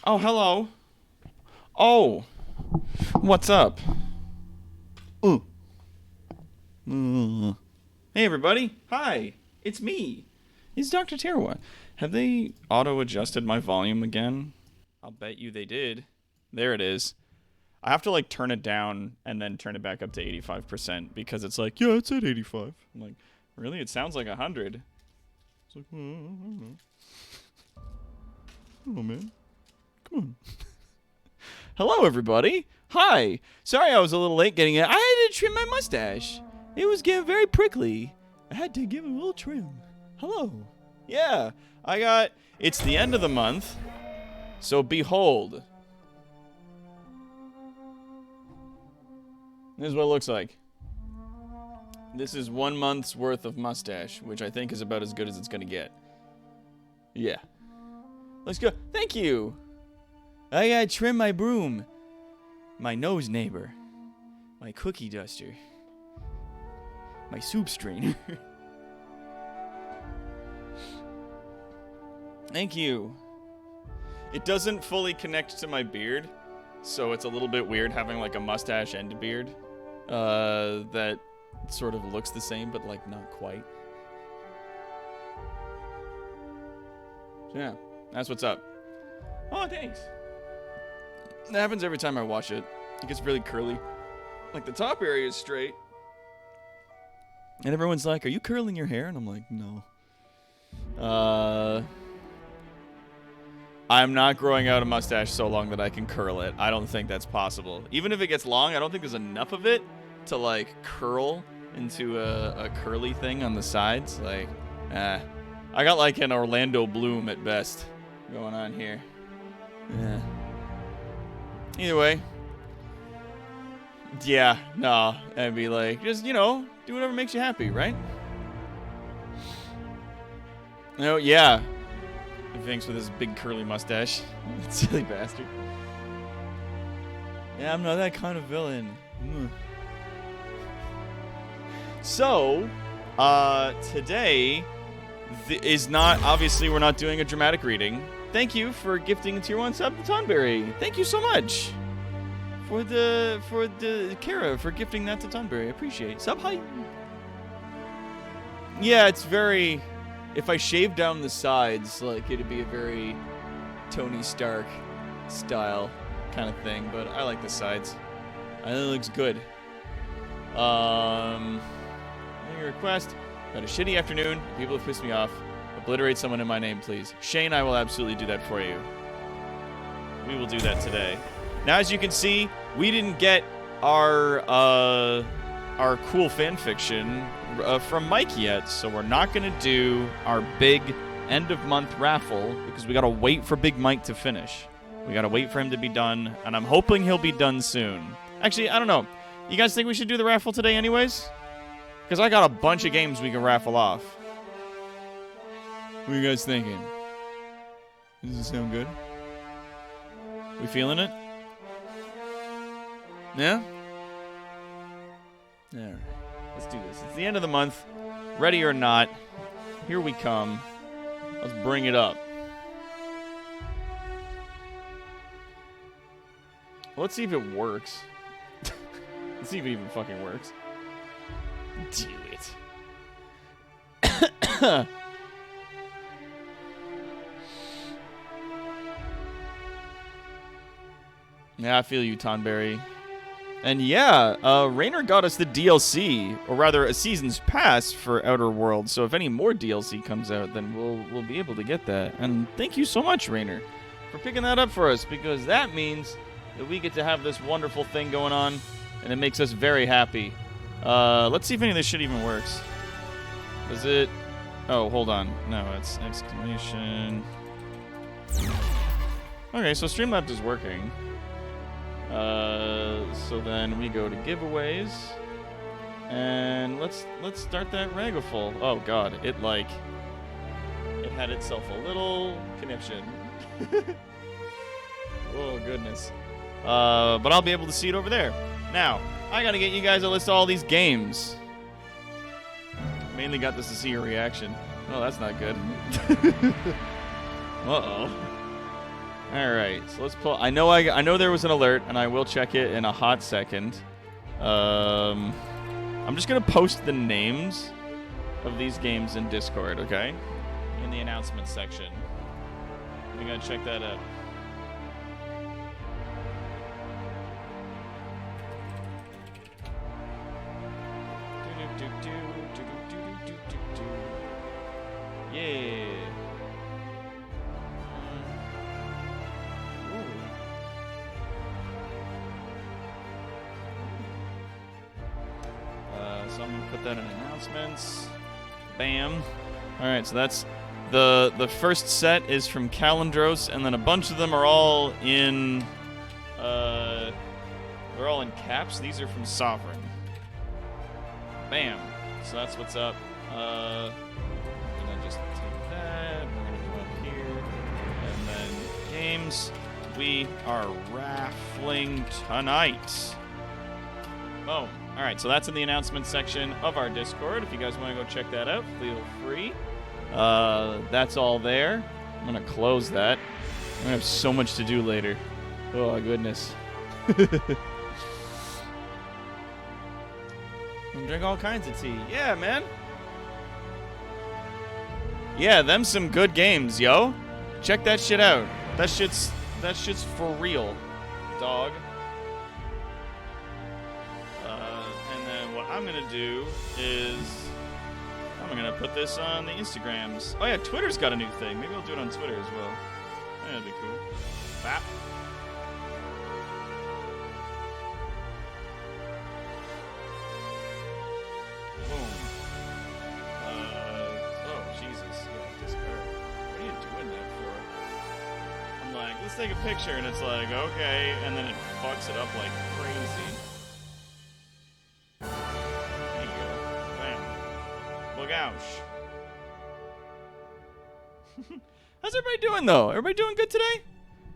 Oh, hello. Oh, what's up? Ooh. Hey, everybody. Hi. It's me. It's Dr. Terwa. Have they auto-adjusted my volume again? I'll bet you they did. There it is. I have to, like, turn it down and then turn it back up to 85% because it's like, yeah, it's at 85. I'm like, really? It sounds like 100. It's like, well, I don't know. Oh, man. Come on. Hello, everybody. Hi. Sorry I was a little late getting it. I had to trim my mustache. It was getting very prickly. I had to give it a little trim. Hello. Yeah, it's the end of the month, so behold. This is what it looks like. This is 1 month's worth of mustache, which I think is about as good as it's gonna get. Yeah. Let's go. Thank you. I gotta trim my broom. My nose neighbor. My cookie duster. My soup strainer. Thank you. It doesn't fully connect to my beard, so it's a little bit weird having like a mustache and a beard. That sort of looks the same, but like not quite. So yeah, that's what's up. Oh, thanks. That happens every time I wash it. It gets really curly. Like the top area is straight. And everyone's like, are you curling your hair? And I'm like, no. I'm not growing out a mustache so long that I can curl it. I don't think that's possible. Even if it gets long, I don't think there's enough of it to like curl into a curly thing on the sides. Like, I got like an Orlando Bloom at best going on here. Yeah. Either way. Yeah, no. I'd be like, just, do whatever makes you happy, right? No, yeah. Thanks with his big curly mustache. Silly bastard. Yeah, I'm not that kind of villain. So, today is not, obviously we're not doing a dramatic reading. Thank you for gifting a tier 1 sub to Tonberry. Thank you so much. For the Kara for gifting that to Tonberry. I appreciate it. Sub hi. Yeah, it's very, if I shave down the sides, like it'd be a very Tony Stark style kind of thing, but I like the sides. I think it looks good. Any request? Had a shitty afternoon. People have pissed me off. Obliterate someone in my name, please. Shane, I will absolutely do that for you. We will do that today. Now, as you can see, we didn't get our cool fan fiction from Mike yet, so we're not going to do our big end-of-month raffle because we got to wait for Big Mike to finish. We got to wait for him to be done, and I'm hoping he'll be done soon. Actually, I don't know. You guys think we should do the raffle today anyways? Because I got a bunch of games we can raffle off. What are you guys thinking? Does it sound good? We feeling it? Yeah? Alright. Let's do this. It's the end of the month. Ready or not, here we come. Let's bring it up. Let's see if it works. Let's see if it even fucking works. Do it. Yeah, I feel you, Tonberry. And yeah, Rainer got us the DLC, or rather a season's pass for Outer Worlds. So if any more DLC comes out, then we'll be able to get that. And thank you so much, Rainer, for picking that up for us, because that means that we get to have this wonderful thing going on, and it makes us very happy. Let's see if any of this shit even works. Is it? Oh, hold on. No, it's exclamation. Okay, so Streamlabs is working. So then we go to giveaways, and let's start that Ragaful. Oh god, it had itself a little connection. Oh goodness. But I'll be able to see it over there. Now, I gotta get you guys a list of all these games. Mainly got this to see your reaction. Oh, that's not good. Uh-oh. All right, so let's pull. I know there was an alert, and I will check it in a hot second. I'm just gonna post the names of these games in Discord, okay? In the announcements section. We gotta check that out. Yeah. So I'm gonna put that in announcements. Bam. All right, so that's the first set is from Calendros, and then a bunch of them are all in they're all in caps. These are from Sovereign. Bam. So that's what's up. I'm gonna just take that. We're gonna go up here, and then games. We are raffling tonight. Boom. All right, so that's in the announcements section of our Discord. If you guys want to go check that out, feel free. That's all there. I'm going to close that. I'm going to have so much to do later. Oh, goodness. I'm drink all kinds of tea. Yeah, man. Yeah, them some good games, yo. Check that shit out. That shit's for real, dog. I'm gonna do is I'm gonna put this on the Instagrams. Oh yeah, Twitter's got a new thing. Maybe I'll do it on Twitter as well. That'd be cool. Bap. Boom. Oh Jesus. Yeah, Discord. What are you doing that for? I'm like, let's take a picture, and it's like, okay, and then it fucks it up like crazy. Ouch. How's everybody doing, though? Everybody doing good today?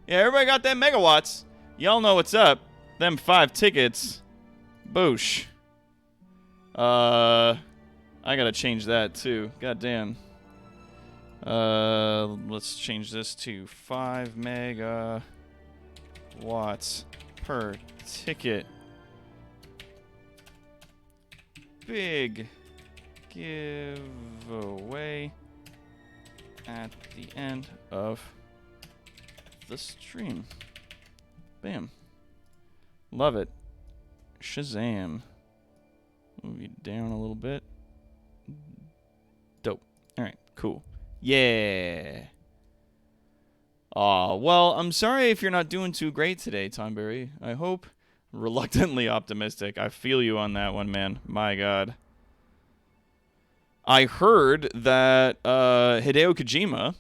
Yeah, everybody got them megawatts. Y'all know what's up. Them 5 tickets. Boosh. I gotta change that, too. God damn. Let's change this to 5 megawatts per ticket. Big giveaway at the end of the stream. Bam. Love it. Shazam. Move you down a little bit. Dope. Alright, cool. Yeah. Aw, well, I'm sorry if you're not doing too great today, Tonberry. I hope. Reluctantly optimistic. I feel you on that one, man. My God. I heard that Hideo Kojima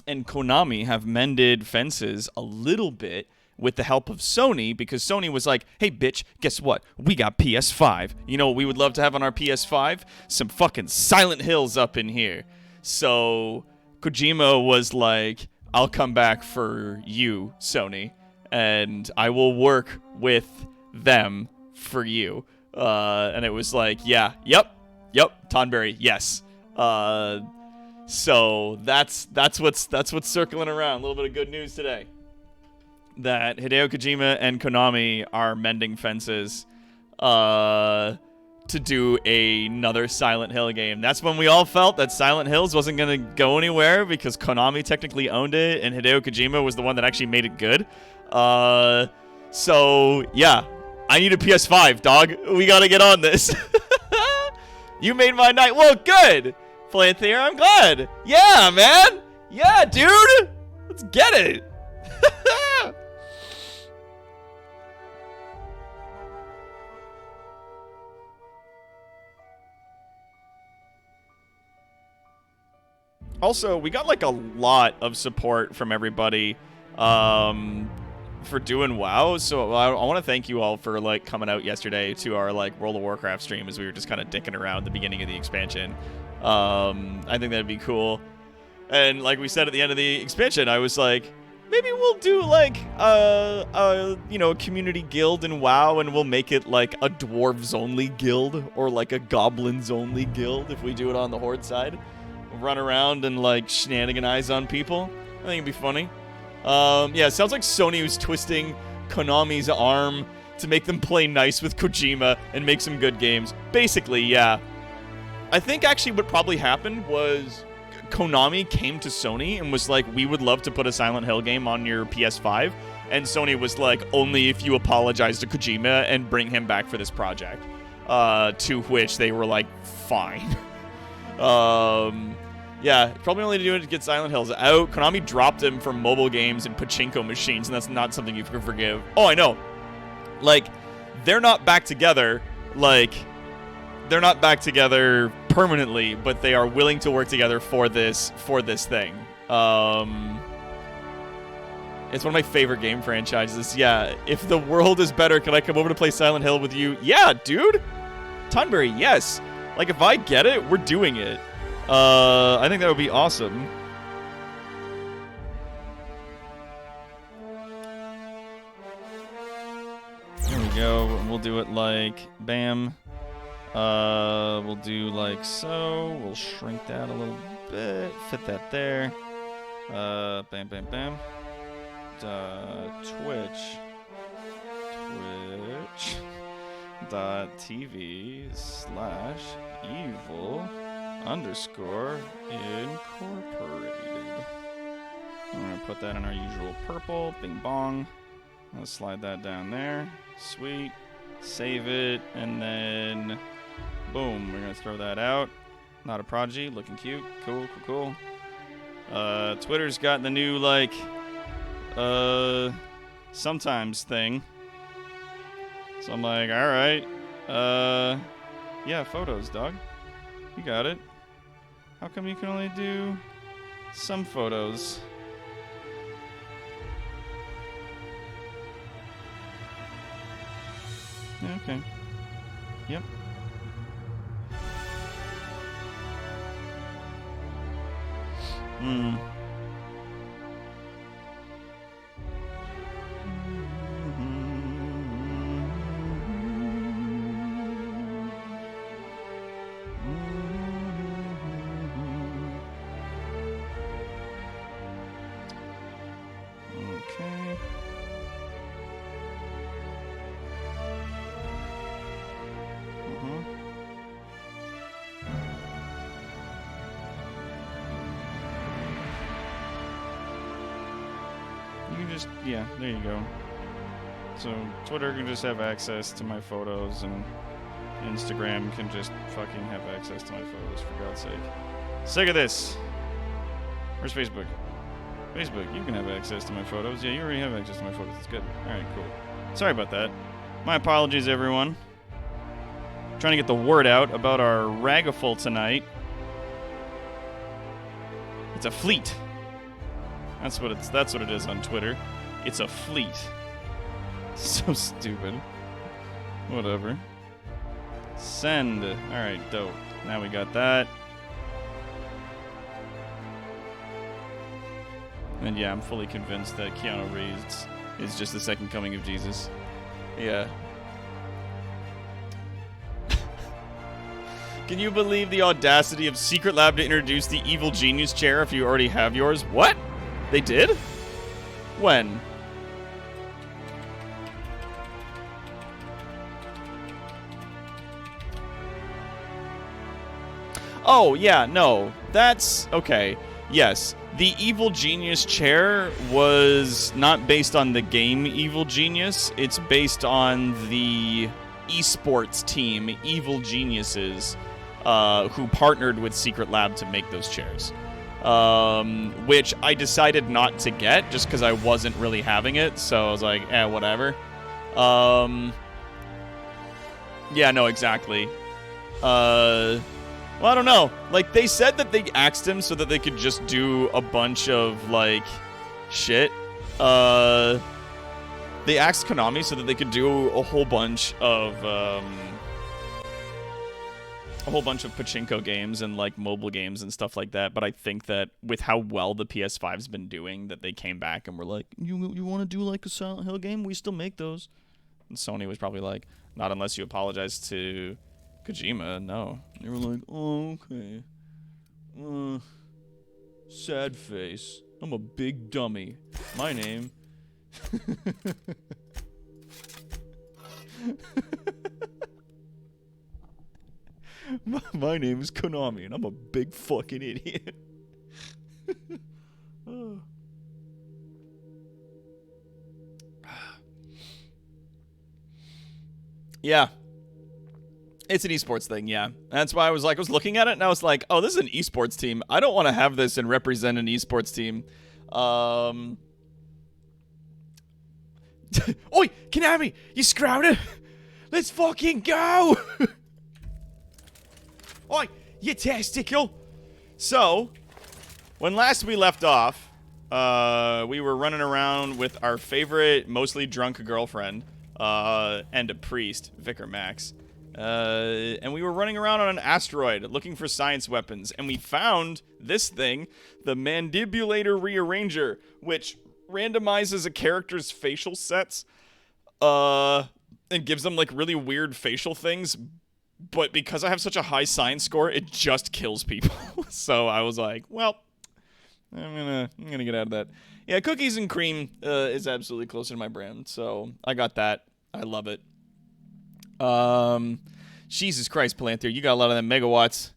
and Konami have mended fences a little bit with the help of Sony, because Sony was like, hey, bitch, guess what? We got PS5. You know what we would love to have on our PS5? Some fucking Silent Hills up in here. So Kojima was like, I'll come back for you, Sony, and I will work with them for you. And it was like, yeah, yep, Tonberry, yes. So that's what's circling around. A little bit of good news today. That Hideo Kojima and Konami are mending fences to do another Silent Hill game. That's when we all felt that Silent Hills wasn't going to go anywhere because Konami technically owned it and Hideo Kojima was the one that actually made it good. So, yeah. I need a PS5, dog. We got to get on this. You made my night. Well, good. Flantier, I'm glad. Yeah, man. Yeah, dude. Let's get it. Also, we got like a lot of support from everybody for doing WoW, so I want to thank you all for like coming out yesterday to our like World of Warcraft stream as we were just kind of dicking around at the beginning of the expansion. I think that'd be cool. And like we said at the end of the expansion, I was like, maybe we'll do like a community guild in WoW, and we'll make it like a dwarves only guild or like a goblins only guild if we do it on the Horde side. Run around and like shenaniganize on people. I think it'd be funny. Yeah, it sounds like Sony was twisting Konami's arm to make them play nice with Kojima and make some good games. Basically, yeah. I think actually what probably happened was Konami came to Sony and was like, we would love to put a Silent Hill game on your PS5. And Sony was like, only if you apologize to Kojima and bring him back for this project. To which they were like, fine. Yeah, probably only doing it to get Silent Hills out. Konami dropped him from mobile games and pachinko machines, and that's not something you can forgive. Oh, I know. Like, they're not back together. Like, they're not back together permanently, but they are willing to work together for this thing. It's one of my favorite game franchises. Yeah, if the world is better, can I come over to play Silent Hill with you? Yeah, dude. Tonberry, yes. Like, if I get it, we're doing it. I think that would be awesome. There we go. We'll do it like bam. We'll do like so. We'll shrink that a little bit. Fit that there. Bam, bam, bam. Twitch.tv/evil_incorporated. I'm gonna put that in our usual purple. Bing bong. Let's slide that down there. Sweet. Save it, and then boom. We're gonna throw that out. Not a prodigy. Looking cute. Cool, cool, cool. Twitter's got the new like sometimes thing. So I'm like, all right. Yeah, photos, dog. You got it. How come you can only do some photos? Yeah, okay. Yep. Hmm. Okay. You can just, yeah, there you go. So Twitter can just have access to my photos, and Instagram can just fucking have access to my photos, for God's sake. Sick of this. Where's Facebook? Facebook, you can have access to my photos. Yeah, you already have access to my photos. That's good. Alright, cool. Sorry about that. My apologies, everyone. Trying to get the word out about our Ragaful tonight. It's a fleet. That's what it is on Twitter. It's a fleet. So stupid. Whatever. Send. Alright, dope. Now we got that. And yeah, I'm fully convinced that Keanu Reeves is just the second coming of Jesus. Yeah. Can you believe the audacity of Secret Lab to introduce the Evil Genius chair if you already have yours? What? They did? When? Oh, yeah, no. That's... okay. Yes. The Evil Genius chair was not based on the game Evil Genius. It's based on the esports team, Evil Geniuses, who partnered with Secret Lab to make those chairs. Which I decided not to get just because I wasn't really having it. So I was like, whatever. Yeah, no, exactly. Well, I don't know. Like, they said that they axed him so that they could just do a bunch of, like, shit. They axed Konami so that they could do a whole bunch of pachinko games and, like, mobile games and stuff like that. But I think that with how well the PS5's been doing, that they came back and were like, you want to do, like, a Silent Hill game? We still make those. And Sony was probably like, not unless you apologize to Kojima, no. They were like, oh, okay. Sad face. I'm a big dummy. My name. My name is Konami, and I'm a big fucking idiot. Oh. Yeah. It's an esports thing, yeah. That's why I was looking at it, and I was like, oh, this is an esports team. I don't want to have this and represent an esports team. Oi, Konami, you scrouted. Let's fucking go. Oi, you testicle. So, when last we left off, we were running around with our favorite, mostly drunk girlfriend, and a priest, Vicar Max. And we were running around on an asteroid looking for science weapons, and we found this thing, the Mandibulator Rearranger, which randomizes a character's facial sets, and gives them, like, really weird facial things, but because I have such a high science score, it just kills people. So I was like, well, I'm gonna get out of that. Yeah, cookies and cream is absolutely closer to my brand, so I got that. I love it. Jesus Christ, Palantir, you got a lot of them megawatts.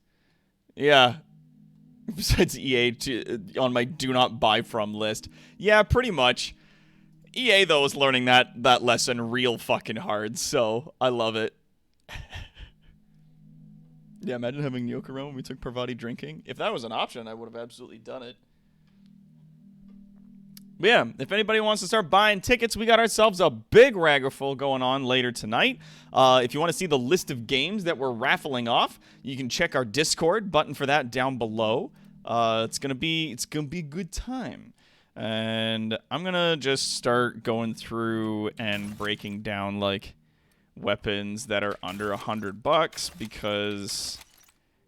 Yeah. Besides EA on my do not buy from list. Yeah, pretty much. EA, though, is learning that lesson real fucking hard, so I love it. Yeah, imagine having Nyoka around when we took Parvati drinking. If that was an option, I would have absolutely done it. But yeah, if anybody wants to start buying tickets, we got ourselves a big raffle going on later tonight. If you want to see the list of games that we're raffling off, you can check our Discord, button for that down below. It's gonna be a good time. And I'm gonna just start going through and breaking down, like, weapons that are under $100 because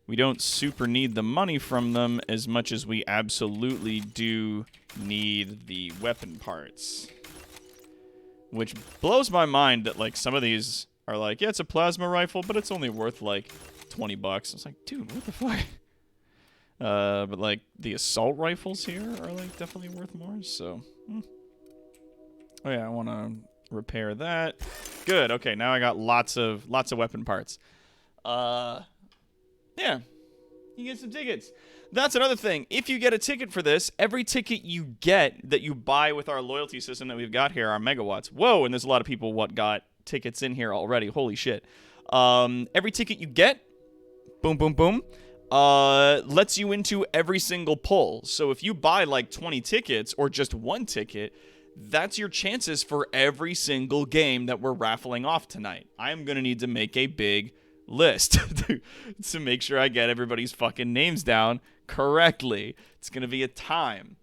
we don't super need the money from them as much as we absolutely do need the weapon parts. Which blows my mind that, like, some of these are like, yeah, it's a plasma rifle, but it's only worth, like, $20. It's like, dude, what the fuck? But, like, the assault rifles here are, like, definitely worth more, so. Oh, yeah, I want to repair that. Good, okay, now I got lots of weapon parts. Yeah, you get some tickets. That's another thing. If you get a ticket for this, every ticket you get that you buy with our loyalty system that we've got here, our megawatts. Whoa, and there's a lot of people got tickets in here already. Holy shit. Every ticket you get, boom, boom, boom, lets you into every single pull. So if you buy like 20 tickets or just one ticket, that's your chances for every single game that we're raffling off tonight. I'm going to need to make a big list to make sure I get everybody's fucking names down correctly. It's going to be a time.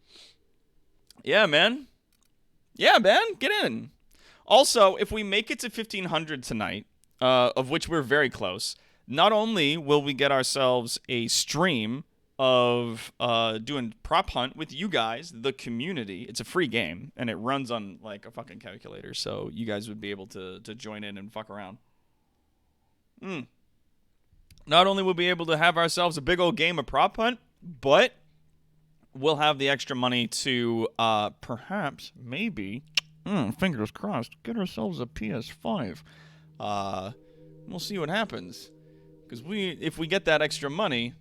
Yeah, man. Yeah, man. Get in. Also, if we make it to 1,500 tonight, of which we're very close, not only will we get ourselves a stream of doing prop hunt with you guys, the community. It's a free game, and it runs on, like, a fucking calculator, so you guys would be able to join in and fuck around. Not only will we be able to have ourselves a big old game of prop hunt, but we'll have the extra money to perhaps, maybe, fingers crossed, get ourselves a PS5. We'll see what happens. Because if we get that extra money,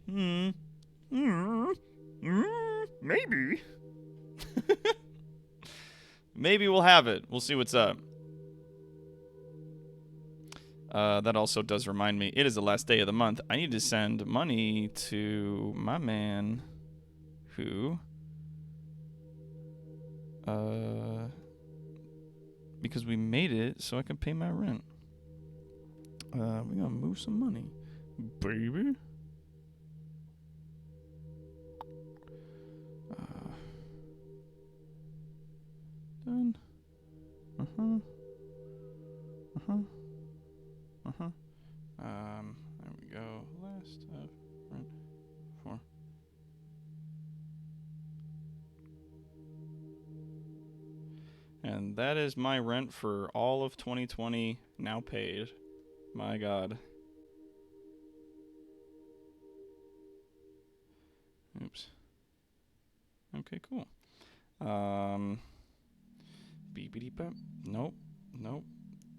maybe. Maybe we'll have it. We'll see what's up. That also does remind me, it is the last day of the month. I need to send money to my man who, because we made it so I can pay my rent. We gotta move some money, baby. Done. There we go. Last rent for. And that is my rent for all of 2020 now paid. My God. Oops. Okay, cool. Beep-beep-beep-beep. Nope. Nope.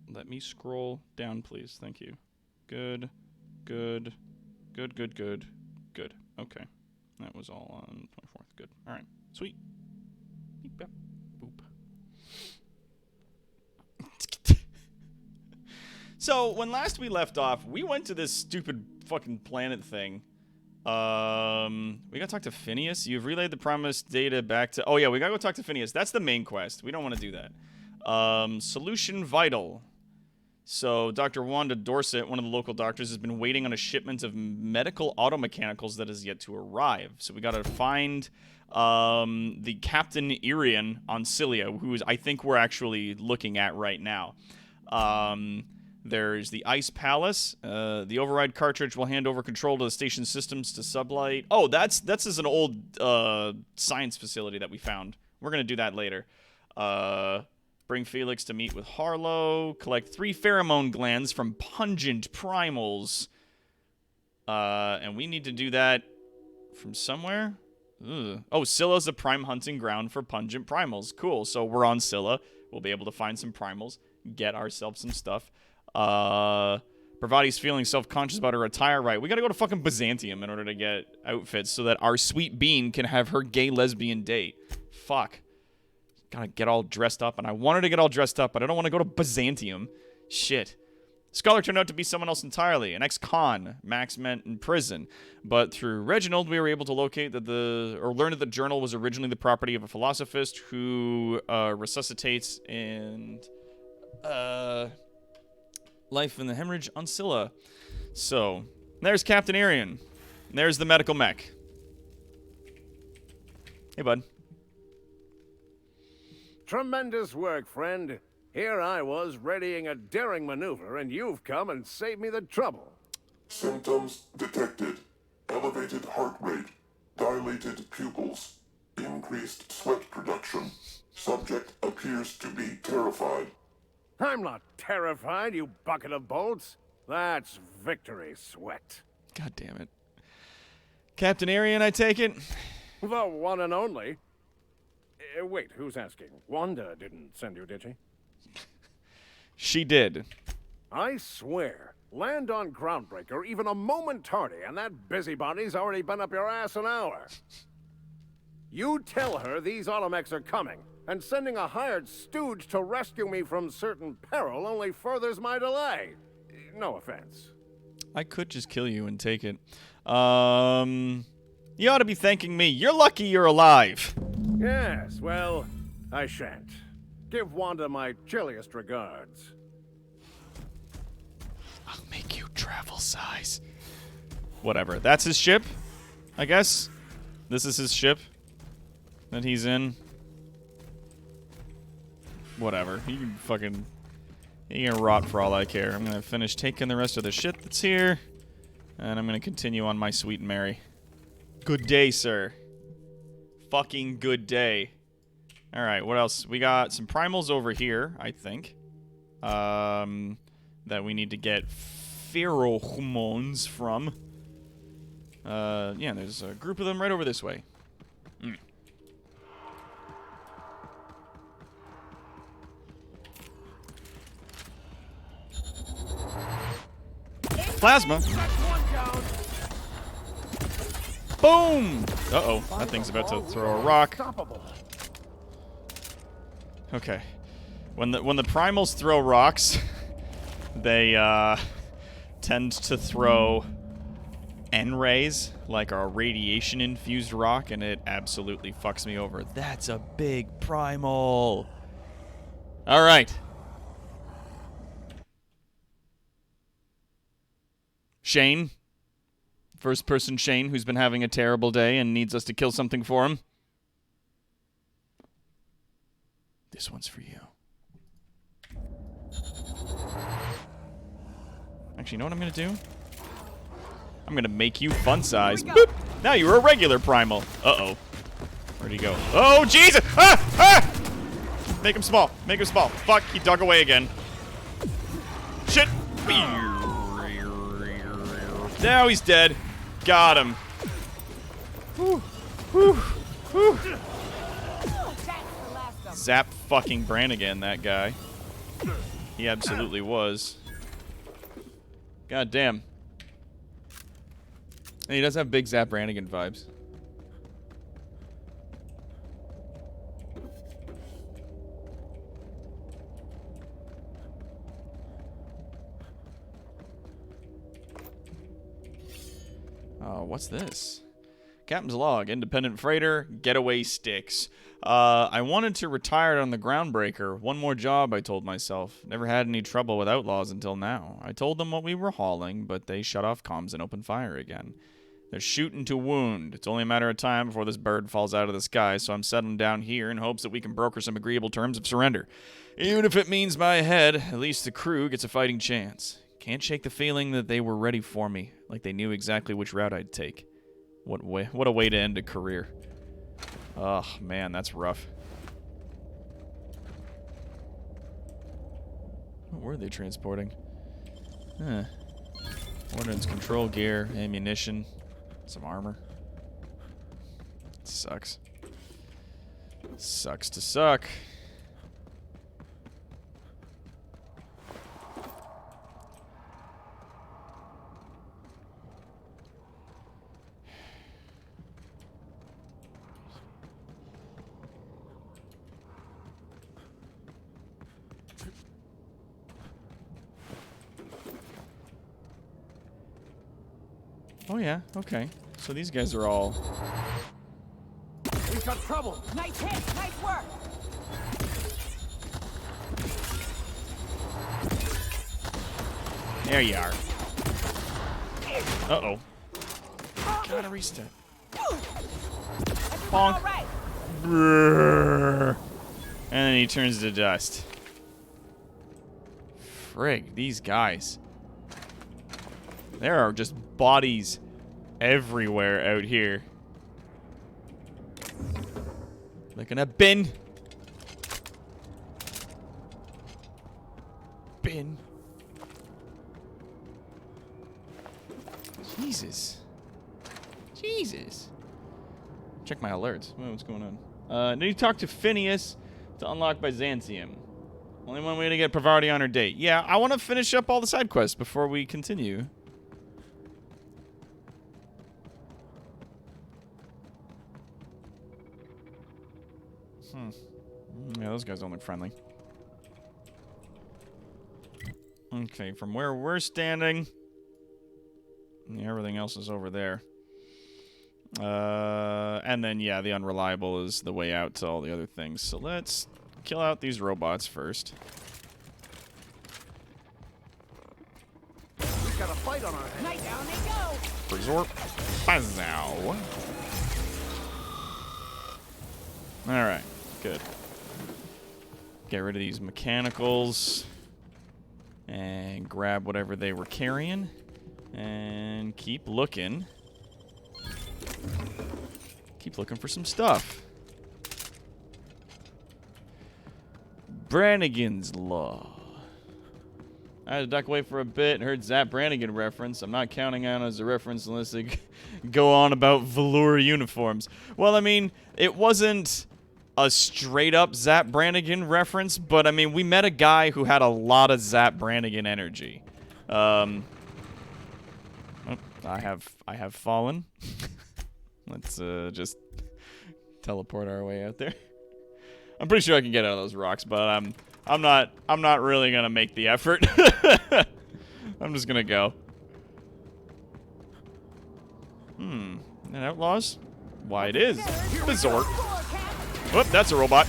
Let me scroll down, please. Thank you. Good. Good. Good, good, good. Good. Okay. That was all on 24th. Good. All right. Sweet. Beep, beep, boop. So, when last we left off, we went to this stupid fucking planet thing. We gotta talk to Phineas. You've relayed the promised data back to... Oh, yeah, we gotta go talk to Phineas. That's the main quest. We don't want to do that. Solution vital. So, Dr. Wanda Dorset, one of the local doctors, has been waiting on a shipment of medical automechanicals that has yet to arrive. So, we gotta find the Captain Irian on Cilia, who is, I think we're actually looking at right now. There's the Ice Palace. The override cartridge will hand over control to the station systems to Sublight. Oh, that's an old science facility that we found. We're gonna do that later. Bring Felix to meet with Harlow. Collect 3 pheromone glands from pungent primals. And we need to do that from somewhere. Ugh. Oh, Scylla's a prime hunting ground for pungent primals. Cool. So we're on Scylla. We'll be able to find some primals, get ourselves some stuff. Bravati's feeling self-conscious about her attire. Right, we gotta go to fucking Byzantium in order to get outfits so that our sweet bean can have her gay lesbian date. Fuck. Gotta get all dressed up, and I wanted to get all dressed up, but I don't want to go to Byzantium. Shit. Scholar turned out to be someone else entirely, an ex-con Max met in prison. But through Reginald, we were able to locate that learn that the journal was originally the property of a philosophist who resuscitates and life in the hemorrhage on Scylla. So, there's Captain Irian. There's the medical mech. Hey, bud. Tremendous work, friend. Here I was readying a daring maneuver, and you've come and saved me the trouble. Symptoms detected. Elevated heart rate, dilated pupils, increased sweat production. Subject appears to be terrified. I'm not terrified, you bucket of bolts. That's victory sweat. God damn it. Captain Irian, I take it? The one and only. Wait, who's asking? Wanda didn't send you, did she? She did. I swear, land on Groundbreaker even a moment tardy, and that busybody's already been up your ass an hour. You tell her these automechs are coming, and sending a hired stooge to rescue me from certain peril only furthers my delay. No offense. I could just kill you and take it. You ought to be thanking me. You're lucky you're alive. Yes, well, I shan't. Give Wanda my chilliest regards. I'll make you travel size. Whatever. That's his ship, I guess. This is his ship that he's in. Whatever. He can rot for all I care. I'm gonna finish taking the rest of the shit that's here, and I'm gonna continue on my sweet and merry. Good day, sir. Fucking good day. Alright, what else? We got some primals over here, I think. That we need to get pheromones from. Yeah, there's a group of them right over this way. Plasma. Boom! Uh-oh, that thing's about to throw a rock. Okay. When the primals throw rocks, they tend to throw N-rays, like a radiation-infused rock, and it absolutely fucks me over. That's a big primal. All right. Shane. First person Shane, who's been having a terrible day and needs us to kill something for him. This one's for you. Actually, you know what I'm going to do? I'm going to make you fun size. Boop! Now you're a regular primal. Uh-oh. Where'd he go? Oh, Jesus! Ah! Ah! Make him small. Make him small. Fuck, he dug away again. Shit! Now he's dead. Got him. Whew. Whew. Whew. Zap fucking Brannigan, that guy. He absolutely was. God damn. And he does have big Zap Brannigan vibes. Oh, what's this? Captain's log, independent freighter, getaway sticks. I wanted to retire on the Groundbreaker. One more job, I told myself. Never had any trouble with outlaws until now. I told them what we were hauling, but they shut off comms and opened fire again. They're shooting to wound. It's only a matter of time before this bird falls out of the sky, so I'm settling down here in hopes that we can broker some agreeable terms of surrender. Even if it means my head, at least the crew gets a fighting chance. Can't shake the feeling that they were ready for me, like they knew exactly which route I'd take. What a way to end a career. Oh, man, that's rough. What were they transporting? Huh. Ordnance control gear, ammunition, some armor. Sucks. Sucks to suck. Oh yeah, okay. So these guys are all... We've got trouble. Nice hit! Nice work! There you are. Uh-oh. Gotta reset. Bonk. All right. Brrr. And then he turns to dust. Frig, these guys. There are just bodies everywhere out here. Looking at bin. Bin. Jesus. Jesus. Check my alerts. What's going on? Need to talk to Phineas to unlock Byzantium. Only one way to get Pravarti on her date. Yeah, I want to finish up all the side quests before we continue. Yeah, those guys don't look friendly. Okay, from where we're standing, yeah, everything else is over there. And then, yeah, the unreliable is the way out to all the other things. So let's kill out these robots first. We've got a fight on our hands. Nice, down they go! Resort. Bazow. Alright, good. Get rid of these mechanicals. And grab whatever they were carrying. And keep looking. Keep looking for some stuff. Brannigan's Law. I had to duck away for a bit and heard Zap Brannigan reference. I'm not counting on it as a reference unless they go on about velour uniforms. Well, I mean, it wasn't a straight-up Zap Brannigan reference, but, I mean, we met a guy who had a lot of Zap Brannigan energy. Oh, I have fallen. Let's just teleport our way out there. I'm pretty sure I can get out of those rocks, but I'm not really gonna make the effort. I'm just gonna go. And outlaws? Why it is. Bizort. Whoop, that's a robot.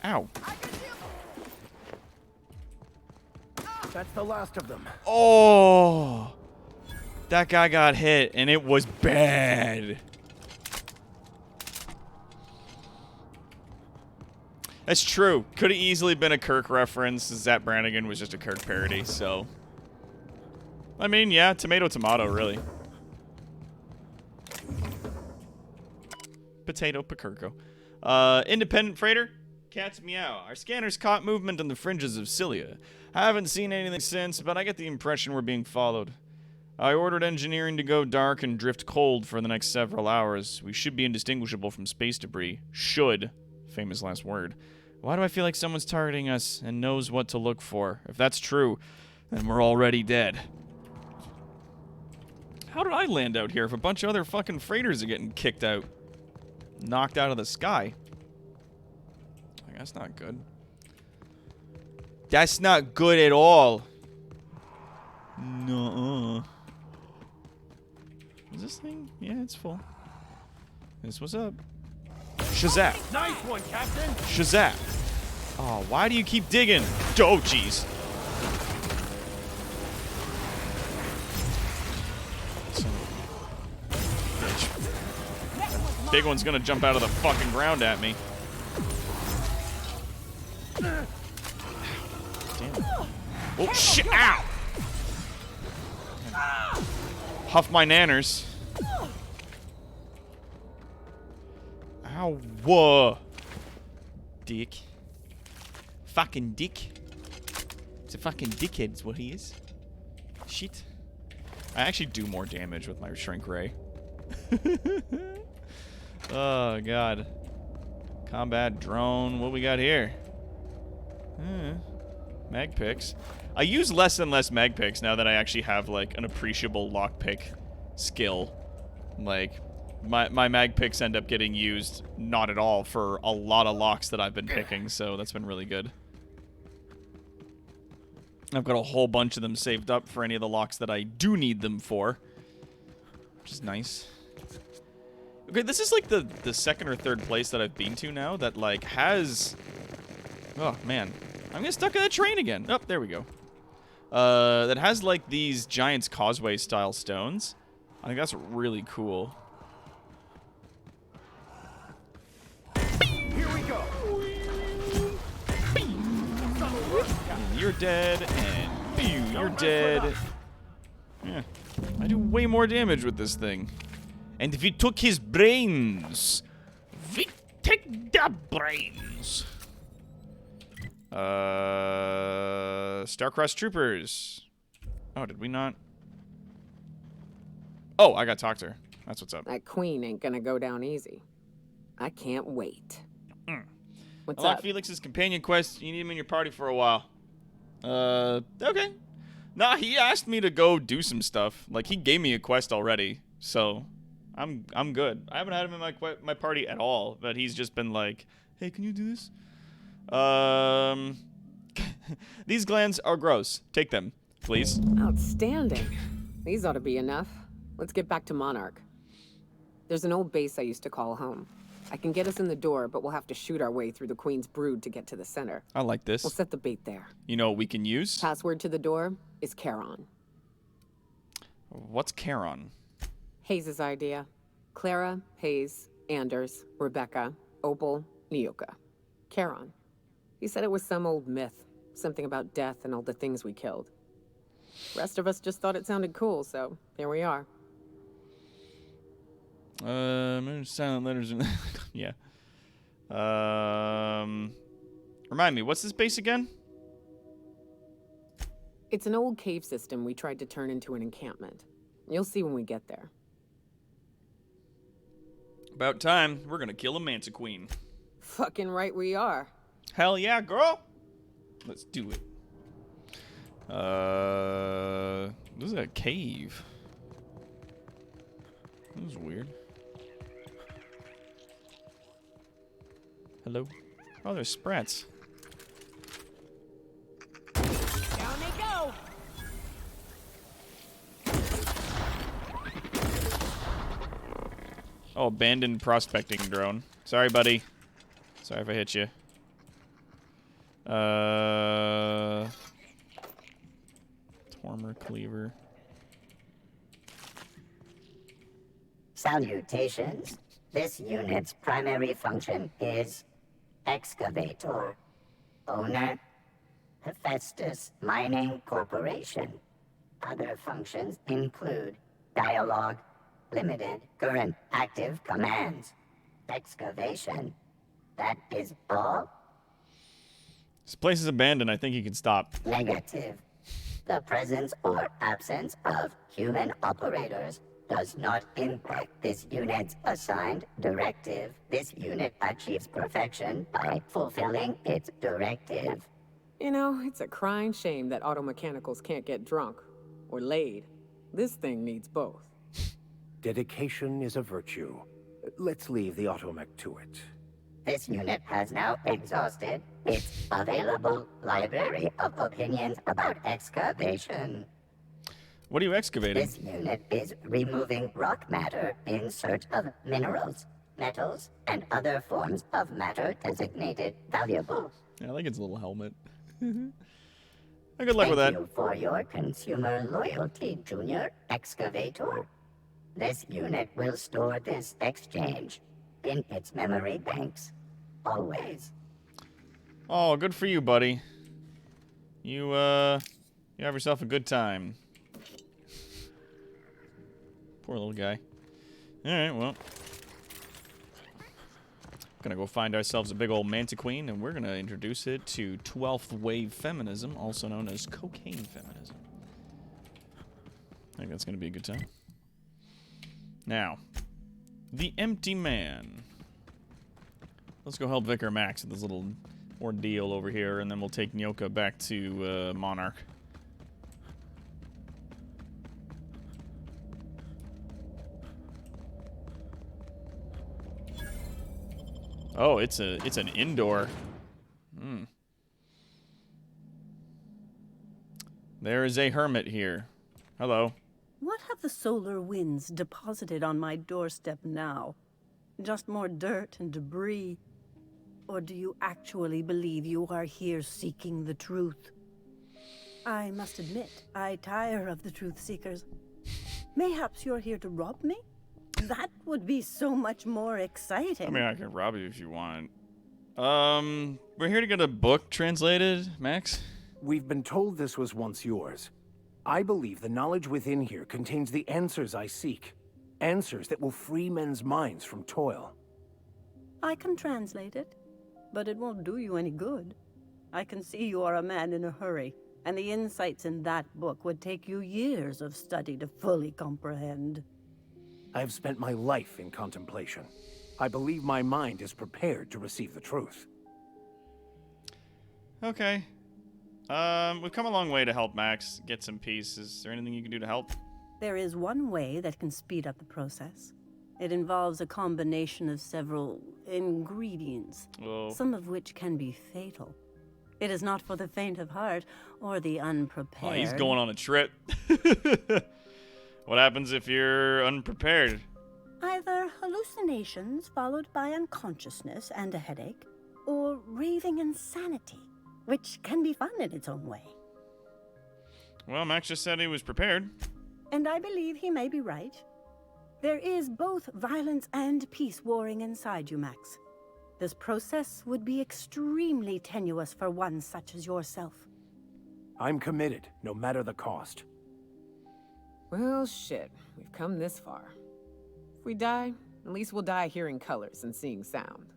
Ow. That's the last of them. Oh. That guy got hit, and it was bad. That's true. Could have easily been a Kirk reference. Zap Brannigan was just a Kirk parody, so... I mean, yeah, tomato, tomato, really. Potato, Pacurco. Independent freighter? Cat's meow. Our scanners caught movement on the fringes of Cilia. I haven't seen anything since, but I get the impression we're being followed. I ordered engineering to go dark and drift cold for the next several hours. We should be indistinguishable from space debris. Should. Famous last word. Why do I feel like someone's targeting us and knows what to look for? If that's true, then we're already dead. How did I land out here if a bunch of other fucking freighters are getting kicked out? Knocked out of the sky. Like, that's not good. That's not good at all. Nuh-uh. Is this thing? Yeah, it's full. This was up. Shazam! Nice one, Captain! Shazam! Oh, why do you keep digging? Oh, jeez. Bitch. Big one's gonna jump out of the fucking ground at me. Damn it. Oh, shit! Ow! Huff my nanners. Ow. Whoa. Dick. Fucking dick. It's a fucking dickhead is what he is. Shit. I actually do more damage with my shrink ray. Oh, God. Combat drone. What we got here? Mag picks. I use less and less mag picks now that I actually have, like, an appreciable lockpick skill. Like, my mag picks end up getting used not at all for a lot of locks that I've been picking, so that's been really good. I've got a whole bunch of them saved up for any of the locks that I do need them for, which is nice. Okay, this is like the second or third place that I've been to now that, like, has... Oh, man. I'm getting stuck in a train again. Oh, there we go. That has, like, these Giant's Causeway style stones. I think that's really cool. Here we go! And you're dead, and pew, you're dead. Yeah, I do way more damage with this thing. And if we took his brains, we take the brains. Starcross Troopers. Oh, did we not? Oh, I got to talk to her. That's what's up. That queen ain't gonna go down easy. I can't wait. What's Unlock up? Felix's companion quest. You need him in your party for a while. Okay. Nah, he asked me to go do some stuff. Like, he gave me a quest already, so I'm good. I haven't had him in my party at all, but he's just been like, hey, can you do this? These glands are gross. Take them, please. Outstanding. These ought to be enough. Let's get back to Monarch. There's an old base I used to call home. I can get us in the door, but we'll have to shoot our way through the Queen's brood to get to the center. I like this. We'll set the bait there. You know what we can use? Password to the door is Charon. What's Charon? Hayes' idea. Clara, Hayes, Anders, Rebecca, Opal, Nyoka. Charon. He said it was some old myth. Something about death and all the things we killed. Rest of us just thought it sounded cool, so here we are. Silent letters. Yeah. Remind me, what's this base again? It's an old cave system we tried to turn into an encampment. You'll see when we get there. About time. We're gonna kill a Manta Queen. Fucking right we are. Hell yeah, girl. Let's do it. This is a cave. This is weird. Hello? Oh, there's sprats. Down they go. Oh, abandoned prospecting drone. Sorry, buddy. Sorry if I hit you. Tormer cleaver. Salutations. This unit's primary function is excavator. Owner, Hephaestus Mining Corporation. Other functions include dialogue, limited current active commands, excavation. That is all? This place is abandoned. I think you can stop. Negative. The presence or absence of human operators does not impact this unit's assigned directive. This unit achieves perfection by fulfilling its directive. You know, it's a crying shame that auto mechanicals can't get drunk or laid. This thing needs both. Dedication is a virtue. Let's leave the automech to it. This unit has now exhausted its available library of opinions about excavation. What are you excavating? This unit is removing rock matter in search of minerals, metals, and other forms of matter designated valuable. Yeah, I like its little helmet. Good luck with that. Thank you for your consumer loyalty, Junior Excavator. This unit will store this exchange in its memory banks, always. Oh, good for you, buddy. You have yourself a good time. Poor little guy. Alright, well. Gonna go find ourselves a big old Mantiqueen, and we're gonna introduce it to 12th wave feminism, also known as cocaine feminism. I think that's gonna be a good time. Now, the Empty Man. Let's go help Vicar Max with this little ordeal over here, and then we'll take Nyoka back to Monarch. Oh, it's an indoor. There is a hermit here. Hello. What have the solar winds deposited on my doorstep now? Just more dirt and debris? Or do you actually believe you are here seeking the truth? I must admit, I tire of the truth seekers. Mayhaps you're here to rob me? That would be so much more exciting. I mean, I can rob you if you want. We're here to get a book translated, Max. We've been told this was once yours. I believe the knowledge within here contains the answers I seek. Answers that will free men's minds from toil. I can translate it, but it won't do you any good. I can see you are a man in a hurry, and the insights in that book would take you years of study to fully comprehend. I have spent my life in contemplation. I believe my mind is prepared to receive the truth. Okay. We've come a long way to help Max get some peace. Is there anything you can do to help? There is one way that can speed up the process. It involves a combination of several ingredients, some of which can be fatal. It is not for the faint of heart or the unprepared. Oh, he's going on a trip. What happens if you're unprepared? Either hallucinations followed by unconsciousness and a headache, or raving insanity, which can be fun in its own way. Well, Max just said he was prepared. And I believe he may be right. There is both violence and peace warring inside you, Max. This process would be extremely tenuous for one such as yourself. I'm committed, no matter the cost. Well, shit. We've come this far. If we die, at least we'll die hearing colors and seeing sound.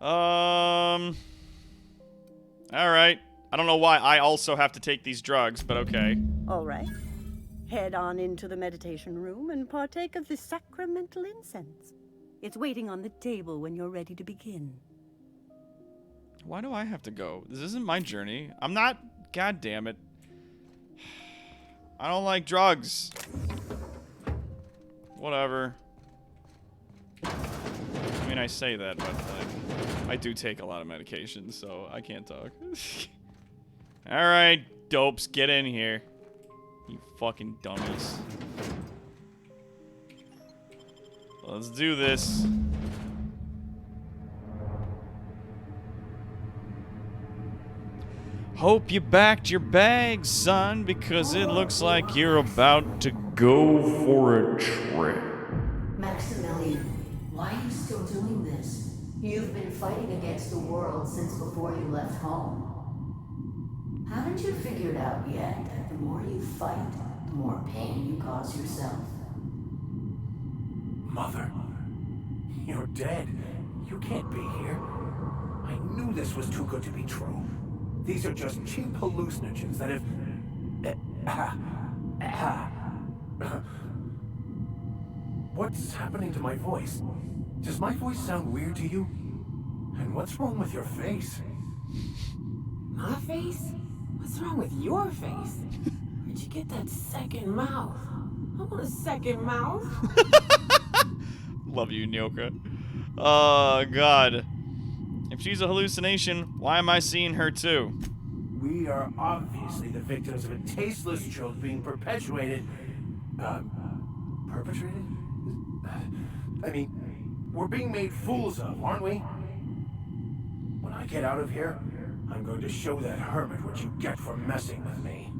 Alright. I don't know why I also have to take these drugs, but okay. All right. Head on into the meditation room and partake of the sacramental incense. It's waiting on the table when you're ready to begin. Why do I have to go? This isn't my journey. I'm not... God damn it. I don't like drugs. Whatever. I mean, I say that, but like, I do take a lot of medication, so I can't talk. Alright, dopes, get in here. You fucking dummies. Let's do this. Hope you backed your bags, son, because it looks like you're about to go for a trip. Maximilian, why are you still doing this? You've been fighting against the world since before you left home. Haven't you figured out yet that the more you fight, the more pain you cause yourself? Mother, you're dead. You can't be here. I knew this was too good to be true. These are just cheap hallucinogens that have... What's happening to my voice? Does my voice sound weird to you? And what's wrong with your face? My face? What's wrong with your face? Where'd you get that second mouth? I want a second mouth. Love you, Nyoka. Oh, God. If she's a hallucination, why am I seeing her too? We are obviously the victims of a tasteless joke being perpetuated. Perpetrated? I mean, we're being made fools of, aren't we? When I get out of here, I'm going to show that hermit what you get for messing with me.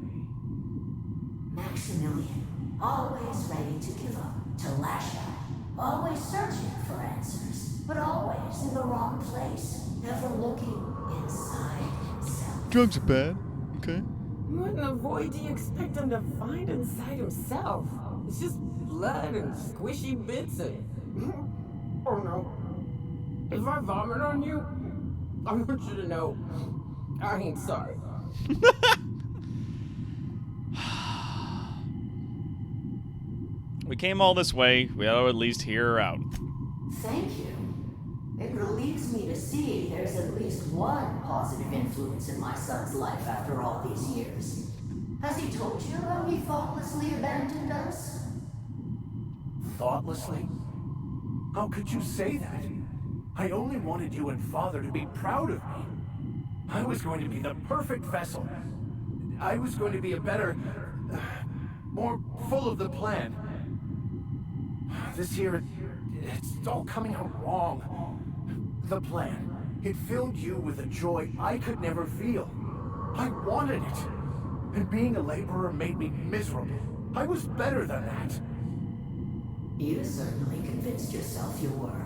Maximilian, always ready to give up, to lash out, always searching for answers, but always in the wrong place, never looking inside himself. Drugs are bad. Okay. What in the void do you expect him to find inside himself? It's just blood and squishy bits and... Oh no. If I vomit on you, I want you to know I ain't sorry. We came all this way. We ought to at least hear her out. Thank you. It relieves me to see there's at least one positive influence in my son's life after all these years. Has he told you how he thoughtlessly abandoned us? Thoughtlessly? How could you say that? I only wanted you and Father to be proud of me. I was going to be the perfect vessel. I was going to be a better... more full of the plan. This year, it's all coming out wrong. The plan. It filled you with a joy I could never feel. I wanted it. And being a laborer made me miserable. I was better than that. You certainly convinced yourself you were.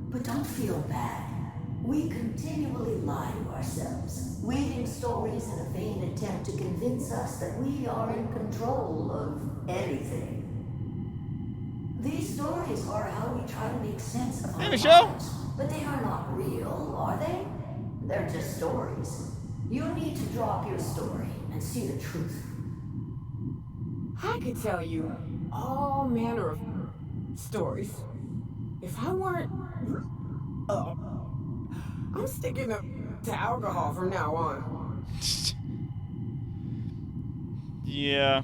But don't feel bad. We continually lie to ourselves, weaving stories in a vain attempt to convince us that we are in control of anything. These stories are how we try to make sense of our lives. But they are not real, are they? They're just stories. You need to drop your story and see the truth. I could tell you all manner of stories. If I weren't... I'm sticking up to alcohol from now on. Yeah.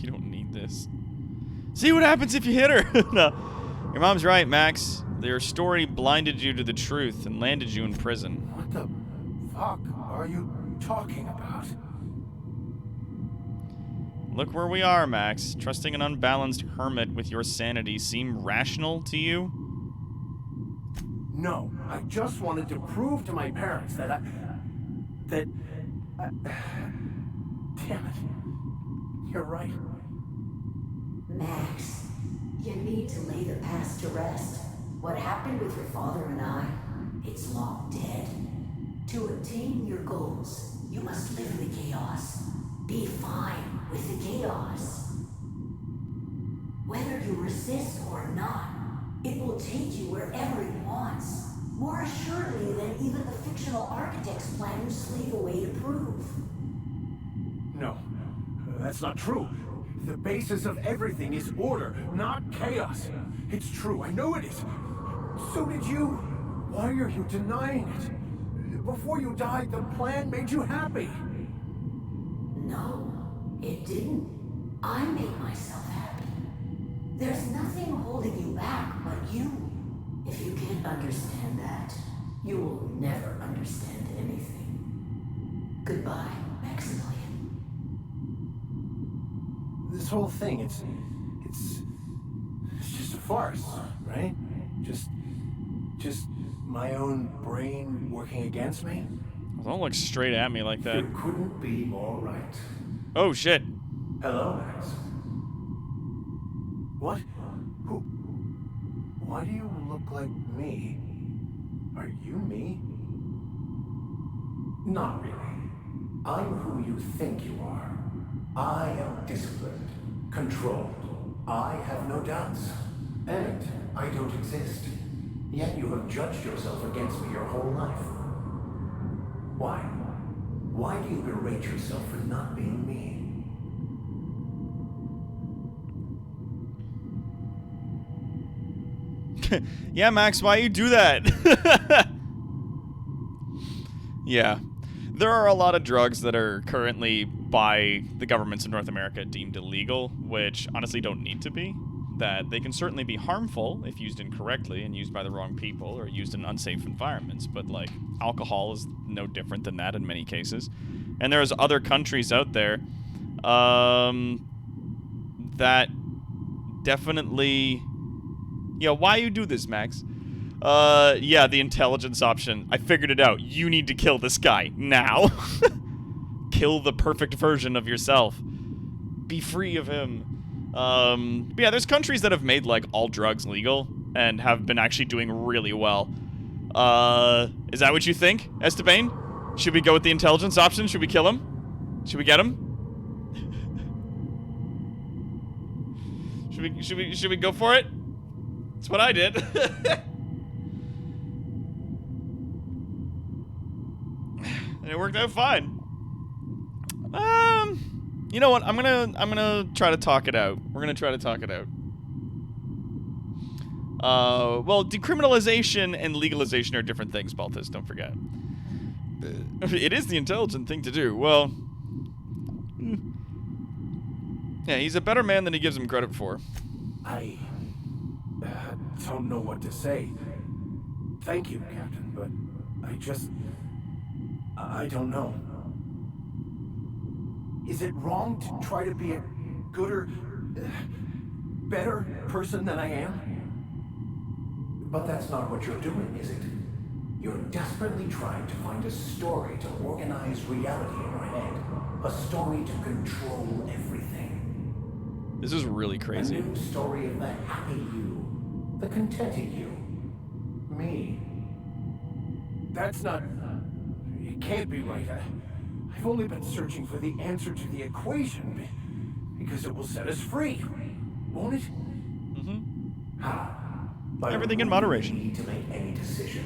You don't need this. See what happens if you hit her. No. Your mom's right, Max. Their story blinded you to the truth and landed you in prison. What the fuck are you talking about? Look where we are, Max. Trusting an unbalanced hermit with your sanity seem rational to you? No, I just wanted to prove to my parents that damn it. You're right. Max, you need to lay the past to rest. What happened with your father and I, it's long dead. To attain your goals, you must live in the chaos. Be fine with the chaos. Whether you resist or not, it will take you wherever it wants. More assuredly than even the fictional architect's plan you slave away to prove. No, that's not true. The basis of everything is order, not chaos. It's true, I know it is. So did you. Why are you denying it? Before you died, the plan made you happy. No, it didn't. I made myself happy. There's nothing holding you back but you. If you can't understand that, you will never understand anything. Goodbye, Maximilian. This whole thing, it's just a farce, right? Just my own brain working against me? Don't look straight at me like that. You couldn't be more right. Oh, shit. Hello, Max. What? Who? Why do you look like me? Are you me? Not really. I'm who you think you are. I am disciplined, Controlled. I have no doubts. And I don't exist. Yet you have judged yourself against me your whole life. Why? Why do you berate yourself for not being me? Yeah, Max, why you do that? Yeah. There are a lot of drugs that are currently by the governments of North America deemed illegal, which honestly don't need to be. That they can certainly be harmful if used incorrectly and used by the wrong people or used in unsafe environments, but like alcohol is no different than that in many cases. And there's other countries out there that definitely... Yeah, why you do this, Max? Yeah, the intelligence option. I figured it out. You need to kill this guy now. Kill the perfect version of yourself. Be free of him. But yeah, there's countries that have made, like, all drugs legal and have been actually doing really well. Is that what you think, Esteban? Should we go with the intelligence option? Should we kill him? Should we get him? Should we go for it? That's what I did. And it worked out fine. You know what? I'm gonna try to talk it out. We're gonna try to talk it out. Well, decriminalization and legalization are different things, Balthus, don't forget. It is the intelligent thing to do. Well, yeah, he's a better man than he gives him credit for. I don't know what to say. Thank you, Captain, but I don't know. Is it wrong to try to be a gooder, better person than I am? But that's not what you're doing, is it? You're desperately trying to find a story to organize reality in your head. A story to control everything. This is really crazy. A new story of the happy you. The contented you. Me. That's not... It can't be right. I've only been searching for the answer to the equation because it will set us free, won't it? Mm-hmm. How? By Everything in moderation. You need to make any decision.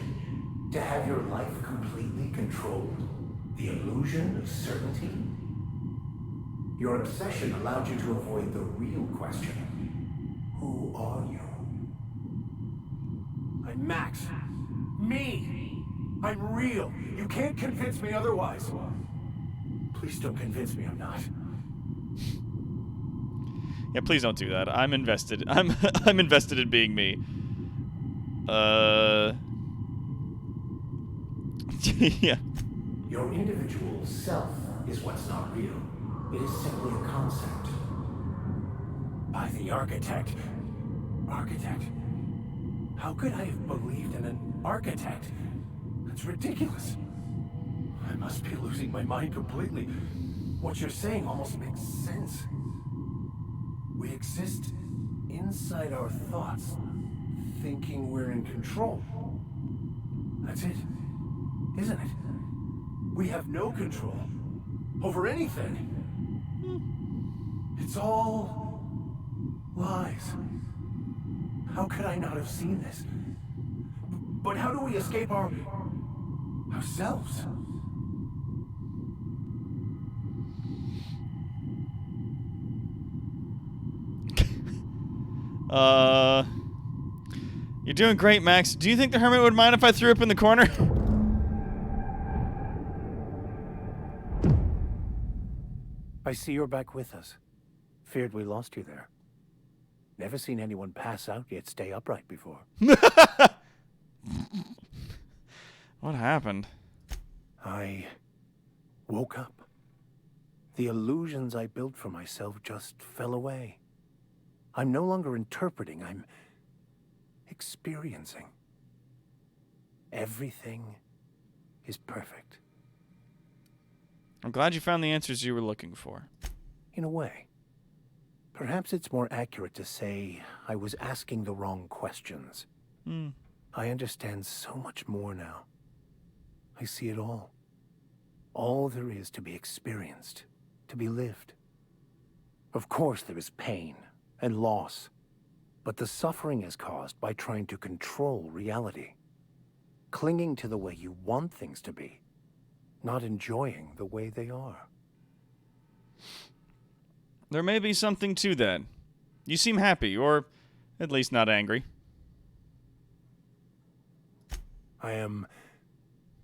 To have your life completely controlled. The illusion of certainty. Your obsession allowed you to avoid the real question. Who are you? I'm Max. Me! I'm real. You can't convince me otherwise. Please don't convince me I'm not. Yeah, please don't do that. I'm invested. I'm invested in being me. Yeah. Your individual self is what's not real. It is simply a concept. By the architect. Architect? How could I have believed in an architect? That's ridiculous. I must be losing my mind completely. What you're saying almost makes sense. We exist inside our thoughts, thinking we're in control. That's it, isn't it? We have no control over anything. It's all lies. How could I not have seen this? But how do we escape ourselves? You're doing great, Max. Do you think the hermit would mind if I threw up in the corner? I see you're back with us. Feared we lost you there. Never seen anyone pass out yet stay upright before. What happened? I woke up. The illusions I built for myself just fell away. I'm no longer interpreting, I'm experiencing. Everything is perfect. I'm glad you found the answers you were looking for. In a way. Perhaps it's more accurate to say I was asking the wrong questions. I understand so much more now. I see it all. All there is to be experienced, to be lived. Of course there is pain and loss, but the suffering is caused by trying to control reality. Clinging to the way you want things to be, not enjoying the way they are. There may be something to that. You seem happy, or at least not angry. I am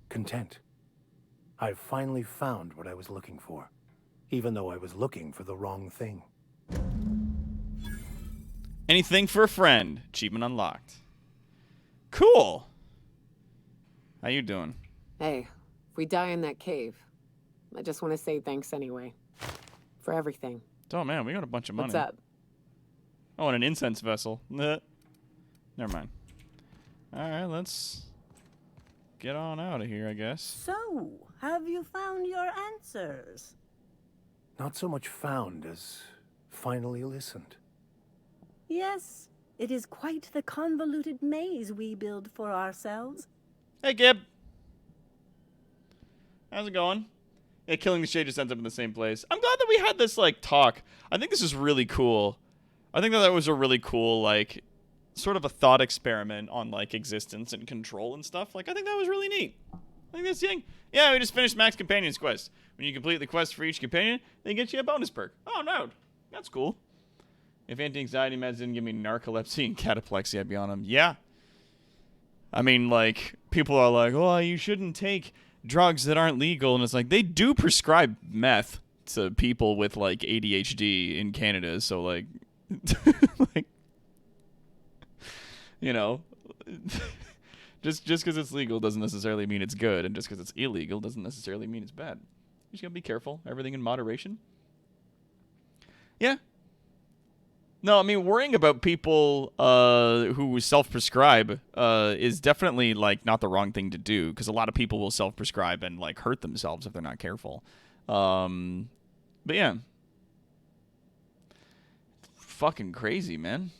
content. I've finally found what I was looking for, even though I was looking for the wrong thing. Anything for a friend. Achievement unlocked. Cool. How you doing? Hey, if we die in that cave, I just want to say thanks anyway. For everything. Oh, man, we got a bunch of money. What's up? Oh, and an incense vessel. Never mind. All right, let's get on out of here, I guess. So, have you found your answers? Not so much found as finally listened. Yes, it is quite the convoluted maze we build for ourselves. Hey, Gib. How's it going? Yeah, killing the shade just ends up in the same place. I'm glad that we had this, like, talk. I think this is really cool. I think that was a really cool, like, sort of a thought experiment on, like, existence and control and stuff. Like, I think that was really neat. I think that's the thing. Yeah, we just finished Max Companion's quest. When you complete the quest for each companion, they get you a bonus perk. Oh, no. That's cool. If anti-anxiety meds didn't give me narcolepsy and cataplexy, I'd be on them. Yeah. I mean, like, people are like, oh, you shouldn't take drugs that aren't legal. And it's like, they do prescribe meth to people with, like, ADHD in Canada. So, like, like, you know, just because it's legal doesn't necessarily mean it's good. And just because it's illegal doesn't necessarily mean it's bad. You just gotta be careful. Everything in moderation. Yeah. No, I mean, worrying about people who self-prescribe is definitely, like, not the wrong thing to do, because a lot of people will self-prescribe and, like, hurt themselves if they're not careful. But, yeah. Fucking crazy, man.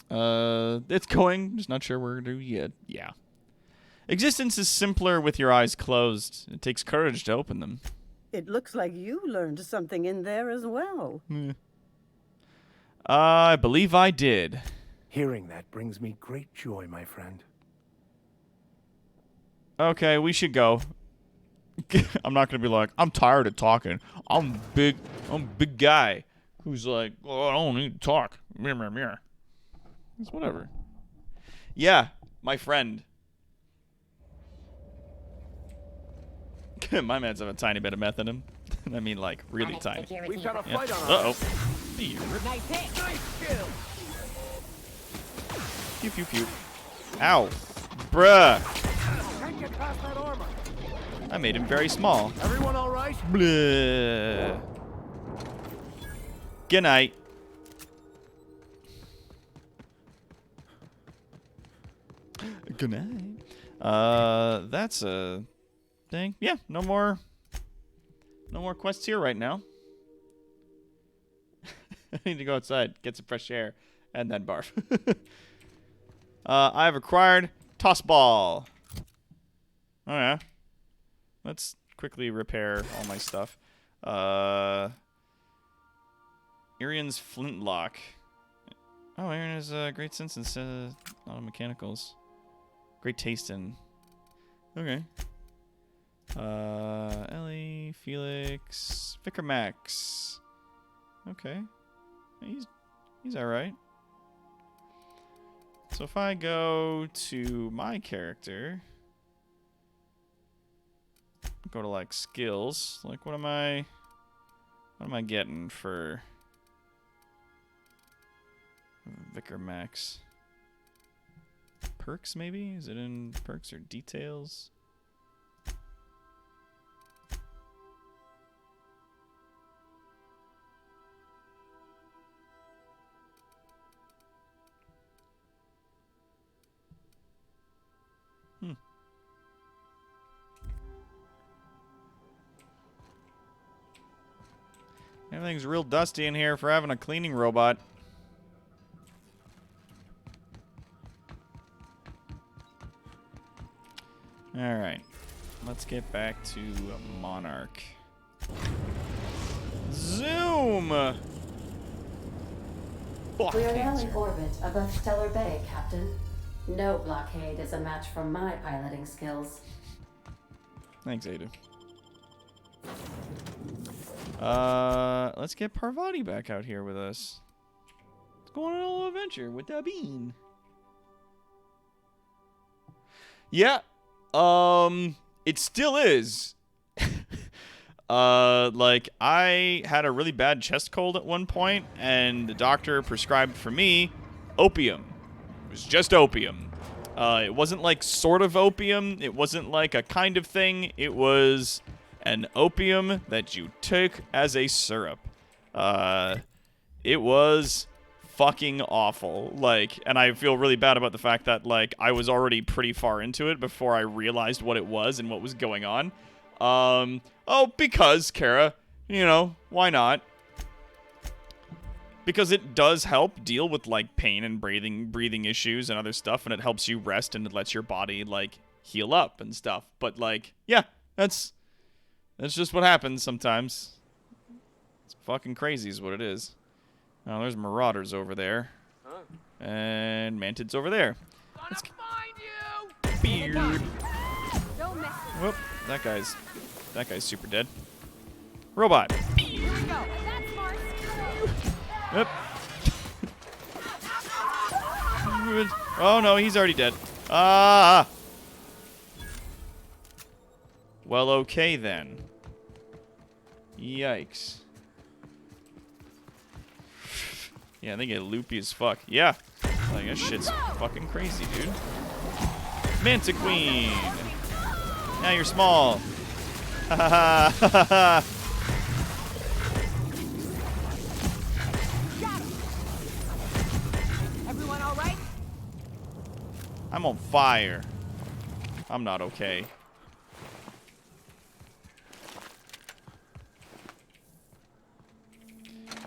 It's going. Just not sure where to yet. Yeah. Existence is simpler with your eyes closed. It takes courage to open them. It looks like you learned something in there as well. I believe I did. Hearing that brings me great joy, my friend. Okay, we should go. I'm not gonna be like, I'm tired of talking. I'm a big guy who's like, oh, I don't need to talk. It's whatever. Yeah, my friend. My man's have a tiny bit of meth in him. I mean, like, really tiny. We've got a fight on our Uh-oh. Nice hit. Nice kill. Pew, pew, pew. Ow. Bruh. Can't get past that armor. I made him very small. Everyone all right? Blah. Good night. Good night. That's a thing. Yeah, no more quests here right now. I need to go outside, get some fresh air, and then barf. I have acquired toss ball. Oh yeah. Let's quickly repair all my stuff. Irian's flintlock. Oh, Aaron has great sense in auto mechanicals. Great taste in. Okay. Ellie, Felix, Vicar Max. Okay. He's alright. So if I go to my character, go to like skills, like what am I getting for Vicar Max? Perks maybe? Is it in perks or details? Everything's real dusty in here for having a cleaning robot. Alright. Let's get back to Monarch. Zoom! Fuck, We are now cancer. in orbit above Stellar Bay, Captain. No blockade is a match for my piloting skills. Thanks, Ada. Let's get Parvati back out here with us. Let's go on a little adventure with the bean. Yeah. It still is. Like, I had a really bad chest cold at one point, and the doctor prescribed for me opium. It was just opium. It wasn't like sort of opium. It wasn't like a kind of thing. It was an opium that you took as a syrup. It was fucking awful. Like, and I feel really bad about the fact that, like, I was already pretty far into it before I realized what it was and what was going on. Because, Kara, you know, why not? Because it does help deal with, like, pain and breathing issues and other stuff, and it helps you rest and it lets your body, like, heal up and stuff. But, like, yeah, that's just what happens sometimes. It's fucking crazy is what it is. Oh, there's Marauders over there. And Mantids over there. Gonna find you! Beard. Don't mess Whoop, that guy's super dead. Robot. Here we go. That's Mars. Yep. Oh no, he's already dead. Ah. Well, okay then. Yikes. Yeah, they get loopy as fuck. Yeah. Like, that shit's fucking crazy, dude. Manta Queen. Now you're small. Ha ha ha ha ha. Everyone all right? I'm on fire. I'm not okay.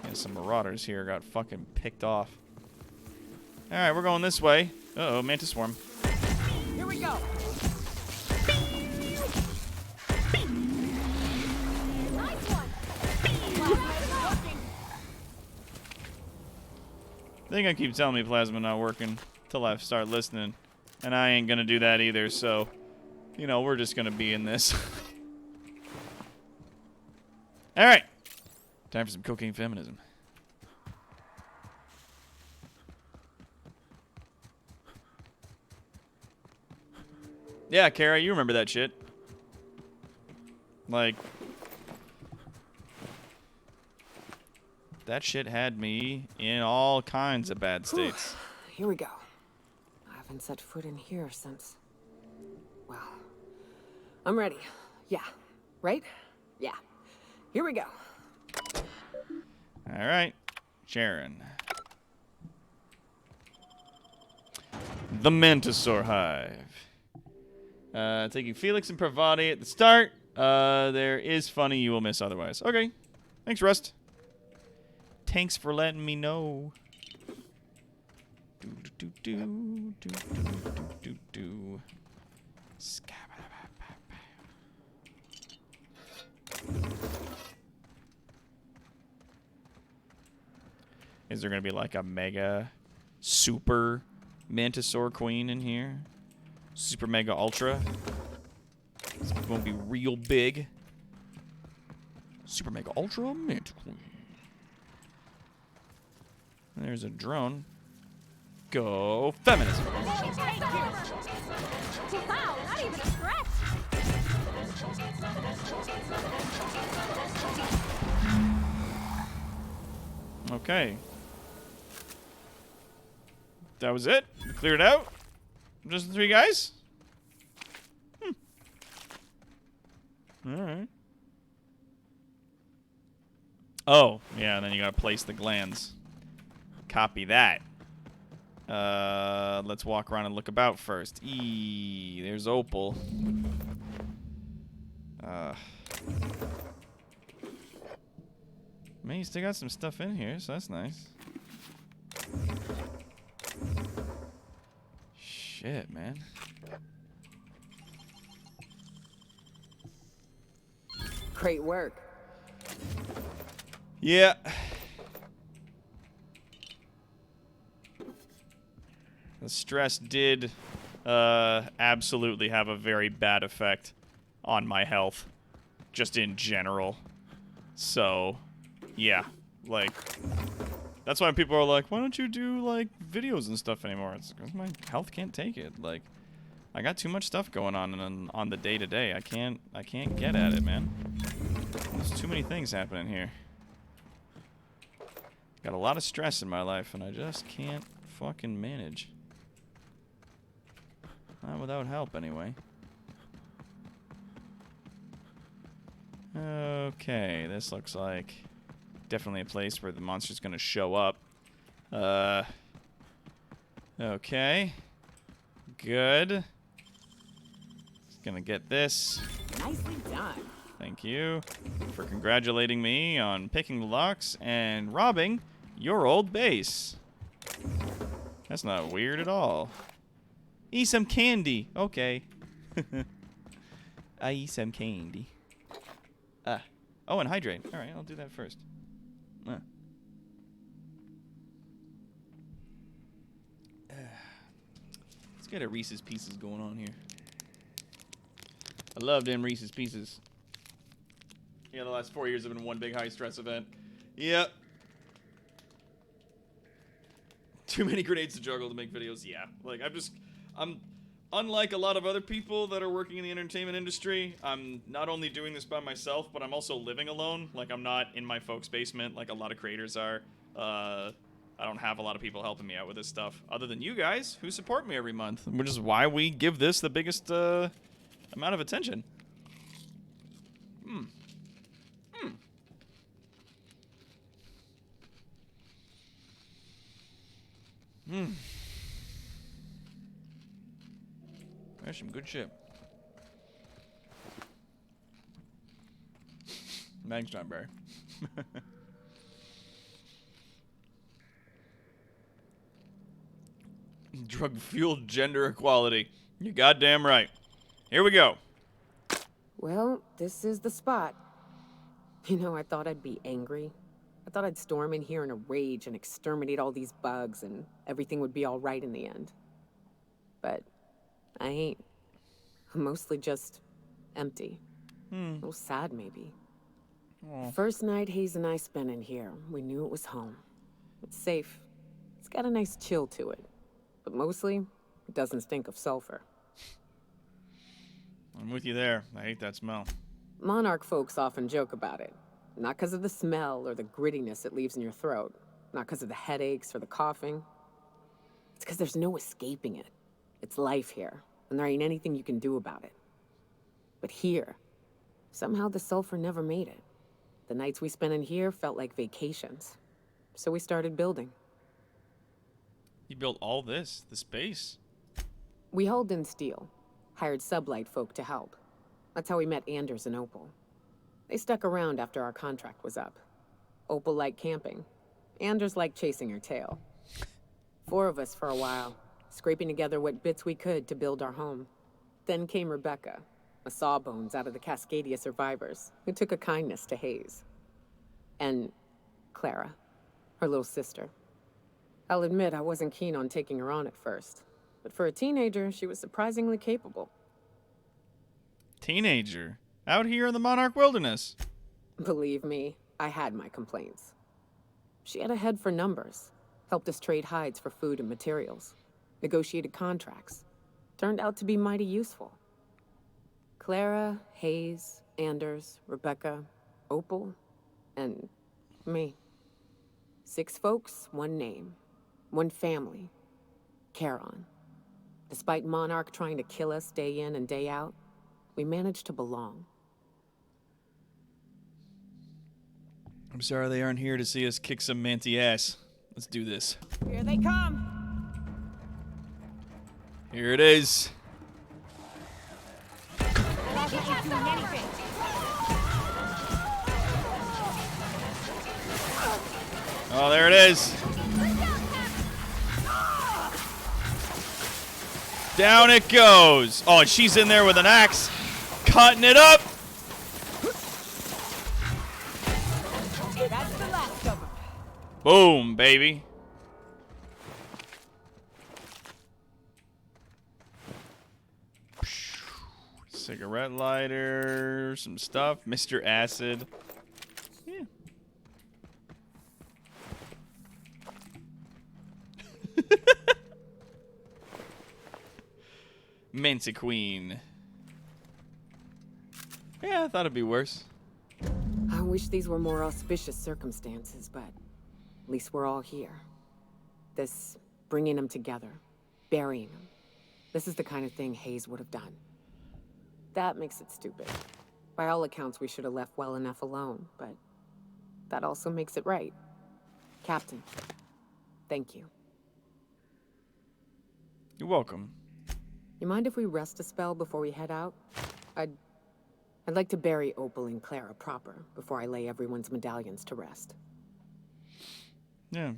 Yeah, some Marauders here got fucking picked off. Alright, we're going this way. Uh-oh, Mantis Swarm. Here we go. Nice one. They're gonna keep telling me plasma not working till I start listening. And I ain't gonna do that either, so... You know, we're just gonna be in this. Alright. Time for some cocaine feminism. Yeah, Kara, you remember that shit. Like... That shit had me in all kinds of bad states. Here we go. I haven't set foot in here since... Well... I'm ready. Yeah. Right? Yeah. Here we go. Alright. Sharon. The Mantisaur Hive. Taking Felix and Parvati at the start. There is funny you will miss otherwise. Okay. Thanks, Rust. Thanks for letting me know. Is there gonna be like a mega super Mantisaur Queen in here? Super mega ultra? It's gonna be real big. Super mega ultra Manta Queen. There's a drone. Go feminism. Wow, not even a stretch. Okay. That was it? We cleared it out? Just the three guys? Alright. Oh, yeah, and then you gotta place the glands. Copy that. Let's walk around and look about first. There's Opal. Man, you still got some stuff in here, so that's nice. Shit, man. Great work. Yeah. The stress did absolutely have a very bad effect on my health, just in general. So, yeah, like, that's why people are like, why don't you do, like, videos and stuff anymore? It's because my health can't take it. Like, I got too much stuff going on the day-to-day. I can't get at it, man. There's too many things happening here. Got a lot of stress in my life, and I just can't fucking manage. Not without help, anyway. Okay, this looks like definitely a place where the monster's gonna show up. Okay. Good. Just gonna get this. Nicely done. Thank you for congratulating me on picking the locks and robbing your old base. That's not weird at all. Eat some candy. Okay. I eat some candy. Oh, and hydrate. All right, I'll do that first. Let's get a Reese's Pieces going on here. I love them Reese's Pieces. Yeah, the last 4 years have been one big high-stress event. Yep. Too many grenades to juggle to make videos. Yeah. Like, I'm unlike a lot of other people that are working in the entertainment industry, I'm not only doing this by myself, but I'm also living alone. Like, I'm not in my folks' basement like a lot of creators are. I don't have a lot of people helping me out with this stuff, other than you guys, who support me every month, which is why we give this the biggest amount of attention. There's some good shit. Thanks, John Barry. Drug-fueled gender equality. You're goddamn right. Here we go. Well, this is the spot. You know, I thought I'd be angry. I thought I'd storm in here in a rage and exterminate all these bugs and everything would be all right in the end. But I ain't. I'm mostly just empty. A little sad, maybe. The first night Hayes and I spent in here, we knew it was home. It's safe. It's got a nice chill to it. But mostly, it doesn't stink of sulfur. I'm with you there. I hate that smell. Monarch folks often joke about it. Not because of the smell or the grittiness it leaves in your throat. Not because of the headaches or the coughing. It's because there's no escaping it. It's life here, and there ain't anything you can do about it. But here, somehow the sulfur never made it. The nights we spent in here felt like vacations. So we started building. You built all this, the space? We hauled in steel, hired sublight folk to help. That's how we met Anders and Opal. They stuck around after our contract was up. Opal liked camping. Anders liked chasing her tail. 4 of us for a while, scraping together what bits we could to build our home. Then came Rebecca, a sawbones out of the Cascadia survivors, who took a kindness to Hayes. And Clara, her little sister. I'll admit I wasn't keen on taking her on at first, but for a teenager, she was surprisingly capable. Teenager? Out here in the Monarch Wilderness? Believe me, I had my complaints. She had a head for numbers, helped us trade hides for food and materials, negotiated contracts. Turned out to be mighty useful. Clara, Hayes, Anders, Rebecca, Opal, and me. 6 folks, 1 name, 1 family. Charon. Despite Monarch trying to kill us day in and day out, we managed to belong. I'm sorry they aren't here to see us kick some manty ass. Let's do this. Here they come. Here it is. Oh, there it is. Down it goes. Oh, and she's in there with an axe, cutting it up. That's the last of them. Boom, baby. Cigarette lighter, some stuff. Mr. Acid. Yeah. Mantiqueen. Yeah, I thought it'd be worse. I wish these were more auspicious circumstances, but at least we're all here. This bringing them together, burying them. This is the kind of thing Hayes would have done. That makes it stupid. By all accounts, we should have left well enough alone, but that also makes it right. Captain, thank you. You're welcome. You mind if we rest a spell before we head out? I'd like to bury Opal and Clara proper before I lay everyone's medallions to rest. Yeah.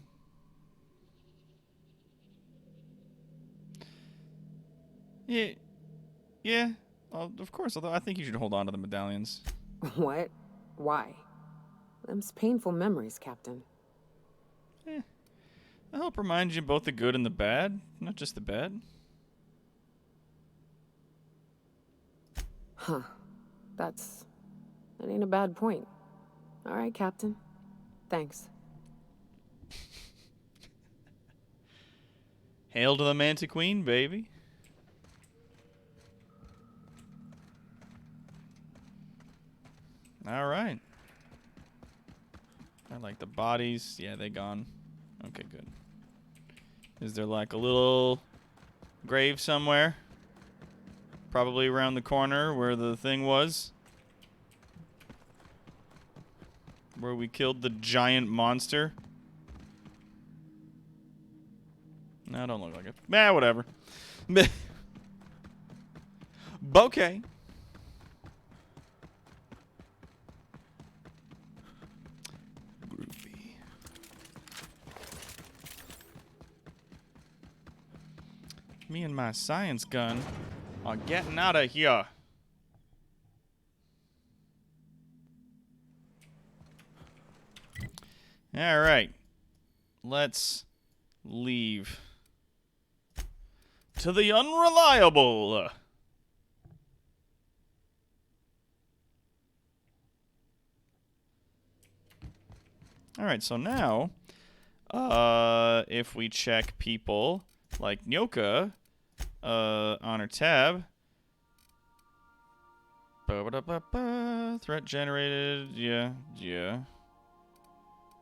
Yeah. Of course, although I think you should hold on to the medallions. What? Why? Them's painful memories, Captain. I hope reminds you both the good and the bad, not just the bad. Huh. That ain't a bad point. All right, Captain. Thanks. Hail to the Mantiqueen, baby. All right. I like the bodies. Yeah, they gone. Okay, good. Is there like a little grave somewhere? Probably around the corner where the thing was. Where we killed the giant monster. No, don't look like it. Nah, whatever. Bouquet. Groovy. Me and my science gun are getting out of here. All right. Let's leave. To the unreliable. All right, so now, if we check people like Nyoka on her tab, threat generated, yeah.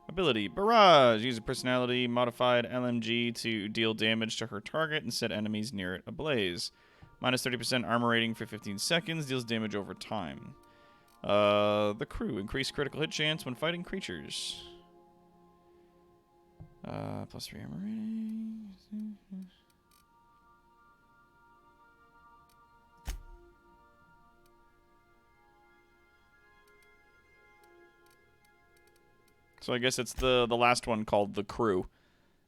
Ability, Barrage. Use a personality modified LMG to deal damage to her target and set enemies near it ablaze. Minus 30% armor rating for 15 seconds. Deals damage over time. The Crew. Increase critical hit chance when fighting creatures. Plus 3 armor rating. So I guess it's the last one called the Crew.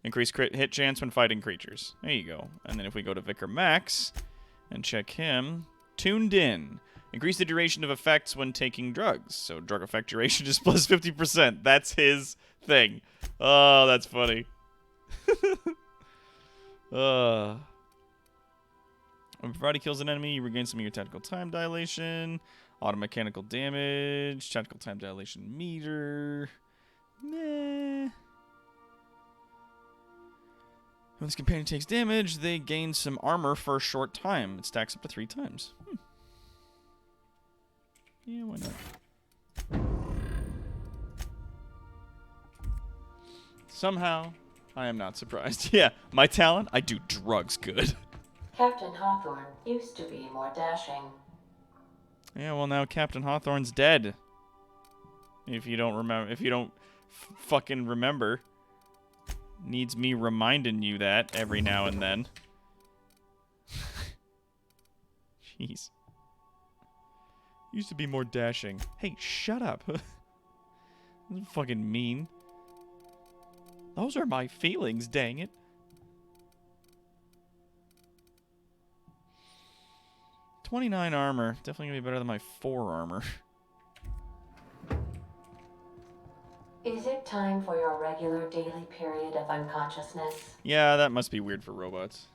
Increase crit hit chance when fighting creatures. There you go. And then if we go to Vicar Max and check him, Tuned In. Increase the duration of effects when taking drugs. So drug effect duration is plus 50%. That's his thing. Oh, that's funny. When Variety kills an enemy, you regain some of your tactical time dilation. Auto mechanical damage. Tactical time dilation meter. Meh. When this companion takes damage, they gain some armor for a short time. It stacks up to 3 times. Yeah, why not? Somehow, I am not surprised. Yeah, my talent, I do drugs good. Captain Hawthorne used to be more dashing. Yeah, well now Captain Hawthorne's dead. If you don't remember, if you don't fucking remember. Needs me reminding you that every now and then. Jeez. Used to be more dashing. Hey, shut up. That's fucking mean. Those are my feelings, dang it. $29 armor. Definitely gonna be better than my 4 armor. Is it time for your regular daily period of unconsciousness? Yeah, that must be weird for robots.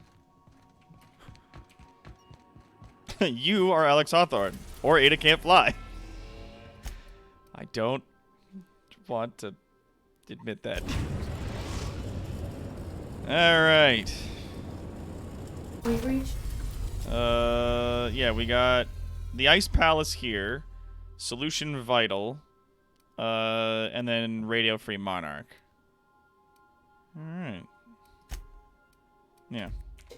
You are Alex Hawthorne, or Ada Can't Fly. I don't want to admit that. Alright. We've reached. Yeah, we got the Ice Palace here, Solution Vital, and then Radio Free Monarch. Alright. Yeah.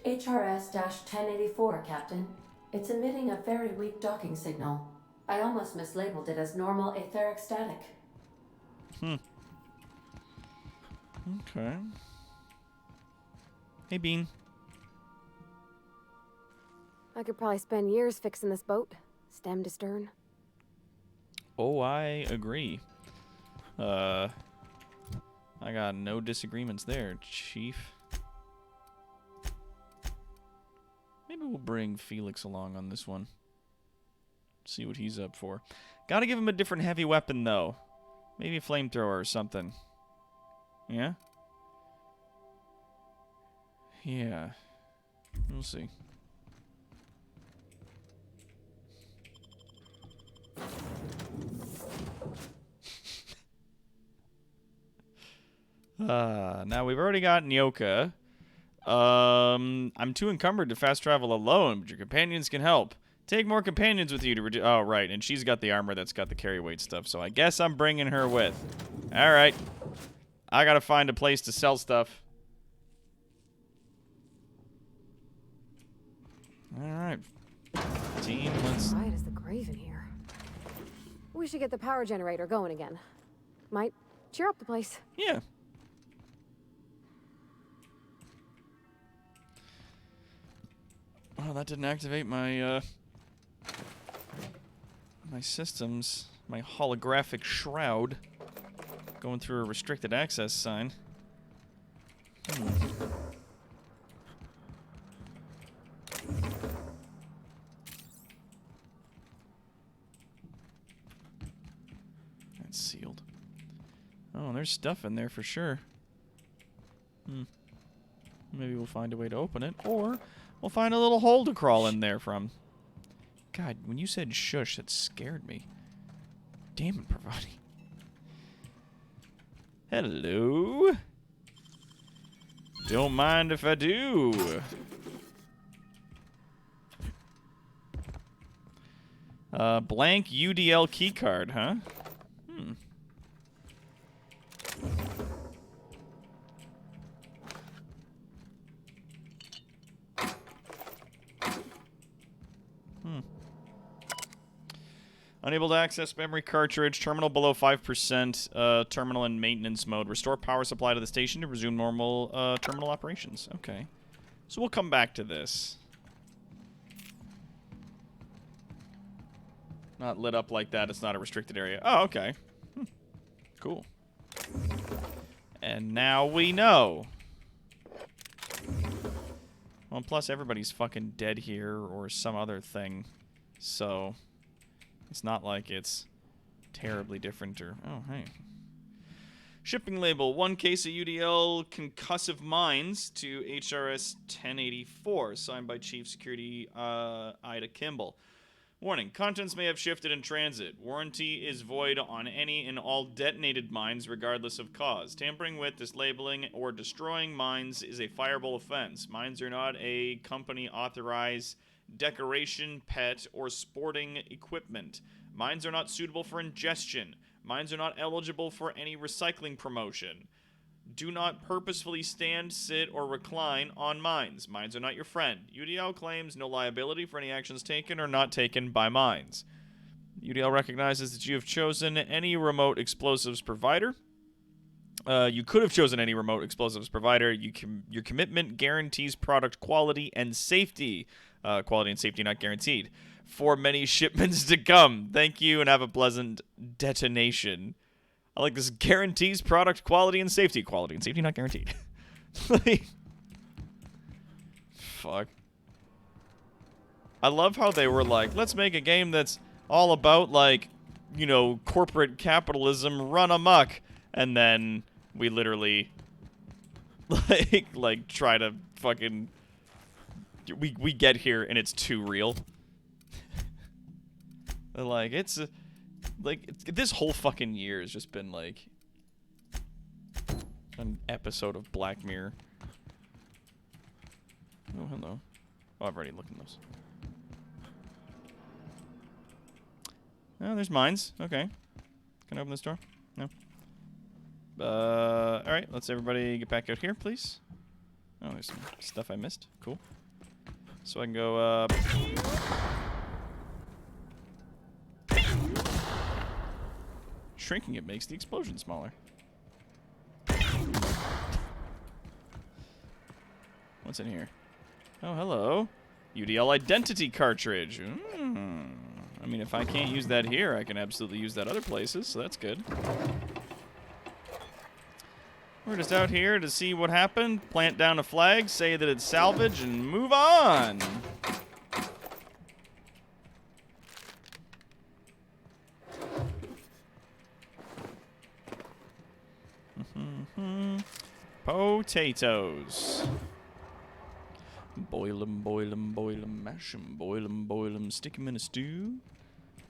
HRS-1084, Captain. It's emitting a very weak docking signal. I almost mislabeled it as normal etheric static. Okay. Hey, Bean. I could probably spend years fixing this boat, stem to stern. Oh, I agree. I got no disagreements there, Chief. Maybe we'll bring Felix along on this one. See what he's up for. Gotta give him a different heavy weapon, though. Maybe a flamethrower or something. Yeah? Yeah. We'll see. Now we've already got Nyoka. I'm too encumbered to fast travel alone, but your companions can help. Take more companions with you to reduce. Oh, right, and she's got the armor that's got the carry weight stuff, so I guess I'm bringing her with. All right. I gotta find a place to sell stuff. All right. Team, let's... Quiet as the grave in here. We should get the power generator going again. Might cheer up the place. Yeah. Oh, that didn't activate my, my systems. My holographic shroud. Going through a restricted access sign. That's sealed. Oh, there's stuff in there for sure. Maybe we'll find a way to open it, or we'll find a little hole to crawl in there from. God, when you said shush, that scared me. Damn it, Parvati. Hello. Don't mind if I do. Blank UDL keycard, huh? Unable to access memory cartridge. Terminal below 5%. Terminal in maintenance mode. Restore power supply to the station to resume normal terminal operations. Okay. So we'll come back to this. Not lit up like that. It's not a restricted area. Oh, okay. Cool. And now we know. Well, plus everybody's fucking dead here or some other thing. So... it's not like it's terribly different or... oh, hey. Shipping label. 1 case of UDL concussive mines to HRS 1084. Signed by Chief Security Ida Kimball. Warning. Contents may have shifted in transit. Warranty is void on any and all detonated mines regardless of cause. Tampering with, mislabeling, or destroying mines is a fireable offense. Mines are not a company authorized... decoration, pet, or sporting equipment. Mines are not suitable for ingestion. Mines are not eligible for any recycling promotion. Do not purposefully stand, sit, or recline on mines. Mines are not your friend. UDL claims no liability for any actions taken or not taken by mines. UDL recognizes that you have chosen any remote explosives provider. You could have chosen any remote explosives provider. Your commitment guarantees product quality and safety. Quality and safety not guaranteed. For many shipments to come. Thank you and have a pleasant detonation. I like this. Guarantees product quality and safety. Quality and safety not guaranteed. Fuck. I love how they were like, let's make a game that's all about, like, you know, corporate capitalism run amok. And then we literally, like try to fucking... We get here and it's too real. Like, it's this whole fucking year has just been like an episode of Black Mirror. Oh, hello. Oh, I've already looked at those. Oh, there's mines. Okay. Can I open this door? No. Alright, let's everybody get back out here, please. Oh, there's some stuff I missed. Cool. So I can go, shrinking it makes the explosion smaller. What's in here? Oh, hello. UDL identity cartridge. I mean, if I can't use that here, I can absolutely use that other places, so that's good. We're just out here to see what happened, plant down a flag, say that it's salvage, and move on. Potatoes. Boil 'em, boil 'em, boil 'em, mash 'em, boil 'em, boil 'em, stick 'em in a stew.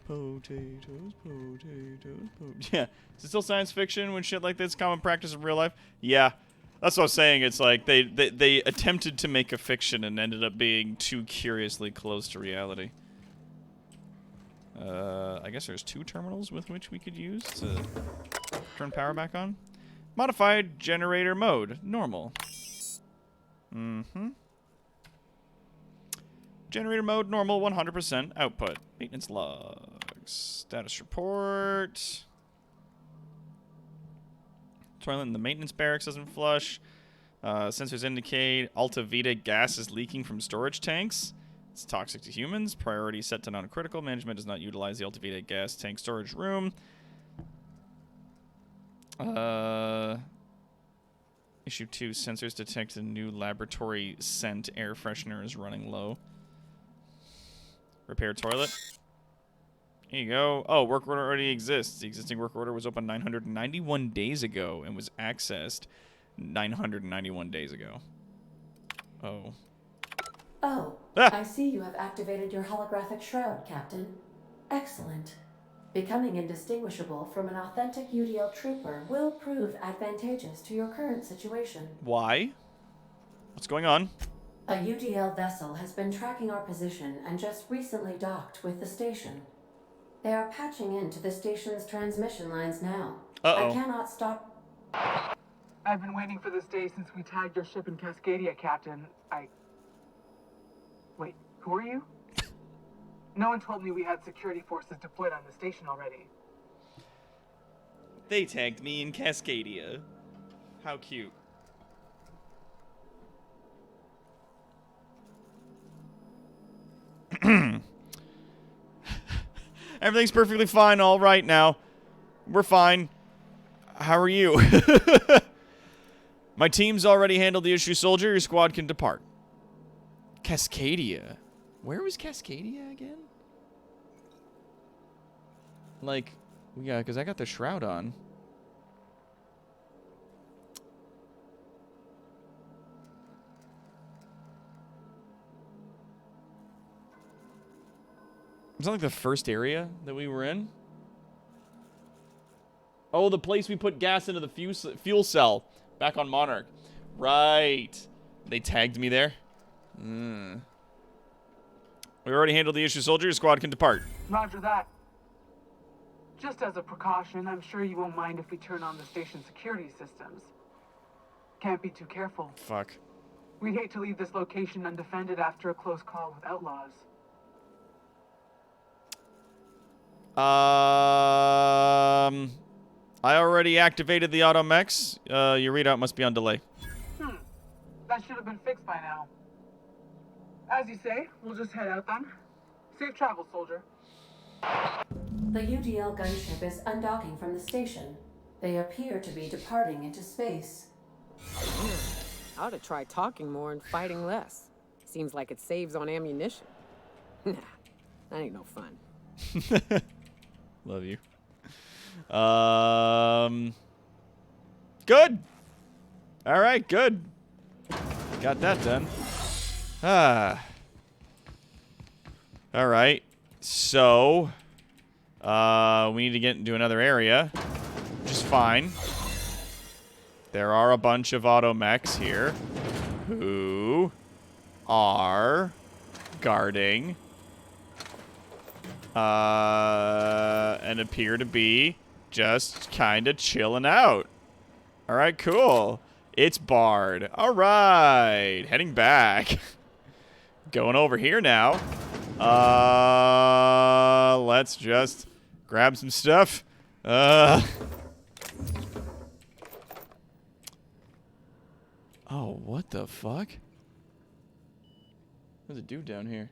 Potatoes, potatoes. Yeah. Is it still science fiction when shit like this common practice in real life? Yeah. That's what I was saying. It's like they attempted to make a fiction and ended up being too curiously close to reality. I guess there's 2 terminals with which we could use to turn power back on. Modified generator mode. Normal. Generator mode, normal, 100% output. Maintenance logs. Status report. Toilet in the maintenance barracks doesn't flush. Sensors indicate Alta Vita gas is leaking from storage tanks. It's toxic to humans. Priority set to non-critical. Management does not utilize the Alta Vita gas tank storage room. Issue 2, sensors detect a new laboratory scent. Air freshener is running low. Repair toilet. Here you go. Oh, work order already exists. The existing work order was opened 991 days ago and was accessed 991 days ago. Oh. Oh, Ah! I see you have activated your holographic shroud, Captain. Excellent. Becoming indistinguishable from an authentic UDL trooper will prove advantageous to your current situation. Why? What's going on? A UDL vessel has been tracking our position and just recently docked with the station. They are patching into the station's transmission lines now. Uh-oh. I cannot stop. I've been waiting for this day since we tagged your ship in Cascadia, Captain. Wait, who are you? No one told me we had security forces deployed on the station already. They tagged me in Cascadia. How cute. Everything's perfectly fine all right now. We're fine. How are you? My team's already handled the issue, soldier. Your squad can depart. Cascadia. Where was Cascadia again? Like, yeah, because I got the shroud on. Was that like the first area that we were in? Oh, the place we put gas into the fuel cell back on Monarch. Right. They tagged me there. We already handled the issue, soldier. Your squad can depart. Roger that. Just as a precaution, I'm sure you won't mind if we turn on the station's security systems. Can't be too careful. Fuck. We'd hate to leave this location undefended after a close call with outlaws. I already activated the automechs. Your readout must be on delay. That should have been fixed by now. As you say, we'll just head out then. Safe travel, soldier. The UDL gunship is undocking from the station. They appear to be departing into space. I ought to try talking more and fighting less. Seems like it saves on ammunition. Nah, that ain't no fun. Love you. Good. All right, good. Got that done. All right. So, We need to get into another area, which is fine. There are a bunch of automechs here who are guarding and appear to be just kind of chilling out. All right, cool. It's Bard. All right, heading back. Going over here now. Let's just grab some stuff. Oh, what the fuck? There's a dude down here.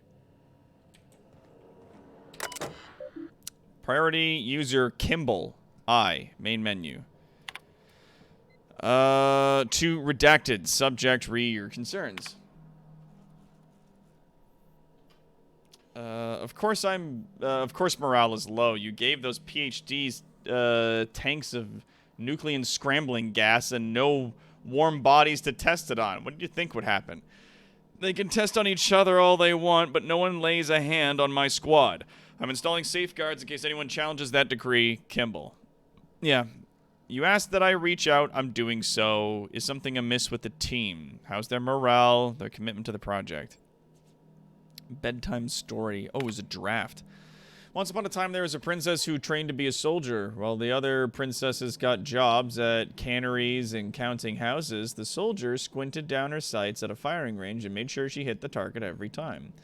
Priority user Kimball. Main menu. To redacted. Subject re your concerns. Of course morale is low. You gave those PhDs tanks of nuclear scrambling gas and no warm bodies to test it on. What do you think would happen? They can test on each other all they want, but no one lays a hand on my squad. I'm installing safeguards in case anyone challenges that decree. Kimball. Yeah. You asked that I reach out. I'm doing so. Is something amiss with the team? How's their morale, their commitment to the project? Bedtime story. Oh, it was a draft. Once upon a time, there was a princess who trained to be a soldier. While the other princesses got jobs at canneries and counting houses, the soldier squinted down her sights at a firing range and made sure she hit the target every time.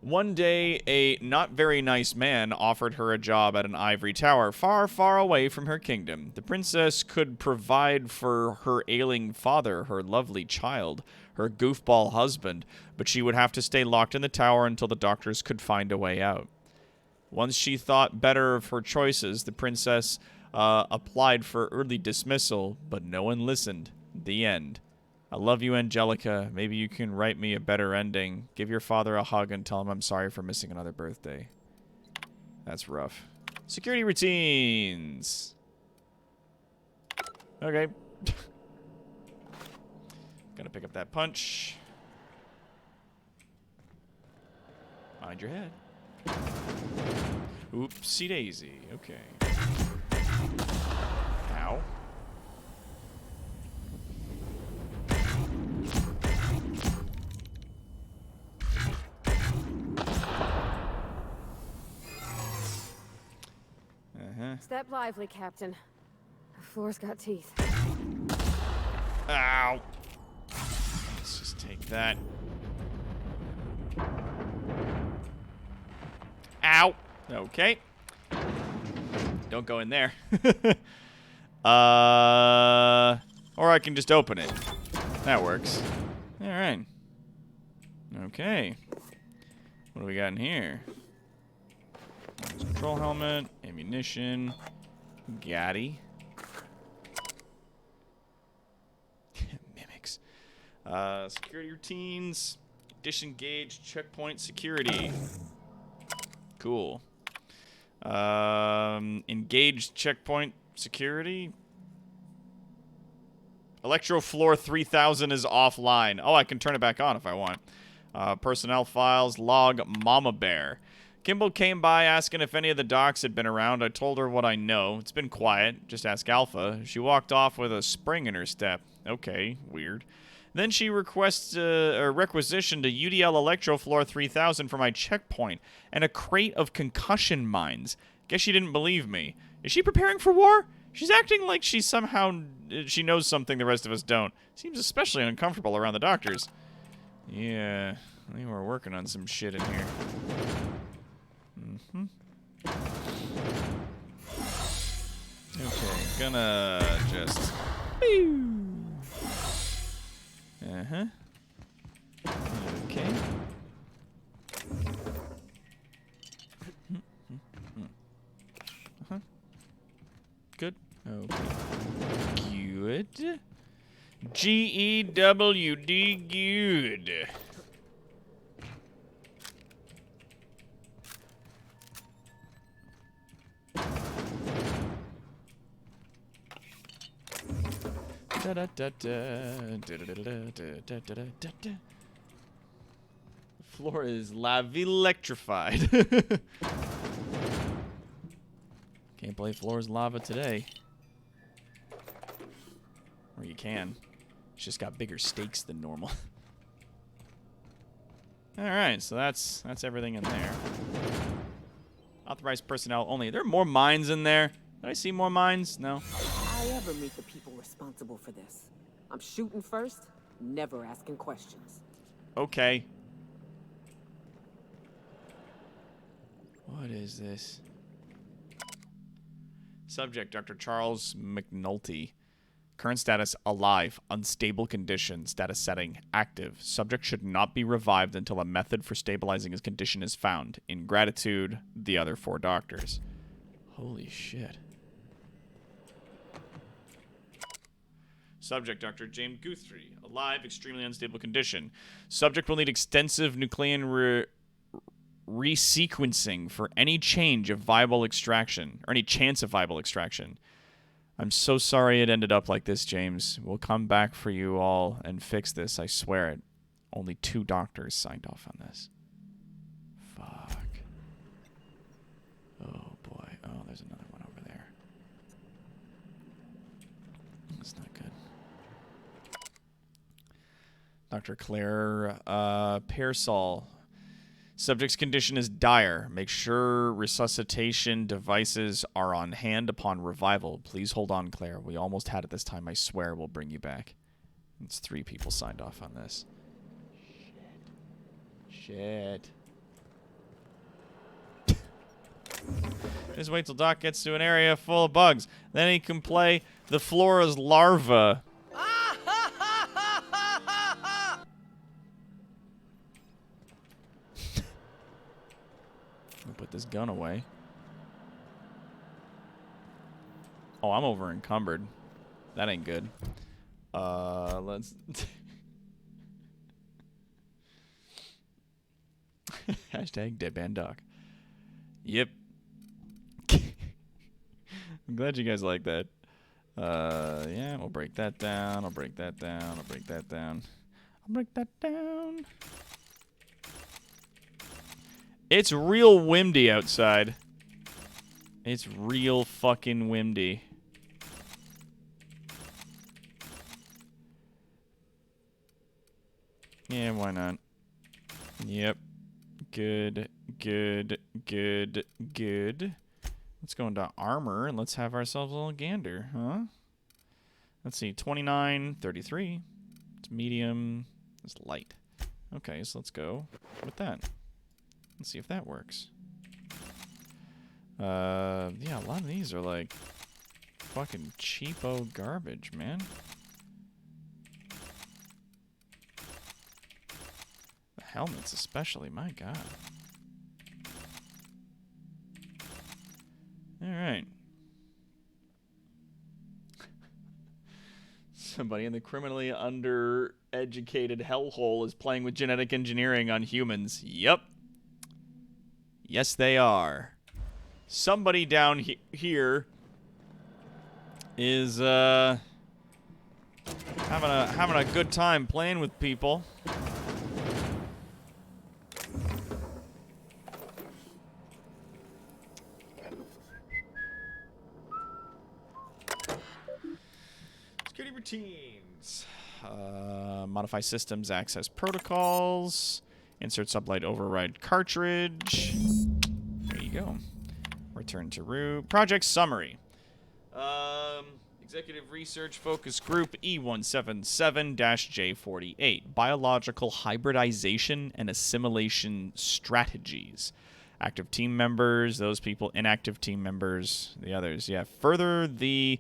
One day, a not very nice man offered her a job at an ivory tower far, far away from her kingdom. The princess could provide for her ailing father, her lovely child, her goofball husband, but she would have to stay locked in the tower until the doctors could find a way out. Once she thought better of her choices, the princess applied for early dismissal, but no one listened. The end. I love you, Angelica. Maybe you can write me a better ending. Give your father a hug and tell him I'm sorry for missing another birthday. That's rough. Security routines. Okay. Gonna pick up that punch. Mind your head. Oopsie daisy. Okay. Ow. Step lively, Captain. The floor's got teeth. Ow. Let's just take that. Ow. Okay. Don't go in there. Or I can just open it. That works. All right. Okay. What do we got in here? Control helmet, ammunition, Gaddy. Mimics. Security routines, disengage, checkpoint security. Cool. Engage checkpoint security. Electro floor 3000 is offline. Oh, I can turn it back on if I want. Personnel files, log, Mama Bear. Kimball came by asking if any of the docs had been around. I told her what I know. It's been quiet. Just ask Alpha. She walked off with a spring in her step. Okay, weird. Then she requested a requisitioned a UDL Electrofloor 3000 for my checkpoint and a crate of concussion mines. Guess she didn't believe me. Is she preparing for war? She's acting like she knows something the rest of us don't. Seems especially uncomfortable around the doctors. Yeah, I think we're working on some shit in here. Okay, gonna just... Okay. Good. Okay. Good. G-E-W-D, good. The floor is electrified. Can't play floors lava today. Or you can. It's just got bigger stakes than normal. Alright, so that's everything in there. Authorized personnel only. There are more mines in there. Did I see more mines? No. I ever meet the people responsible for this. I'm shooting first, never asking questions. Okay. What is this? Subject, Dr. Charles McNulty. Current status, alive. Unstable condition. Status setting, active. Subject should not be revived until a method for stabilizing his condition is found. In gratitude, the other 4 doctors. Holy shit. Subject, Dr. James Guthrie. Alive, extremely unstable condition. Subject will need extensive nuclear resequencing for any change of viable extraction, or any chance of viable extraction. I'm so sorry it ended up like this, James. We'll come back for you all and fix this, I swear it. Only 2 doctors signed off on this. Fuck. Oh, boy. Oh, there's another one over there. That's not good. Dr. Claire Pearsall. Subject's condition is dire. Make sure resuscitation devices are on hand upon revival. Please hold on, Claire. We almost had it this time. I swear we'll bring you back. It's 3 people signed off on this. Shit. Just wait till Doc gets to an area full of bugs. Then he can play the Flora's larva. Put this gun away. Oh, I'm over encumbered. That ain't good. Let's... Hashtag Deadpan Doc. Yep. I'm glad you guys like that. Yeah, we'll break that down. I'll break that down. I'll break that down. I'll break that down. It's real windy outside. It's real fucking windy. Yeah, why not? Yep. Good, good, good, good. Let's go into armor and let's have ourselves a little gander, huh? Let's see, 29, 33. It's medium. It's light. Okay, so let's go with that. Let's see if that works. Yeah, a lot of these are like fucking cheapo garbage, man. The helmets especially, my god. Alright. Somebody in the criminally undereducated hellhole is playing with genetic engineering on humans. Yep. Yes, they are. Somebody down here is having a good time playing with people. Security routines. Modify systems access protocols. Insert sublight override cartridge. There you go. Return to root. Project summary. Executive Research Focus Group E177-J48. Biological hybridization and assimilation strategies. Active team members, those people, inactive team members, the others. Yeah, further the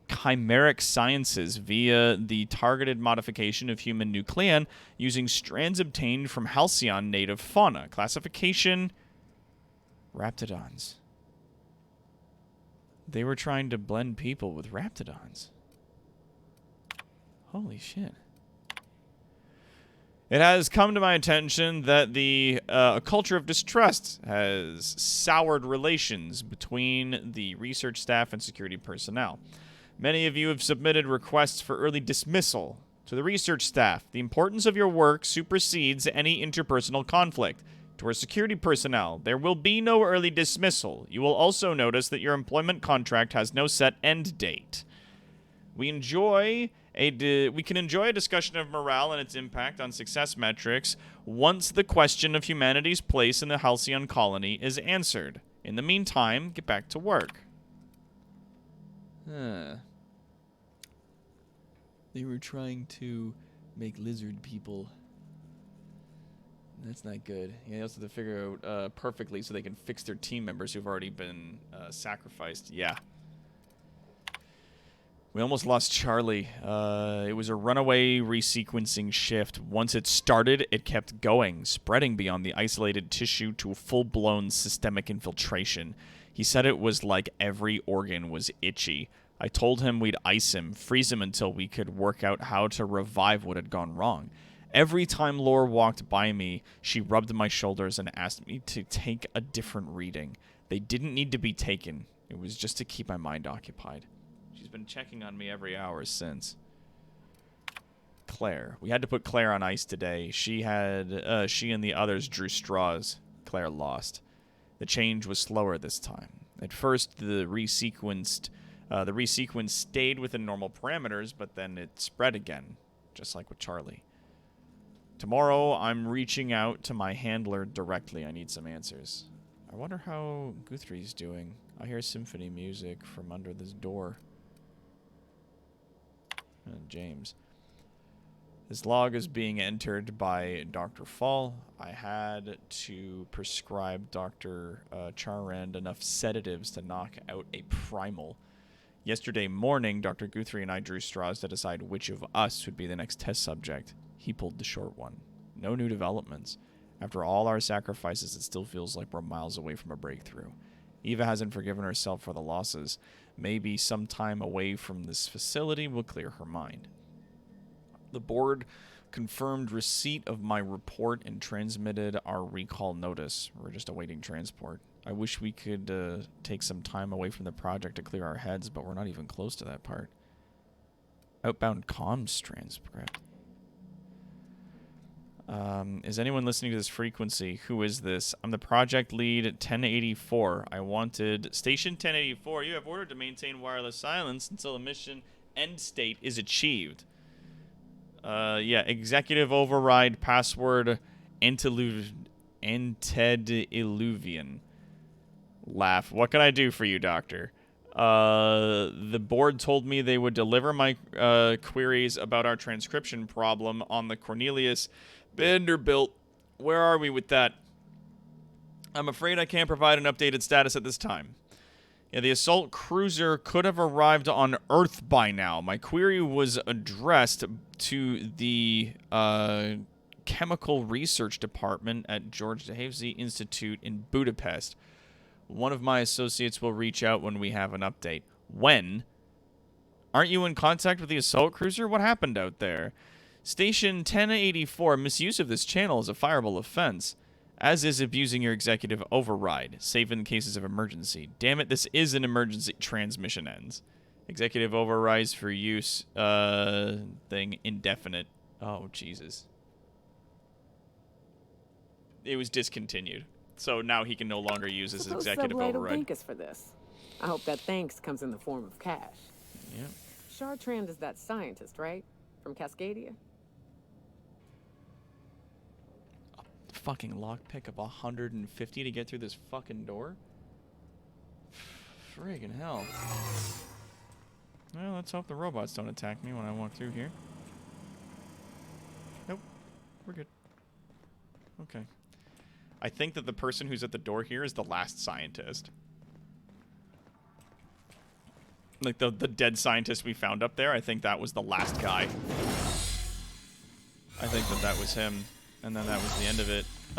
chimeric sciences via the targeted modification of human nucleon using strands obtained from Halcyon native fauna. Classification, Raptidons. They were trying to blend people with Raptidons. Holy shit. It has come to my attention that a culture of distrust has soured relations between the research staff and security personnel. Many of you have submitted requests for early dismissal. To the research staff, the importance of your work supersedes any interpersonal conflict. To our security personnel, there will be no early dismissal. You will also notice that your employment contract has no set end date. We can enjoy a discussion of morale and its impact on success metrics once the question of humanity's place in the Halcyon colony is answered. In the meantime, get back to work. They were trying to make lizard people. That's not good. Yeah, they also have to figure out perfectly so they can fix their team members who've already been sacrificed. Yeah. We almost lost Charlie. It was a runaway resequencing shift. Once it started, it kept going, spreading beyond the isolated tissue to full-blown systemic infiltration. He said it was like every organ was itchy. I told him we'd ice him, freeze him until we could work out how to revive what had gone wrong. Every time Laura walked by me, she rubbed my shoulders and asked me to take a different reading. They didn't need to be taken. It was just to keep my mind occupied. She's been checking on me every hour since. Claire. We had to put Claire on ice today. She and the others drew straws. Claire lost. The change was slower this time. At first, the resequence stayed within normal parameters, but then it spread again, just like with Charlie. Tomorrow, I'm reaching out to my handler directly. I need some answers. I wonder how Guthrie's doing. I hear symphony music from under this door. James. This log is being entered by Dr. Fall. I had to prescribe Dr. Charrand enough sedatives to knock out a primal. Yesterday morning, Dr. Guthrie and I drew straws to decide which of us would be the next test subject. He pulled the short one. No new developments. After all our sacrifices, it still feels like we're miles away from a breakthrough. Eva hasn't forgiven herself for the losses. Maybe some time away from this facility will clear her mind. The board confirmed receipt of my report and transmitted our recall notice. We're just awaiting transport. I wish we could take some time away from the project to clear our heads, but we're not even close to that part. Outbound comms transcript. Is anyone listening to this frequency? Who is this? I'm the project lead at 1084. I wanted Station 1084. You have ordered to maintain wireless silence until the mission end state is achieved. Yeah, executive override password antediluvian. Laugh. What can I do for you, Doctor? The board told me they would deliver my queries about our transcription problem on the Cornelius Vanderbilt. Where are we with that? I'm afraid I can't provide an updated status at this time. Yeah, the assault cruiser could have arrived on Earth by now. My query was addressed to the Chemical Research Department at George de Havesy Institute in Budapest. One of my associates will reach out when we have an update. When? Aren't you in contact with the assault cruiser? What happened out there? Station 1084, misuse of this channel is a fireable offense, as is abusing your executive override, save in cases of emergency. Damn it, this is an emergency. Transmission ends. Executive overrides for use, thing, indefinite. Oh, Jesus. It was discontinued. So now he can no longer use his executive override. Thank us for this. I hope that thanks comes in the form of cash. Yeah. Chartrand is that scientist, right? From Cascadia? Fucking lockpick of 150 to get through this fucking door? Friggin' hell. Well, let's hope the robots don't attack me when I walk through here. Nope. We're good. Okay. I think that the person who's at the door here is the last scientist. Like the dead scientist we found up there, I think that was the last guy. I think that was him. And then that was the end of it. You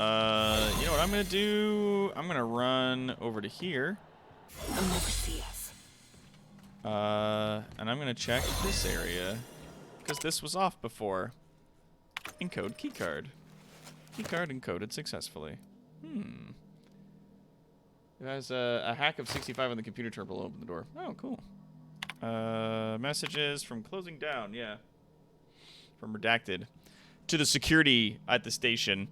know what I'm going to do? I'm going to run over to here. They'll never see us. And I'm going to check this area. Because this was off before. Encode keycard. Keycard encoded successfully. It has a hack of 65 on the computer terminal. Open the door. Oh, cool. Messages from closing down. Yeah. From redacted. To the security at the station.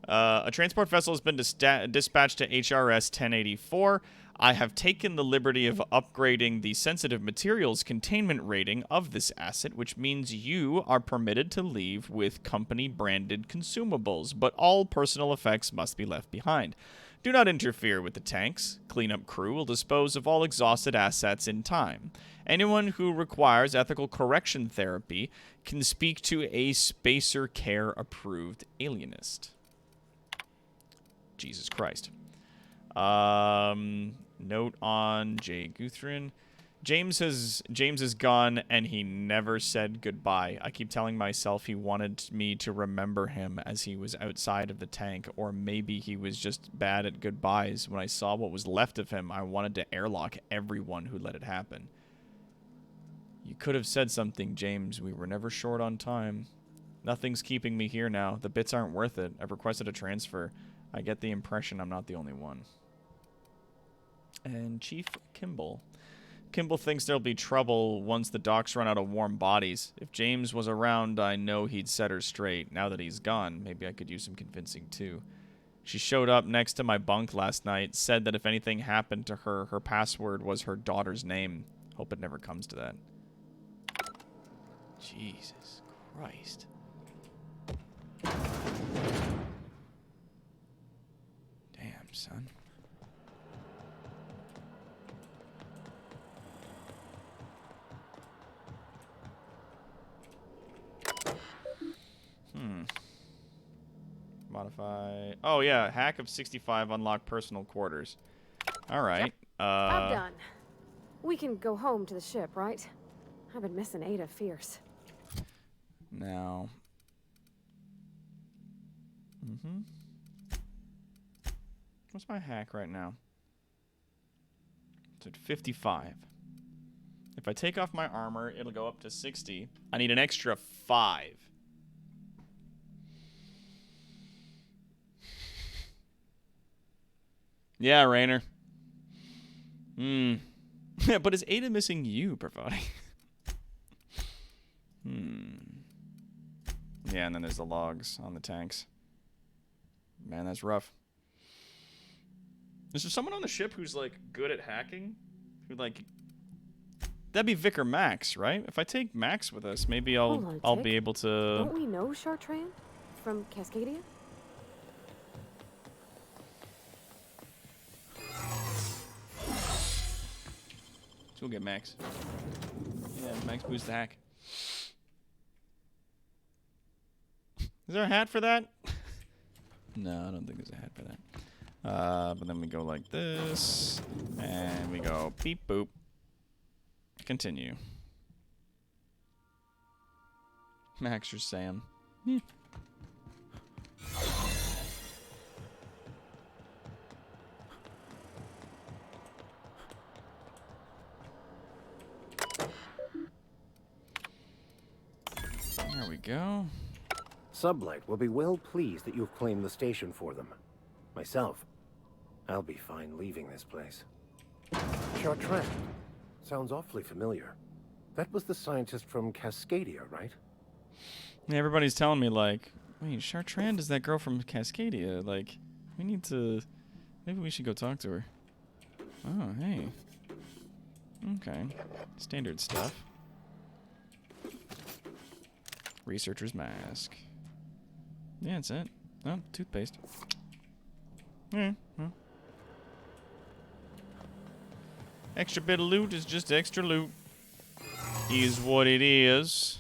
A transport vessel has been dispatched to HRS 1084. I have taken the liberty of upgrading the sensitive materials containment rating of this asset, which means you are permitted to leave with company-branded consumables, but all personal effects must be left behind. Do not interfere with the tanks. Cleanup crew will dispose of all exhausted assets in time. Anyone who requires ethical correction therapy can speak to a Spacer Care-approved alienist. Jesus Christ. Note on Jay Guthrin. James is gone, and he never said goodbye. I keep telling myself he wanted me to remember him as he was outside of the tank, or maybe he was just bad at goodbyes. When I saw what was left of him, I wanted to airlock everyone who let it happen. You could have said something, James. We were never short on time. Nothing's keeping me here now. The bits aren't worth it. I've requested a transfer. I get the impression I'm not the only one. And Chief Kimball. Kimball thinks there'll be trouble once the docks run out of warm bodies. If James was around, I know he'd set her straight. Now that he's gone, maybe I could use some convincing too. She showed up next to my bunk last night, said that if anything happened to her, her password was her daughter's name. Hope it never comes to that. Jesus Christ. Damn, son. Modify. Oh, yeah. Hack of 65. Unlock personal quarters. All right. I'm done. We can go home to the ship, right? I've been missing Ada fierce. Now. What's my hack right now? It's at 55. If I take off my armor, it'll go up to 60. I need an extra 5. Yeah, Rainer. Yeah, but is Ada missing you, Pravati? Yeah, and then there's the logs on the tanks. Man, that's rough. Is there someone on the ship who's, like, good at hacking? Who, like... That'd be Vicar Max, right? If I take Max with us, maybe I'll be able to... Don't we know Chartrand from Cascadia? Let's go get Max. Yeah, Max boost the hack. Is there a hat for that? No, I don't think there's a hat for that. But then we go like this, and we go beep boop. Continue. Max or Sam? Yeah. There we go. Sublight will be well pleased that you've claimed the station for them. Myself, I'll be fine leaving this place. Chartrand. Sounds awfully familiar. That was the scientist from Cascadia, right? Yeah, everybody's telling me, like, wait, Chartrand is that girl from Cascadia. Like, we need to... Maybe we should go talk to her. Oh, hey. Okay. Standard stuff. Researcher's mask. Yeah, that's it. Oh, toothpaste. Yeah, well. Extra bit of loot is just extra loot. Is what it is.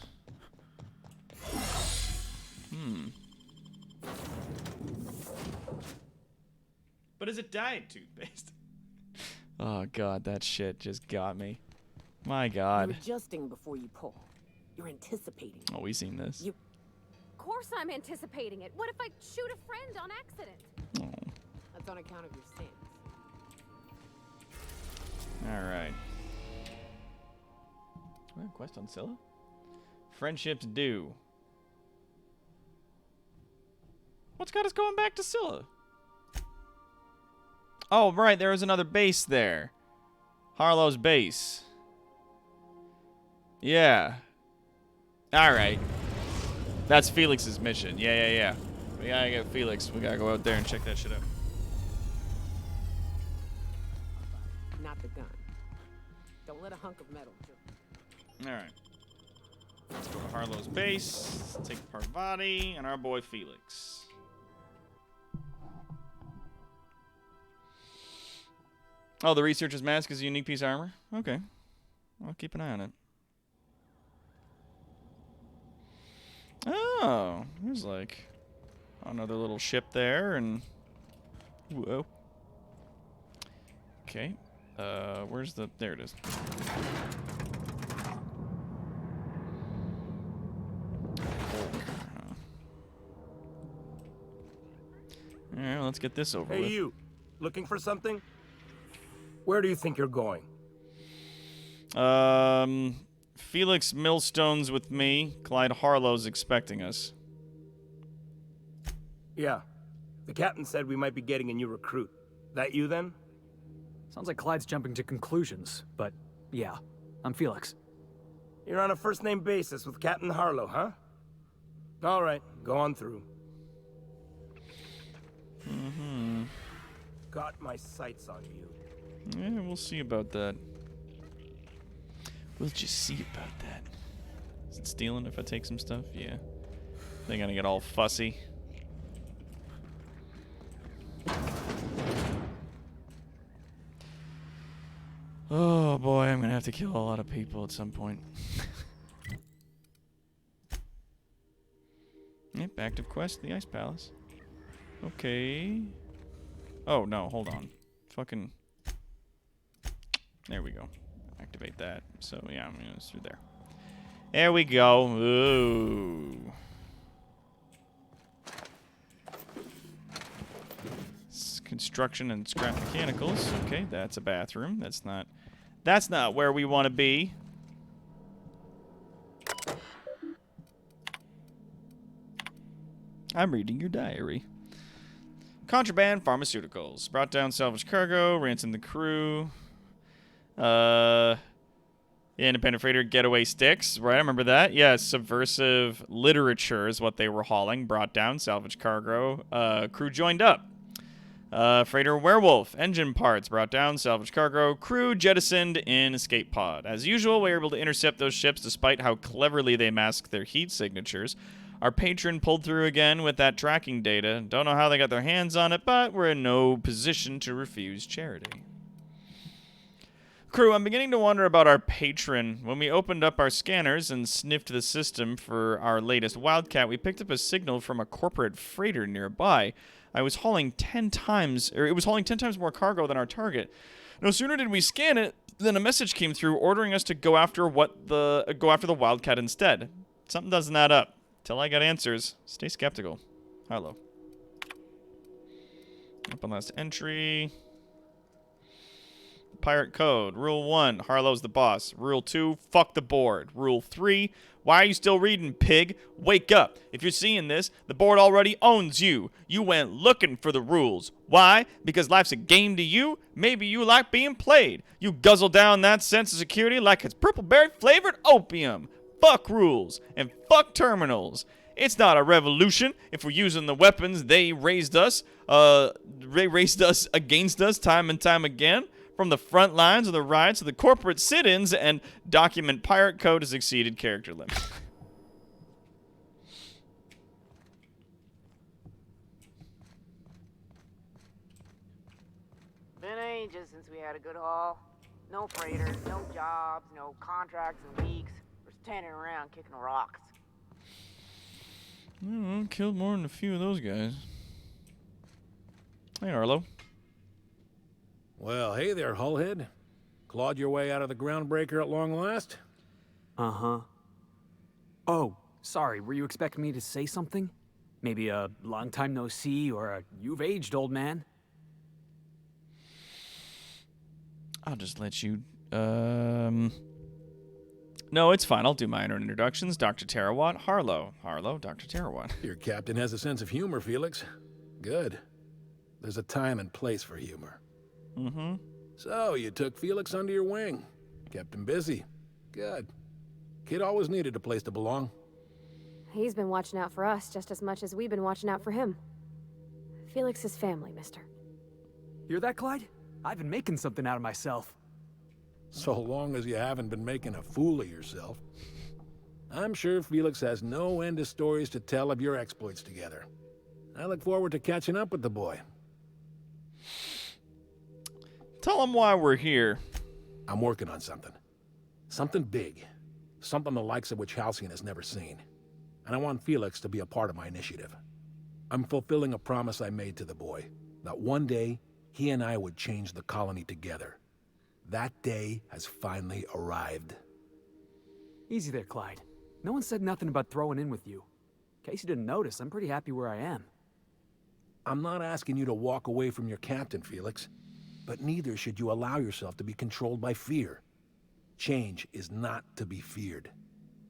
But is it diet toothpaste? Oh, God, that shit just got me. My God. You're adjusting before you pull. You're anticipating. Oh, we've seen this. Of course I'm anticipating it. What if I shoot a friend on accident? Oh. That's on account of your stance. Alright. Well, quest on Scylla? Friendships due. What's got us going back to Scylla? Oh, right, there was another base there. Harlow's base. Yeah. Alright. That's Felix's mission. Yeah. We gotta get Felix. We gotta go out there and check that shit out. Not the gun. Don't let a hunk of metal. Alright. Let's go to Harlow's base. Take Parvati and our boy Felix. Oh, the researcher's mask is a unique piece of armor? Okay. I'll keep an eye on it. Oh, there's like another little ship there, and whoa. Okay. Where's the? There it is. All right, let's get this over with. Hey, you. Looking for something? Where do you think you're going? Felix Millstone's with me. Clyde Harlow's expecting us. Yeah. The captain said we might be getting a new recruit. That you, then? Sounds like Clyde's jumping to conclusions, but yeah, I'm Felix. You're on a first-name basis with Captain Harlow, huh? All right, go on through. Mm-hmm. Got my sights on you. Yeah, we'll see about that. We'll just see about that. Is it stealing if I take some stuff? Yeah. They're gonna get all fussy. Oh boy, I'm gonna have to kill a lot of people at some point. Yep, active quest, the Ice Palace. Okay. Oh no, hold on. Fucking. There we go. Activate that. So yeah, I'm gonna go through there. There we go. Ooh. Construction and scrap mechanicals. Okay, that's a bathroom. That's not where we want to be. I'm reading your diary. Contraband pharmaceuticals. Brought down salvage cargo, ransomed the crew. Independent freighter getaway sticks. Right, I remember that. Yeah, subversive literature is what they were hauling. Brought down salvage cargo. Crew joined up. Freighter werewolf. Engine parts. Brought down salvage cargo. Crew jettisoned in escape pod. As usual, we were able to intercept those ships despite how cleverly they masked their heat signatures. Our patron pulled through again with that tracking data. Don't know how they got their hands on it, but we're in no position to refuse charity. Crew, I'm beginning to wonder about our patron. When we opened up our scanners and sniffed the system for our latest Wildcat, we picked up a signal from a corporate freighter nearby. It was hauling 10 times more cargo than our target. No sooner did we scan it than a message came through ordering us to go after the Wildcat instead. Something doesn't add up. Till I got answers, stay skeptical. Hello. Up on last entry. Pirate code. Rule 1, Harlow's the boss. Rule 2, fuck the board. Rule 3, why are you still reading, pig? Wake up. If you're seeing this, the board already owns you. You went looking for the rules. Why? Because life's a game to you? Maybe you like being played. You guzzle down that sense of security like it's purple-berry flavored opium. Fuck rules and fuck terminals. It's not a revolution if we're using the weapons they raised us against us time and time again. From the front lines of the riots to the corporate sit-ins and document pirate code has exceeded character limits. Been ages since we had a good haul. No freighters, no jobs, no contracts in weeks. We're standing around kicking rocks. Killed more than a few of those guys. Hey, Arlo. Well, hey there, Hullhead. Clawed your way out of the groundbreaker at long last? Uh-huh. Oh, sorry, were you expecting me to say something? Maybe a long time no see or a you've aged, old man? I'll just let you, No, it's fine. I'll do my own introductions. Dr. Tarawat, Harlow. Harlow, Dr. Tarawat. Your captain has a sense of humor, Felix. Good. There's a time and place for humor. Mm-hmm. So, you took Felix under your wing. Kept him busy. Good. Kid always needed a place to belong. He's been watching out for us just as much as we've been watching out for him. Felix is family, mister. Hear that, Clyde? I've been making something out of myself. So long as you haven't been making a fool of yourself. I'm sure Felix has no end of stories to tell of your exploits together. I look forward to catching up with the boy. Tell him why we're here. I'm working on something. Something big. Something the likes of which Halcyon has never seen. And I want Felix to be a part of my initiative. I'm fulfilling a promise I made to the boy, that one day, he and I would change the colony together. That day has finally arrived. Easy there, Clyde. No one said nothing about throwing in with you. In case you didn't notice, I'm pretty happy where I am. I'm not asking you to walk away from your captain, Felix. But neither should you allow yourself to be controlled by fear. Change is not to be feared.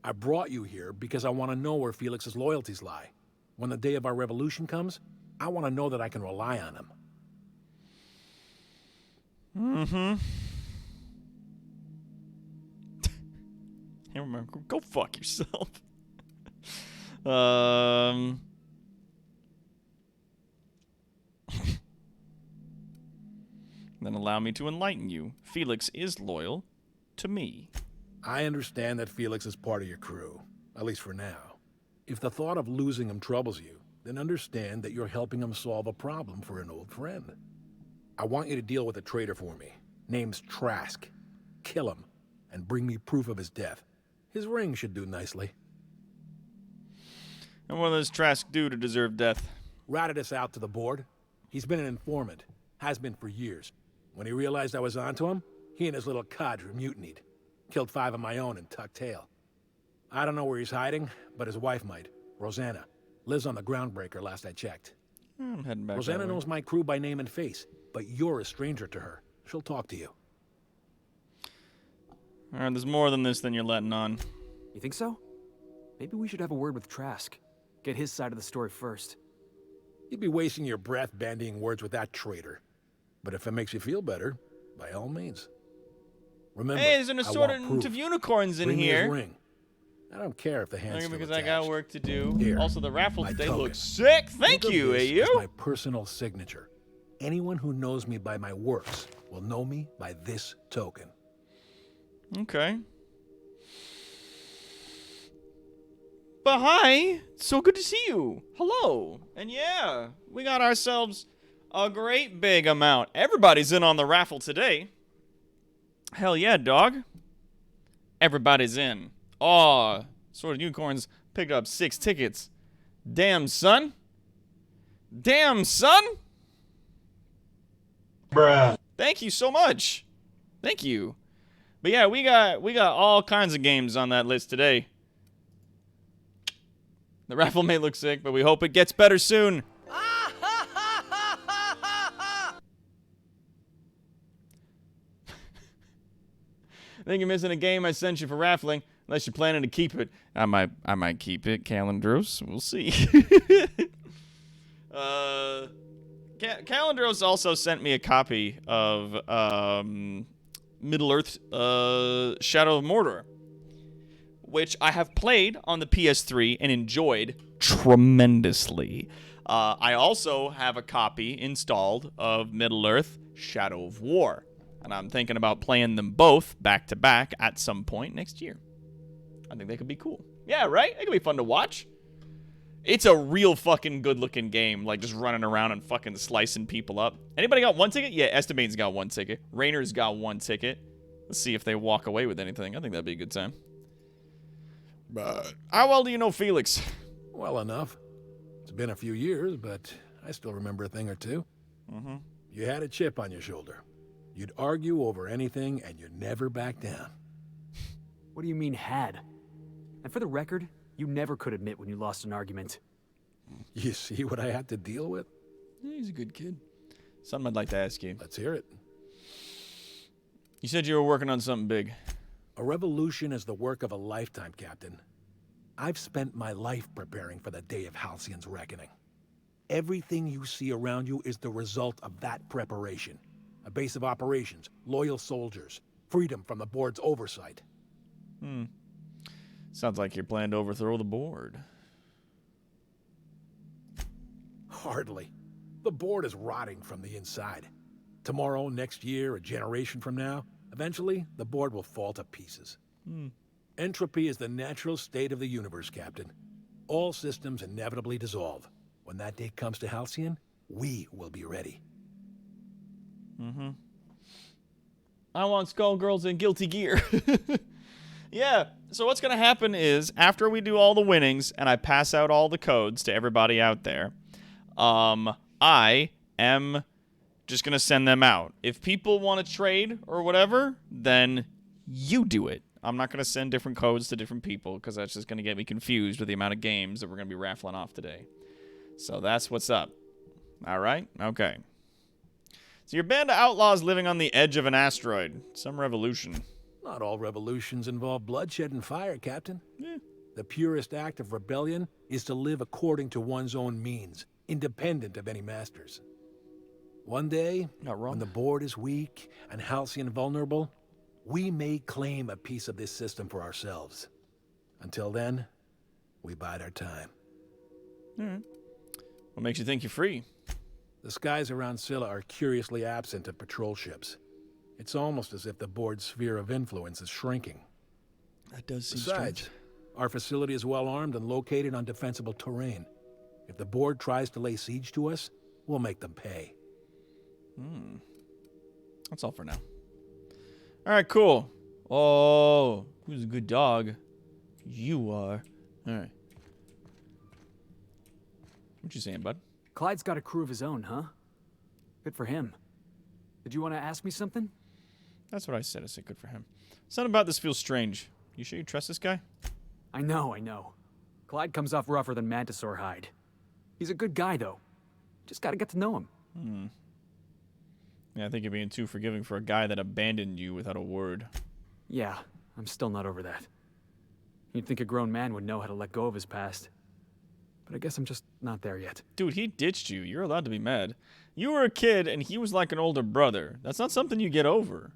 I brought you here because I want to know where Felix's loyalties lie. When the day of our revolution comes, I want to know that I can rely on him. Mm-hmm. Hey, remember, go fuck yourself. Then allow me to enlighten you. Felix is loyal to me. I understand that Felix is part of your crew, at least for now. If the thought of losing him troubles you, then understand that you're helping him solve a problem for an old friend. I want you to deal with a traitor for me. Name's Trask. Kill him, and bring me proof of his death. His ring should do nicely. And what does Trask do to deserve death? Ratted us out to the board. He's been an informant. Has been for years. When he realized I was onto him, he and his little cadre mutinied. Killed 5 of my own and tucked tail. I don't know where he's hiding, but his wife might. Rosanna. Lives on the Groundbreaker last I checked. I'm heading back Rosanna that way. knows my crew by name and face, but you're a stranger to her. She'll talk to you. Alright, there's more than this than you're letting on. You think so? Maybe we should have a word with Trask. Get his side of the story first. You'd be wasting your breath bandying words with that traitor. But if it makes you feel better, by all means. Remember, Hey, there's an I want assortment proof. of unicorns in Bring me his here. ring. I don't care if the hand's Only still because I attached. got work to do. Here, Also, the raffle my today token. looks sick. Thank Think of you, this AU. as my personal signature. Anyone who knows me by my works will know me by this token. Okay. But hi, so good to see you. Hello. And yeah, we got ourselves a great big amount. Everybody's in on the raffle today. Hell yeah, dog. Everybody's in. Aw, Sword of Unicorns picked up 6 tickets. Damn, son. Damn, son. Bruh. Thank you so much. Thank you. But yeah, we got all kinds of games on that list today. The raffle may look sick, but we hope it gets better soon. I think you're missing a game I sent you for raffling, unless you're planning to keep it. I might keep it, Calendros. We'll see. Calendros also sent me a copy of Middle-earth Shadow of Mordor, which I have played on the PS3 and enjoyed tremendously. I also have a copy installed of Middle-earth Shadow of War, and I'm thinking about playing them both back-to-back at some point next year. I think they could be cool. Yeah, right? It could be fun to watch. It's a real fucking good-looking game, like just running around and fucking slicing people up. Anybody got 1 ticket? Yeah, Estebane's got 1 ticket. Raynor's got 1 ticket. Let's see if they walk away with anything. I think that'd be a good time. But how well do you know Felix? Well enough. It's been a few years, but I still remember a thing or two. Mm-hmm. You had a chip on your shoulder. You'd argue over anything, and you'd never back down. What do you mean, had? And for the record, you never could admit when you lost an argument. You see what I had to deal with? Yeah, he's a good kid. Something I'd like to ask you. Let's hear it. You said you were working on something big. A revolution is the work of a lifetime, Captain. I've spent my life preparing for the day of Halcyon's reckoning. Everything you see around you is the result of that preparation. A base of operations, loyal soldiers, freedom from the board's oversight. Sounds like you're planning to overthrow the board. Hardly. The board is rotting from the inside. Tomorrow, next year, a generation from now, eventually, the board will fall to pieces. Entropy is the natural state of the universe, Captain. All systems inevitably dissolve. When that day comes to Halcyon, we will be ready. I want Skullgirls in Guilty Gear. Yeah, so what's going to happen is, after we do all the winnings, and I pass out all the codes to everybody out there, I am just going to send them out. If people want to trade or whatever, then you do it. I'm not going to send different codes to different people, because that's just going to get me confused with the amount of games that we're going to be raffling off today. So that's what's up. All right? Okay. So your band of outlaws living on the edge of an asteroid. Some revolution. Not all revolutions involve bloodshed and fire, Captain. The purest act of rebellion is to live according to one's own means, independent of any masters. One day, when the board is weak and Halcyon vulnerable, we may claim a piece of this system for ourselves. Until then, we bide our time. What makes you think you're free? The skies around Scylla are curiously absent of patrol ships. It's almost as if the board's sphere of influence is shrinking. That does seem Besides, strange. our facility is well armed and located on defensible terrain. If the board tries to lay siege to us, we'll make them pay. That's all for now. All right, cool. Oh, who's a good dog? You are. All right. What you saying, bud? Clyde's got a crew of his own, huh? Good for him. Did you want to ask me something? That's what I said. I said good for him. Something about this feels strange. You sure you trust this guy? I know. Clyde comes off rougher than Mantisaur hide. He's a good guy, though. Just gotta get to know him. Yeah, I think you're being too forgiving for a guy that abandoned you without a word. Yeah, I'm still not over that. You'd think a grown man would know how to let go of his past. But I guess I'm just not there yet. Dude, he ditched you. You're allowed to be mad. You were a kid, and he was like an older brother. That's not something you get over.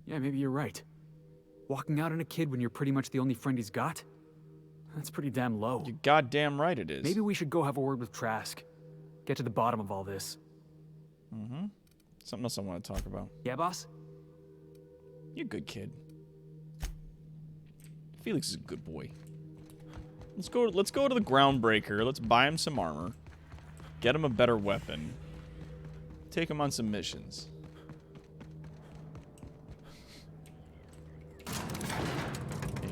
Yeah, maybe you're right. Walking out on a kid when you're pretty much the only friend he's got? That's pretty damn low. You're goddamn right it is. Maybe we should go have a word with Trask. Get to the bottom of all this. Something else I want to talk about. Yeah, boss? You're a good kid. Felix is a good boy. Let's go to the Groundbreaker. Let's buy him some armor. Get him a better weapon. Take him on some missions.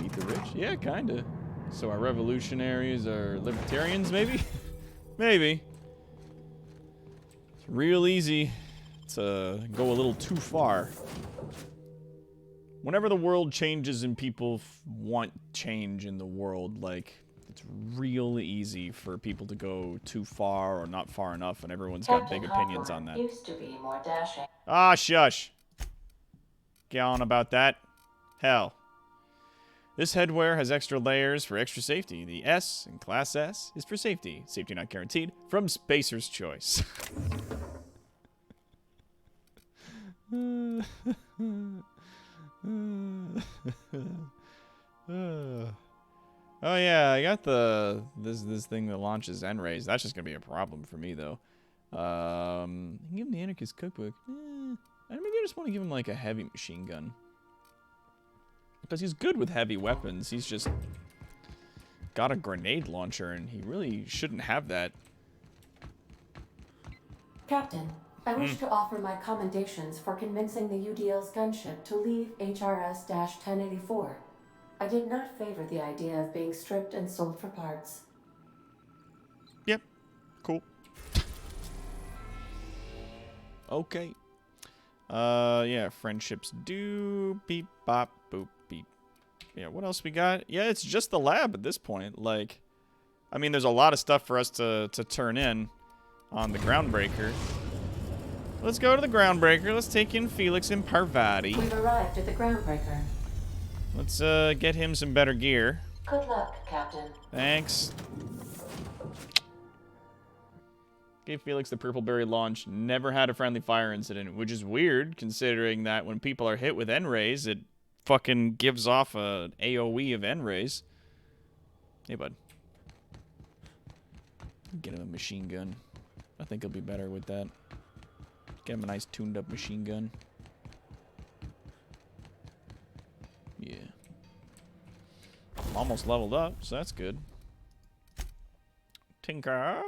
Eat the rich? Yeah, kinda. So our revolutionaries are libertarians, maybe? Maybe. It's real easy to go a little too far. Whenever the world changes and people want change in the world, like, it's real easy for people to go too far or not far enough, and everyone's got big opinions on that. Used to be more dashing. Ah, shush. Get on about that. Hell. This headwear has extra layers for extra safety. The S in Class S is for safety. Safety not guaranteed. From Spacer's Choice. Oh yeah, I got this thing that launches N-rays. That's just gonna be a problem for me though. Give him the Anarchist Cookbook. Maybe I just want to give him like a heavy machine gun. Because he's good with heavy weapons. He's just got a grenade launcher and he really shouldn't have that. Captain, I wish to offer my commendations for convincing the UDL's gunship to leave HRS-1084. I did not favor the idea of being stripped and sold for parts. Yep. Cool. Okay. Yeah, friendships do beep bop boop beep. Yeah, what else we got? Yeah, it's just the lab at this point. Like, I mean, there's a lot of stuff for us to turn in on the Groundbreaker. Let's go to the Groundbreaker. Let's take in Felix and Parvati. We've arrived at the Groundbreaker. Let's get him some better gear. Good luck, Captain. Thanks. Gave Felix the Purple Berry launch. Never had a friendly fire incident, which is weird considering that when people are hit with N-rays, it fucking gives off a AoE of N-rays. Hey, bud. Get him a machine gun. I think he'll be better with that. Get him a nice tuned-up machine gun. Yeah. I'm almost leveled up, so that's good. Tinker.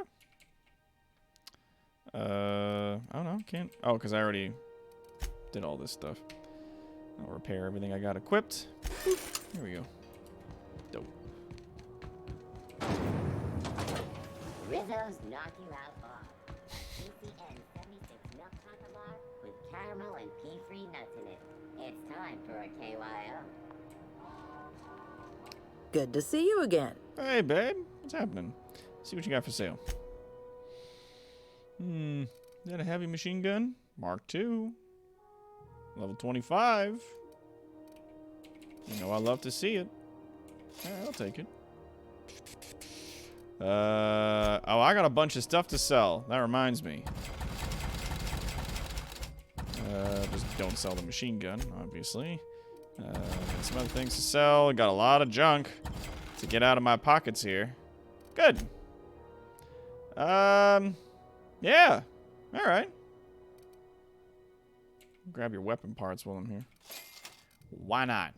I don't know. Can't. Oh, because I already did all this stuff. I'll repair everything I got equipped. Here we go. Dope. Rizzo's Knock You Out Bar. PCN 76 milk chocolate bar with caramel and pea-free nuts in it. It's time for a KYO. Good to see you again. Hey, babe. What's happening? See what you got for sale. Is that a heavy machine gun? Mark II. Level 25. You know I love to see it. Alright, I'll take it. Oh, I got a bunch of stuff to sell. That reminds me. Just don't sell the machine gun, obviously. Got some other things to sell. Got a lot of junk to get out of my pockets here. Good. Yeah. All right. Grab your weapon parts while I'm here. Why not?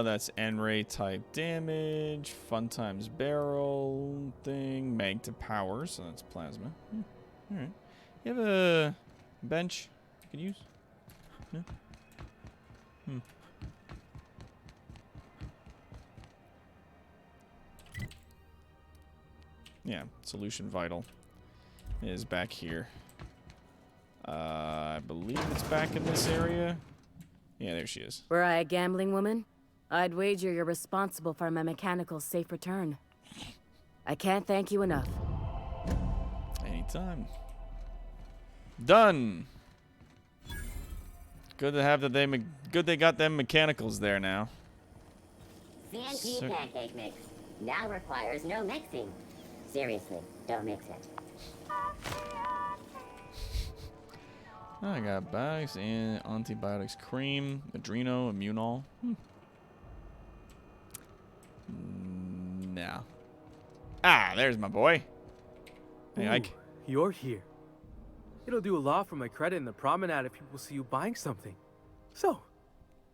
That's N-ray type damage, fun times barrel thing, mag to power, so that's plasma. All right. You have a bench you could use? No? Yeah, solution vital is back here. I believe it's back in this area. Yeah, there she is. Were I a gambling woman, I'd wager you're responsible for my mechanical safe return. I can't thank you enough. Anytime. Done. Good to have that they got them mechanicals there now. CNT pancake mix now requires no mixing. Seriously, don't mix it. I got antibiotics and antibiotics cream, Adreno, Immunol. Nah. Ah, there's my boy. Hey, Ike. You're here. It'll do a lot for my credit in the promenade if people see you buying something. So,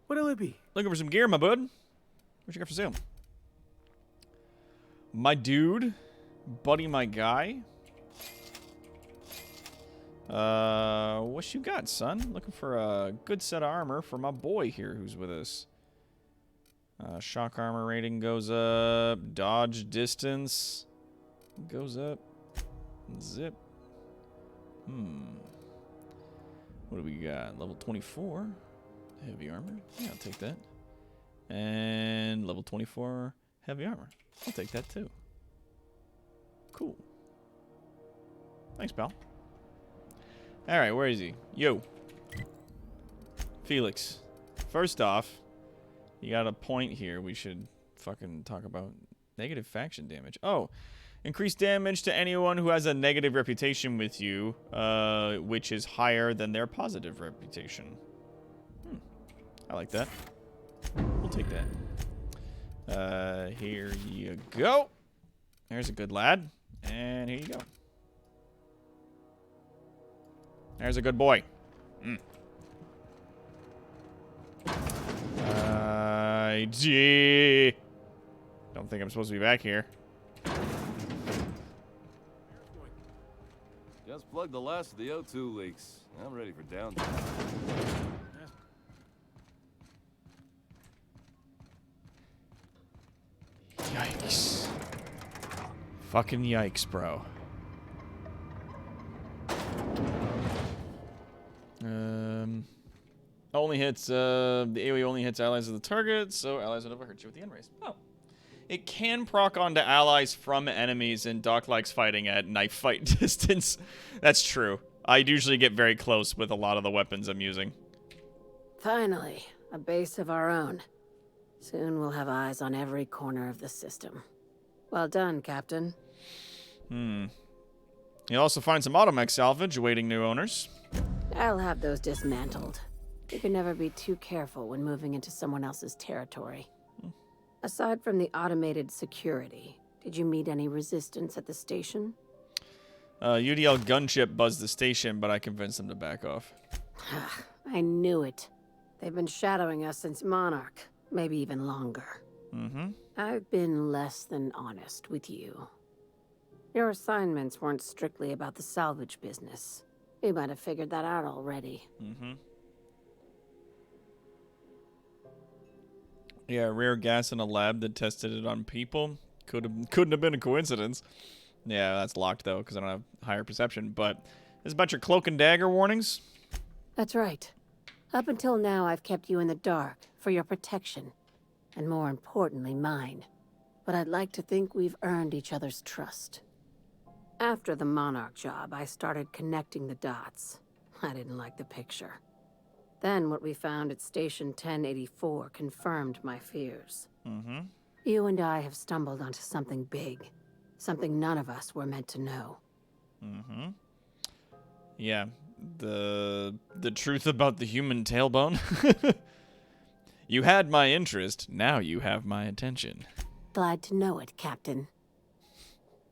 what'll it be? Looking for some gear, my bud. What you got for sale? My dude. Buddy, my guy. What you got, son? Looking for a good set of armor for my boy here who's with us. Shock armor rating goes up. Dodge distance goes up. Zip. What do we got? Level 24. Heavy armor. Yeah, I'll take that. And level 24 heavy armor. I'll take that too. Cool. Thanks, pal. Alright, where is he? Yo. Felix. First off, you got a point here we should fucking talk about. Negative faction damage. Oh. Increase damage to anyone who has a negative reputation with you, which is higher than their positive reputation. I like that. We'll take that. Here you go. There's a good lad. And here you go. There's a good boy. Gee. Don't think I'm supposed to be back here. Just plugged the last of the O2 leaks. I'm ready for downtime. Yikes. Fucking yikes, bro. Only hits, the AoE only hits allies of the target, so allies will never hurt you with the end race. Oh. It can proc onto allies from enemies, and Doc likes fighting at knife fight distance. That's true. I usually get very close with a lot of the weapons I'm using. Finally, a base of our own. Soon we'll have eyes on every corner of the system. Well done, Captain. You'll also find some automech salvage awaiting new owners. I'll have those dismantled. You can never be too careful when moving into someone else's territory. Aside from the automated security, Did you meet any resistance at the station? UDL gunship buzzed the station, but I convinced them to back off. I knew it. They've been shadowing us since Monarch, maybe even longer. Mm-hmm. I've been less than honest with you. Your assignments weren't strictly about the salvage business. You might have figured that out already. Mm-hmm. Yeah, rare gas in a lab that tested it on people. Couldn't have been a coincidence. Yeah, that's locked though, because I don't have higher perception. But this is about your cloak and dagger warnings. That's right. Up until now, I've kept you in the dark for your protection, and more importantly, mine. But I'd like to think we've earned each other's trust. After the Monarch job, I started connecting the dots. I didn't like the picture. Then what we found at Station 1084 confirmed my fears. Mm-hmm. You and I have stumbled onto something big. Something none of us were meant to know. Mm-hmm. Yeah, the truth about the human tailbone. You had my interest, now you have my attention. Glad to know it, Captain.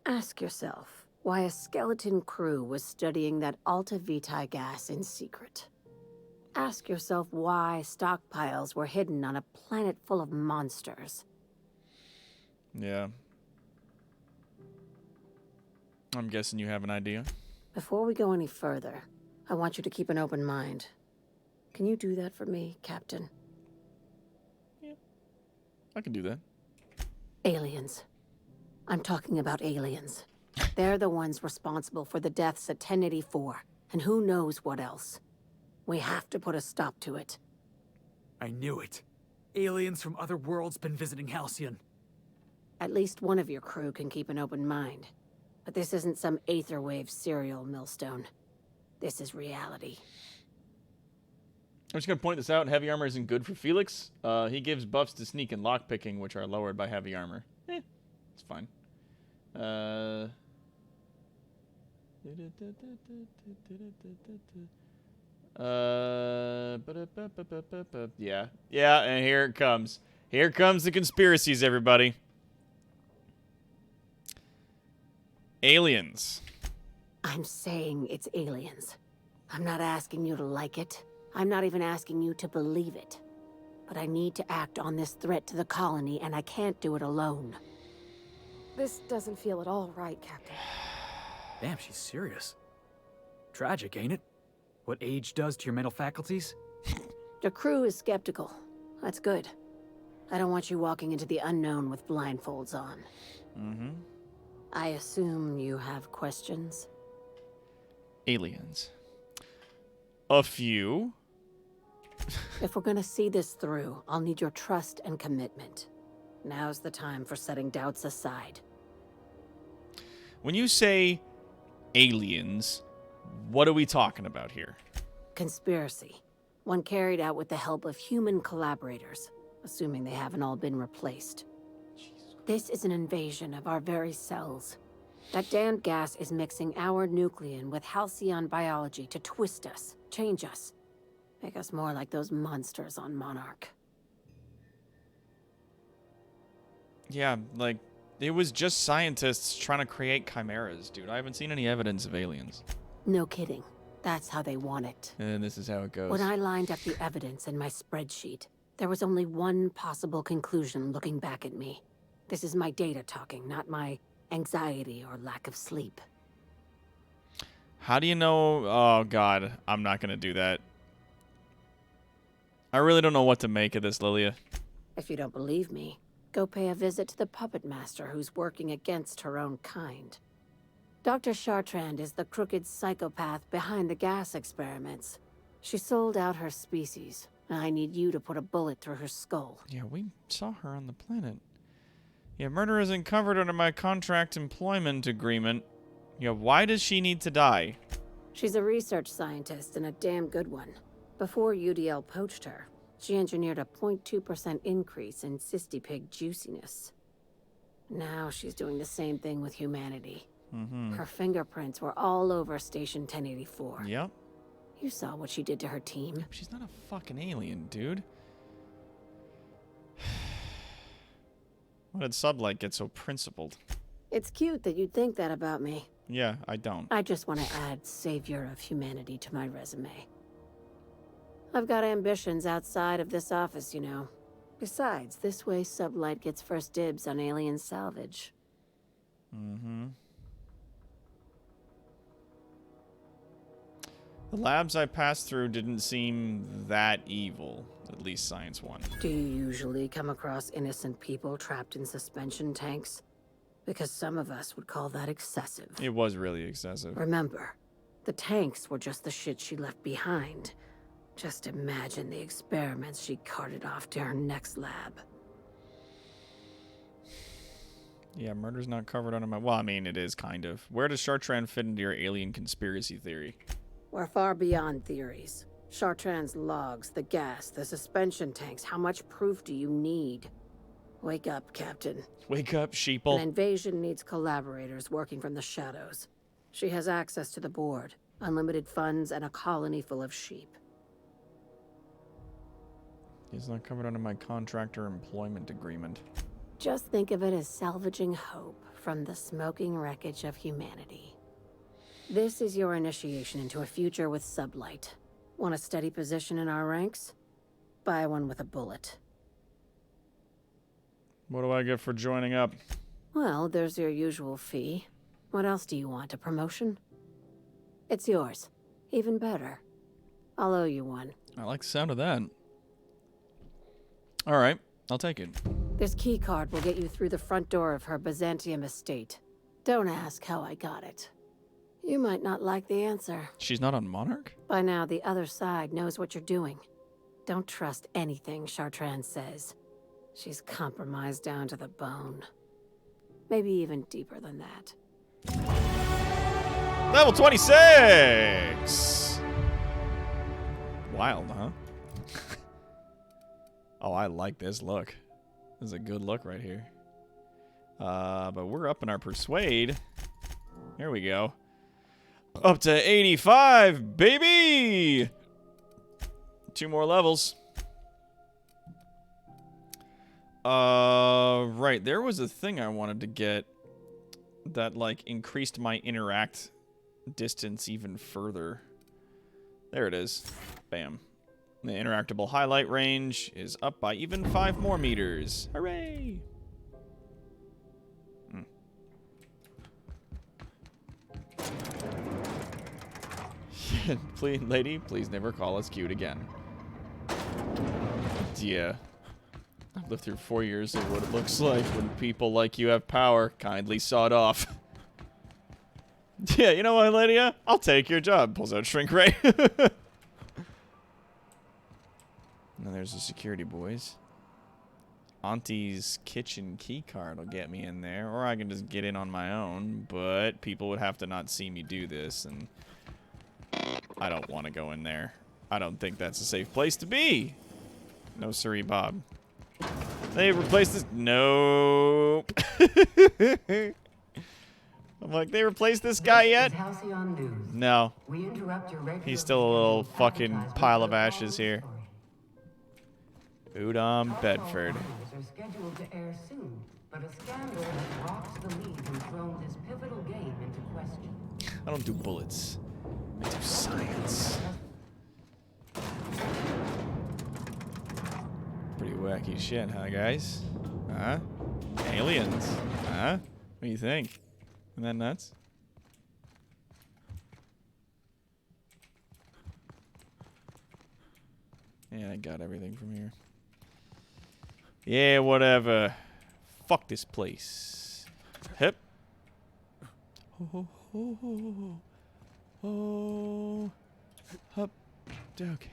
Ask yourself why a skeleton crew was studying that Alta Vitae gas in secret. Ask yourself why stockpiles were hidden on a planet full of monsters. Yeah. I'm guessing you have an idea. Before we go any further, I want you to keep an open mind. Can you do that for me, Captain? I can do that. Aliens. I'm talking about aliens. They're the ones responsible for the deaths at 1084, and who knows what else. We have to put a stop to it. I knew it. Aliens from other worlds been visiting Halcyon. At least one of your crew can keep an open mind. But this isn't some Aetherwave serial, Millstone. This is reality. I'm just going to point this out. Heavy armor isn't good for Felix. He gives buffs to sneak and lockpicking, which are lowered by heavy armor. It's fine. Yeah. Yeah, and here it comes. Here comes the conspiracies, everybody. Aliens. I'm saying it's aliens. I'm not asking you to like it. I'm not even asking you to believe it. But I need to act on this threat to the colony, and I can't do it alone. This doesn't feel at all right, Captain. Damn, she's serious. Tragic, ain't it? What age does to your mental faculties? The crew is skeptical. That's good. I don't want you walking into the unknown with blindfolds on. Mm-hmm. I assume you have questions? Aliens. A few. If we're gonna see this through, I'll need your trust and commitment. Now's the time for setting doubts aside. When you say aliens, what are we talking about here? Conspiracy. One carried out with the help of human collaborators, assuming they haven't all been replaced. This is an invasion of our very cells. That damned gas is mixing our nucleon with halcyon biology to twist us, change us, make us more like those monsters on Monarch. Yeah, like, it was just scientists trying to create chimeras, dude. I haven't seen any evidence of aliens. No kidding. That's how they want it. And this is how it goes. When I lined up the evidence in my spreadsheet, there was only one possible conclusion looking back at me. This is my data talking, not my anxiety or lack of sleep. How do you know? Oh, God. I'm not going to do that. I really don't know what to make of this, Lilia. If you don't believe me, go pay a visit to the puppet master who's working against her own kind. Dr. Chartrand is the crooked psychopath behind the gas experiments. She sold out her species, and I need you to put a bullet through her skull. Yeah, we saw her on the planet. Yeah, murder isn't covered under my contract employment agreement. Yeah, why does she need to die? She's a research scientist and a damn good one. Before UDL poached her, she engineered a 0.2% increase in cystipig juiciness. Now she's doing the same thing with humanity. Mm-hmm. Her fingerprints were all over Station 1084. Yep. You saw what she did to her team. She's not a fucking alien, dude. Why did Sublight get so principled? It's cute that you'd think that about me. Yeah, I don't. I just want to add Savior of Humanity to my resume. I've got ambitions outside of this office, you know. Besides, this way Sublight gets first dibs on alien salvage. Mm-hmm. The labs I passed through didn't seem that evil, at least Science 1. Do you usually come across innocent people trapped in suspension tanks? Because some of us would call that excessive. It was really excessive. Remember, the tanks were just the shit she left behind. Just imagine the experiments she carted off to her next lab. Yeah, murder's not covered under my... Well, I mean, it is, kind of. Where does Chartrand fit into your alien conspiracy theory? We're far beyond theories. Chartrand's logs, the gas, the suspension tanks. How much proof do you need? Wake up, Captain. Wake up, sheeple. An invasion needs collaborators working from the shadows. She has access to the board, unlimited funds, and a colony full of sheep. It's not covered under my contractor employment agreement. Just think of it as salvaging hope from the smoking wreckage of humanity. This is your initiation into a future with Sublight. Want a steady position in our ranks? Buy one with a bullet. What do I get for joining up? Well, there's your usual fee. What else do you want? A promotion? It's yours. Even better. I'll owe you one. I like the sound of that. All right, I'll take it. This keycard will get you through the front door of her Byzantium estate. Don't ask how I got it. You might not like the answer. She's not on Monarch? By now, the other side knows what you're doing. Don't trust anything Chartrand says. She's compromised down to the bone. Maybe even deeper than that. Level 26! Wild, huh? Oh, I like this look. This is a good look right here. But we're up in our Persuade. Here we go. Up to 85, baby! 2 more levels. Right. There was a thing I wanted to get that, like, increased my interact distance even further. There it is. Bam. The interactable highlight range is up by even 5 more meters. Hooray! Please, lady, please never call us cute again. Yeah. I've lived through 4 years of what it looks like when people like you have power. Kindly sawed off. Yeah, you know what, Lydia? I'll take your job. Pulls out shrink ray. Now there's the security boys. Auntie's kitchen key card will get me in there, or I can just get in on my own, but people would have to not see me do this, and I don't want to go in there. I don't think that's a safe place to be. No siree, Bob. They replaced this. Nope. I'm like, they replaced this guy yet? No. He's still a little fucking pile of ashes here. Udom Bedford. Are scheduled to air soon, but a scandal has rocked the lead and thrown this pivotal game into question. I don't do bullets. I do science. Pretty wacky shit, huh, guys? Huh? Aliens? Huh? What do you think? Isn't that nuts? Yeah, I got everything from here. Yeah, whatever. Fuck this place. Hip. Oh. Hup. Okay.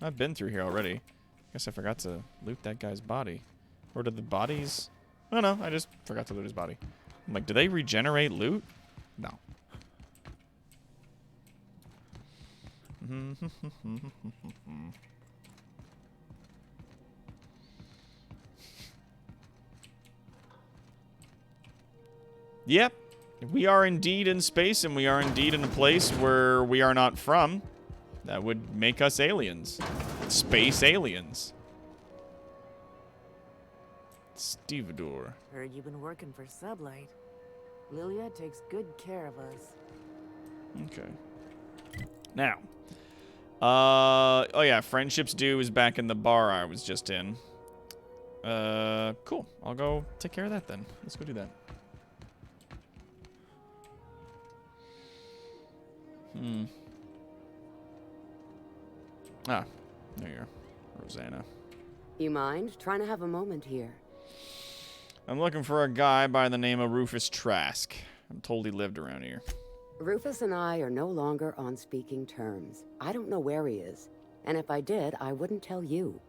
I've been through here already. Guess I forgot to loot that guy's body. Or did the bodies... Oh no, I just forgot to loot his body. I'm like, do they regenerate loot? No. Yep. we are indeed in space, and we are indeed in a place where we are not from, that would make us aliens. Space aliens. Stevedore. Heard you've been working for Sublight. Lilia takes good care of us. Okay. Now. Oh yeah, Friendship's Due is back in the bar I was just in. Cool. I'll go take care of that then. Let's go do that. Ah, there you are, Rosanna. You mind trying to have a moment here? I'm looking for a guy by the name of Rufus Trask. I'm told he lived around here. Rufus and I are no longer on speaking terms. I don't know where he is. And if I did, I wouldn't tell you.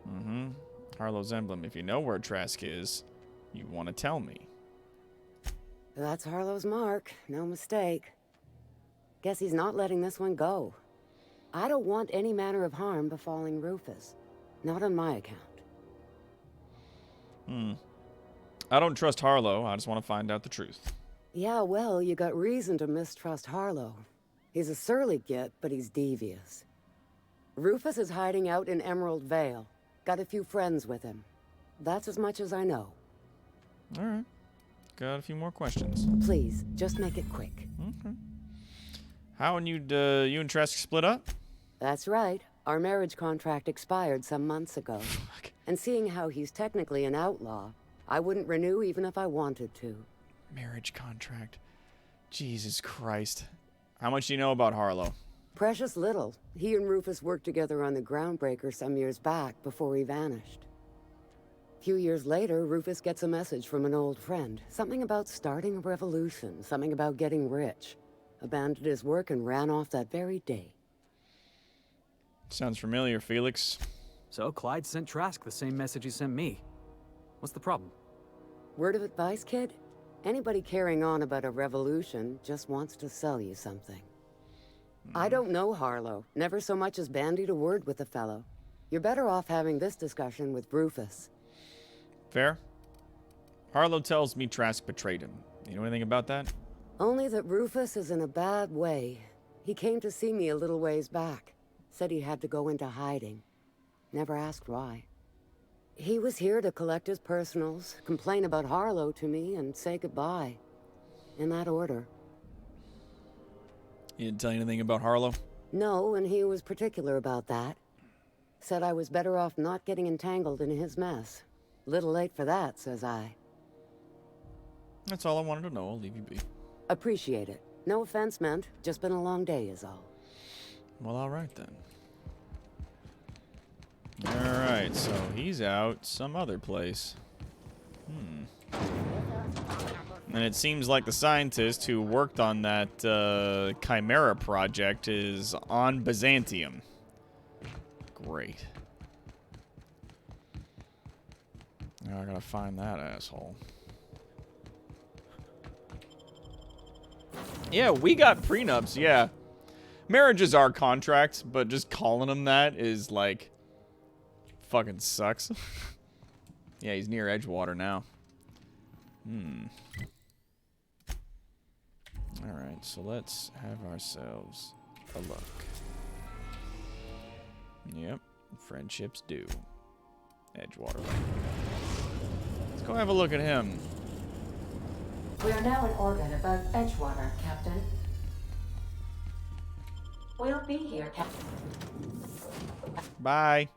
Mm-hmm. Harlow's emblem. If you know where Trask is, you want to tell me. That's Harlow's mark. No mistake. Guess he's not letting this one go. I don't want any manner of harm befalling Rufus. Not on my account. I don't trust Harlow. I just want to find out the truth. Yeah, well, you got reason to mistrust Harlow. He's a surly git, but he's devious. Rufus is hiding out in Emerald Vale. Got a few friends with him. That's as much as I know. All right. Got a few more questions. Please, just make it quick. Okay. How and you and Trask split up? That's right. Our marriage contract expired some months ago. And seeing how he's technically an outlaw, I wouldn't renew even if I wanted to. Marriage contract. Jesus Christ. How much do you know about Harlow? Precious little. He and Rufus worked together on the Groundbreaker some years back before he vanished. A few years later, Rufus gets a message from an old friend. Something about starting a revolution, something about getting rich. Abandoned his work and ran off that very day. Sounds familiar, Felix. So Clyde sent Trask the same message he sent me. What's the problem? Word of advice, kid? Anybody carrying on about a revolution just wants to sell you something. I don't know Harlow. Never so much as bandied a word with the fellow. You're better off having this discussion with Rufus. Fair. Harlow tells me Trask betrayed him. You know anything about that? Only that Rufus is in a bad way. He came to see me a little ways back. Said he had to go into hiding. Never asked why. He was here to collect his personals, complain about Harlow to me, and say goodbye. In that order. He didn't tell you anything about Harlow? No, and he was particular about that. Said I was better off not getting entangled in his mess. Little late for that, says I. That's all I wanted to know. I'll leave you be. Appreciate it. No offense meant. Just been a long day is all. Well, all right then. All right, so he's out some other place. And it seems like the scientist who worked on that Chimera project is on Byzantium. Great. Now I gotta find that asshole. Yeah, we got prenups, yeah. Marriage is our contract, but just calling him that is like... fucking sucks. Yeah, he's near Edgewater now. Alright, so let's have ourselves a look. Yep, Friendship's Due. Edgewater. Let's go have a look at him. We are now in orbit above Edgewater, Captain. We'll be here, Captain. Bye.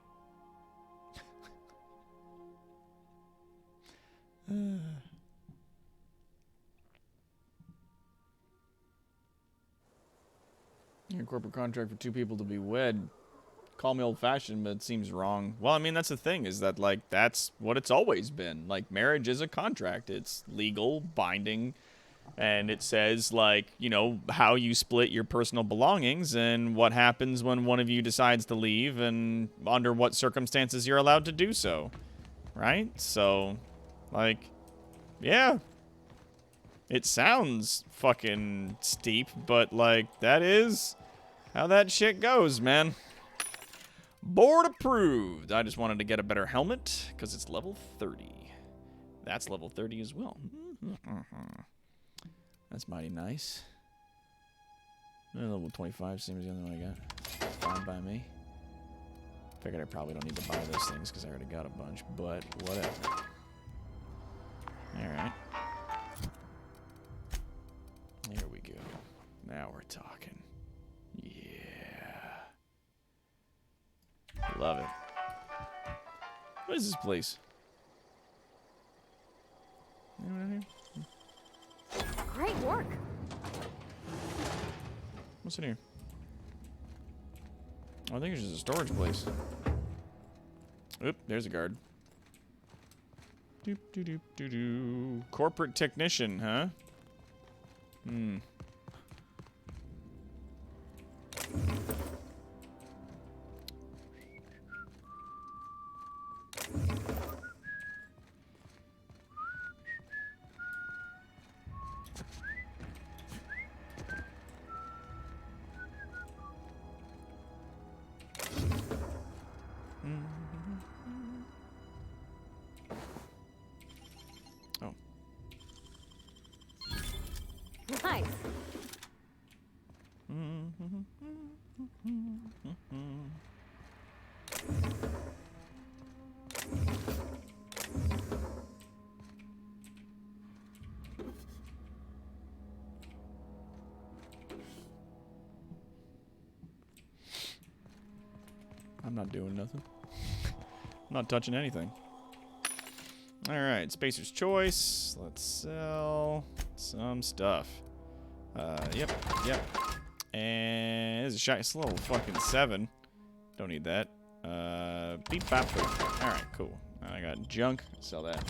Your corporate contract for two people to be wed. Call me old-fashioned, but it seems wrong. Well, I mean, that's the thing, is that, like, that's what it's always been. Like, marriage is a contract. It's legal, binding, and it says, like, you know, how you split your personal belongings and what happens when one of you decides to leave and under what circumstances you're allowed to do so. Right? So, like, yeah. It sounds fucking steep, but, like, that is how that shit goes, man. Board approved. I just wanted to get a better helmet because it's level 30. That's level 30 as well. That's mighty nice. Level 25 seems the only one I got. Fine by me. Figured I probably don't need to buy those things because I already got a bunch, but whatever. Alright. Here we go. Now we're talking. Yeah. Love it. What is this place? Anyone in here? Great work. What's in here? Oh, I think it's just a storage place. Oop, there's a guard. Doop, doop, doop, doop, doop. Corporate technician, huh? Hmm. Oh. Nice. I'm not doing nothing. I'm not touching anything. Alright, Spacer's Choice. Let's sell some stuff. Yep. And there's a shot. It's level fucking 7. Don't need that. Beep bop boop. Alright, cool. I got junk. Sell that.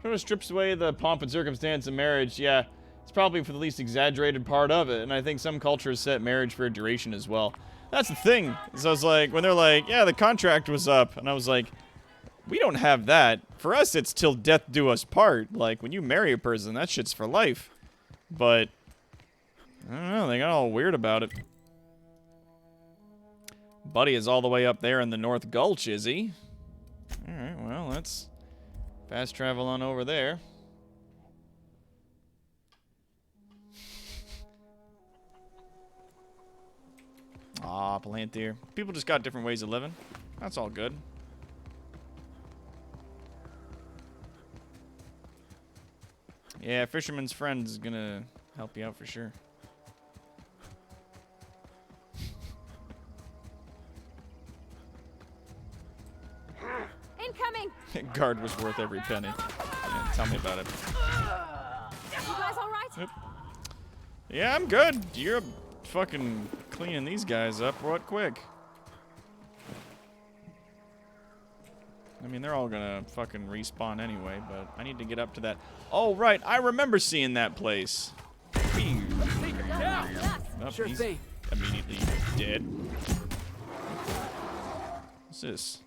Whoever strips away the pomp and circumstance of marriage, yeah, it's probably for the least exaggerated part of it. And I think some cultures set marriage for a duration as well. That's the thing. So I was like, when they're like, yeah, the contract was up. And I was like, we don't have that. For us, it's till death do us part. Like, when you marry a person, that shit's for life. But, I don't know, they got all weird about it. Buddy is all the way up there in the North Gulch, is he? Alright, well, let's fast travel on over there. Aw, Palantir. People just got different ways of living. That's all good. Yeah, Fisherman's Friend is gonna help you out for sure. Incoming. Guard was worth every penny. Yeah, tell me about it. You guys all right? Yep. Yeah, I'm good. You're fucking cleaning these guys up. What quick? I mean, they're all gonna fucking respawn anyway, but I need to get up to that. Oh, right. I remember seeing that place. Oh, Sure he's thing. immediately dead. What's this?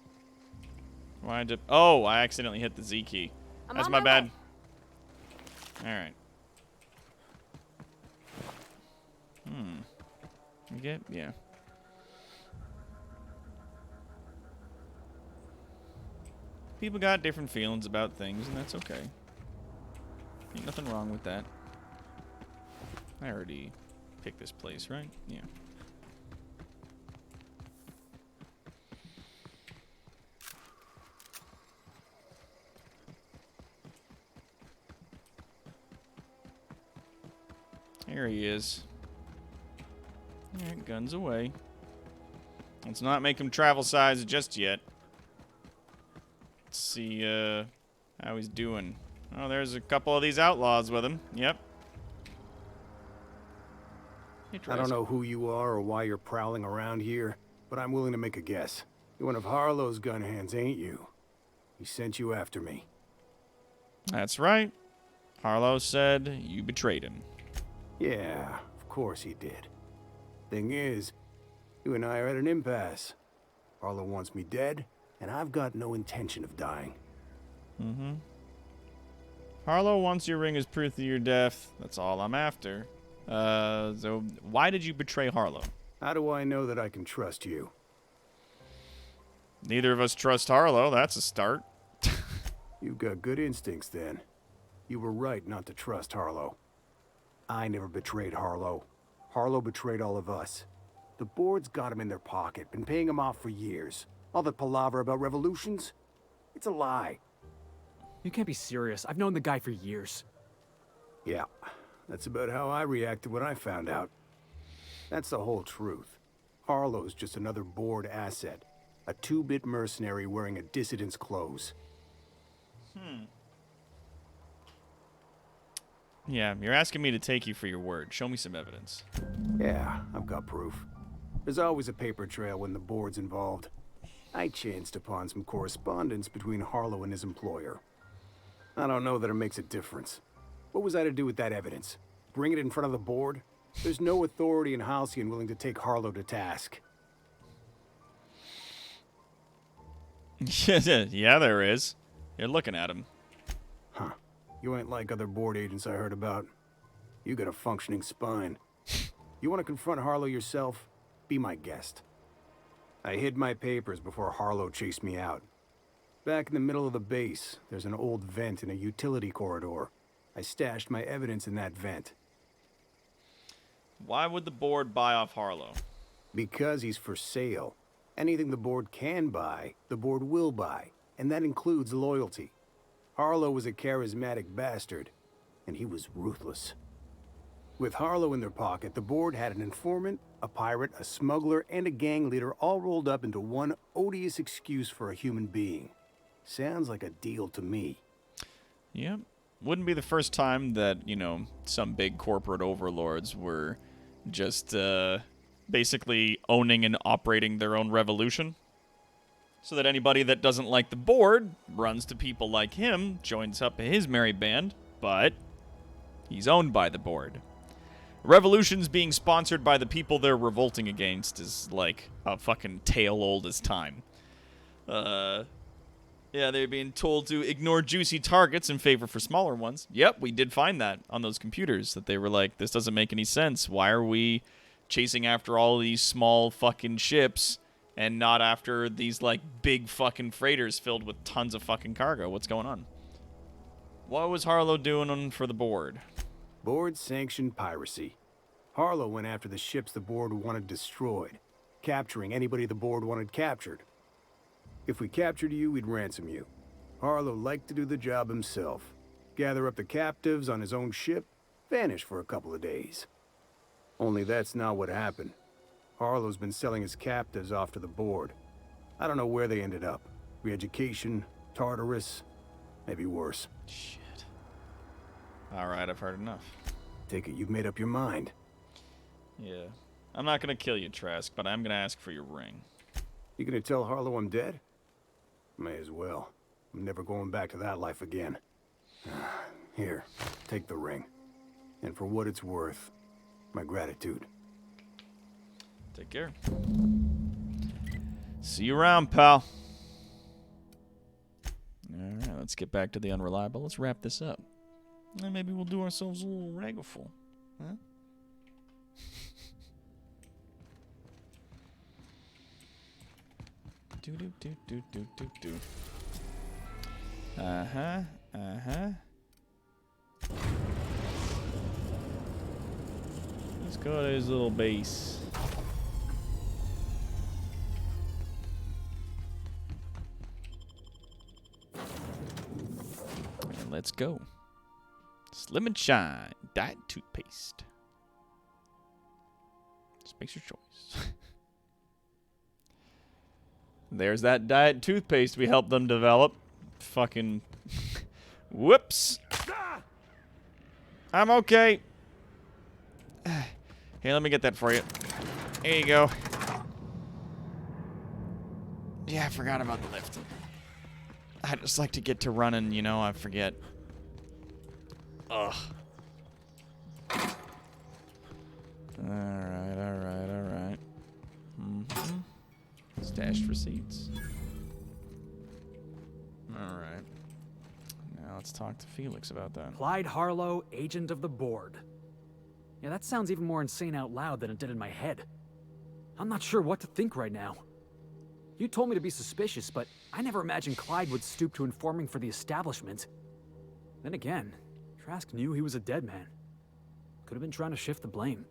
Wind up. Oh, I accidentally hit the Z key. That's my bad. Alright. You get? Yeah. People got different feelings about things, and that's okay. Ain't nothing wrong with that. I already picked this place, right? Yeah. Here he is. Alright, guns away. Let's not make him travel size just yet. Let's see how he's doing. Oh, there's a couple of these outlaws with him. Yep. I don't know who you are or why you're prowling around here, but I'm willing to make a guess. You're one of Harlow's gun hands, ain't you? He sent you after me. That's right. Harlow said you betrayed him. Yeah, of course he did. Thing is, you and I are at an impasse. Harlow wants me dead, and I've got no intention of dying. Mm-hmm. Harlow wants your ring as proof of your death. That's all I'm after. So why did you betray Harlow? How do I know that I can trust you? Neither of us trust Harlow. That's a start. You've got good instincts, then. You were right not to trust Harlow. I never betrayed Harlow. Harlow betrayed all of us. The board's got him in their pocket, been paying him off for years. All that palaver about revolutions? It's a lie. You can't be serious. I've known the guy for years. Yeah, that's about how I reacted when I found out. That's the whole truth. Harlow's just another board asset. A 2-bit mercenary wearing a dissident's clothes. Yeah, you're asking me to take you for your word. Show me some evidence. Yeah, I've got proof. There's always a paper trail when the board's involved. I chanced upon some correspondence between Harlow and his employer. I don't know that it makes a difference. What was I to do with that evidence? Bring it in front of the board? There's no authority in Halcyon willing to take Harlow to task. Yeah, there is. You're looking at him. Huh. You ain't like other board agents I heard about. You got a functioning spine. You want to confront Harlow yourself? Be my guest. I hid my papers before Harlow chased me out. Back in the middle of the base, there's an old vent in a utility corridor. I stashed my evidence in that vent. Why would the board buy off Harlow? Because he's for sale. Anything the board can buy, the board will buy. And that includes loyalty. Harlow was a charismatic bastard, and he was ruthless. With Harlow in their pocket, the board had an informant, a pirate, a smuggler, and a gang leader all rolled up into one odious excuse for a human being. Sounds like a deal to me. Yep. Wouldn't be the first time that, some big corporate overlords were just basically owning and operating their own revolution. So that anybody that doesn't like the board runs to people like him, joins up his merry band, but he's owned by the board. Revolutions being sponsored by the people they're revolting against is like a fucking tale old as time. Yeah, they're being told to ignore juicy targets in favor for smaller ones. Yep, we did find that on those computers, that they were like, this doesn't make any sense. Why are we chasing after all these small fucking ships and not after these, like, big fucking freighters filled with tons of fucking cargo? What's going on? What was Harlow doing for the board? Board-sanctioned piracy. Harlow went after the ships the board wanted destroyed, capturing anybody the board wanted captured. If we captured you, we'd ransom you. Harlow liked to do the job himself. Gather up the captives on his own ship, vanish for a couple of days. Only that's not what happened. Harlow's been selling his captives off to the board. I don't know where they ended up. Re-education, Tartarus, maybe worse. Shit. Alright, I've heard enough. Take it you've made up your mind. Yeah. I'm not gonna kill you, Trask, but I'm gonna ask for your ring. You gonna tell Harlow I'm dead? May as well. I'm never going back to that life again. Here, take the ring. And for what it's worth, my gratitude. Take care. See you around, pal. Alright, let's get back to the Unreliable. Let's wrap this up. And maybe we'll do ourselves a little raggleful. Huh? Do. Uh-huh. Let's go to his little base. And let's go. Slim and Shine Diet Toothpaste. Just make your choice. There's that diet toothpaste we helped them develop. Fucking... Whoops. I'm okay. Here, let me get that for you. Here you go. Yeah, I forgot about the lift. I just like to get to running, I forget. Ugh. Alright. Mm-hmm. Stashed receipts. Alright. Now let's talk to Felix about that. Clyde Harlow, agent of the board. Yeah, that sounds even more insane out loud than it did in my head. I'm not sure what to think right now. You told me to be suspicious, but I never imagined Clyde would stoop to informing for the establishment. Then again, Trask knew he was a dead man. Could have been trying to shift the blame.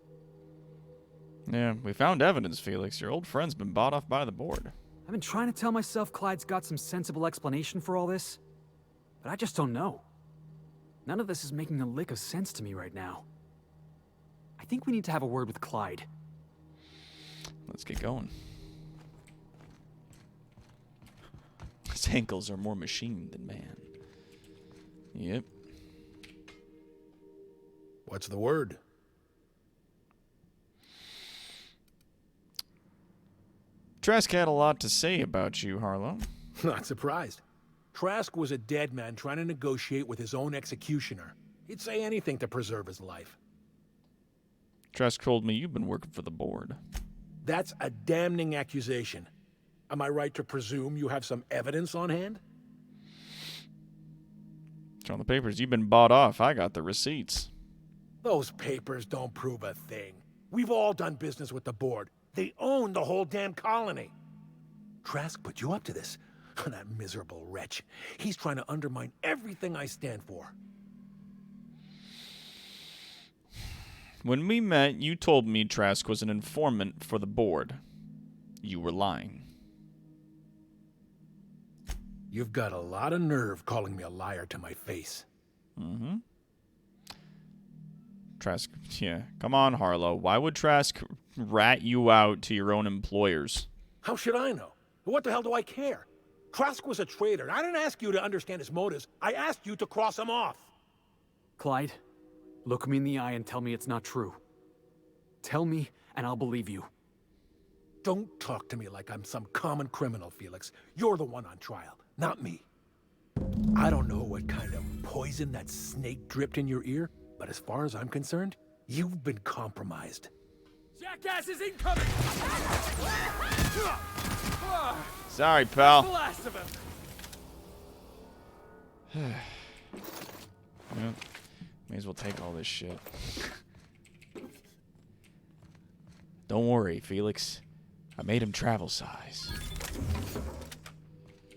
Yeah, we found evidence, Felix. Your old friend's been bought off by the board. I've been trying to tell myself Clyde's got some sensible explanation for all this, but I just don't know. None of this is making a lick of sense to me right now. I think we need to have a word with Clyde. Let's get going. His ankles are more machine than man. Yep. What's the word? Trask had a lot to say about you, Harlow. Not surprised. Trask was a dead man trying to negotiate with his own executioner. He'd say anything to preserve his life. Trask told me you've been working for the board. That's a damning accusation. Am I right to presume you have some evidence on hand? It's on the papers. You've been bought off. I got the receipts. Those papers don't prove a thing. We've all done business with the board. They own the whole damn colony. Trask put you up to this. That miserable wretch. He's trying to undermine everything I stand for. When we met, you told me Trask was an informant for the board. You were lying. You've got a lot of nerve calling me a liar to my face. Mm-hmm. Trask, yeah. Come on, Harlow. Why would Trask rat you out to your own employers? How should I know? What the hell do I care? Trask was a traitor. I didn't ask you to understand his motives. I asked you to cross him off. Clyde, look me in the eye and tell me it's not true. Tell me, and I'll believe you. Don't talk to me like I'm some common criminal, Felix. You're the one on trial, not me. I don't know what kind of poison that snake dripped in your ear, but as far as I'm concerned, you've been compromised. Jackass is incoming! Sorry, pal. The last of him. Yeah, may as well take all this shit. Don't worry, Felix. I made him travel size.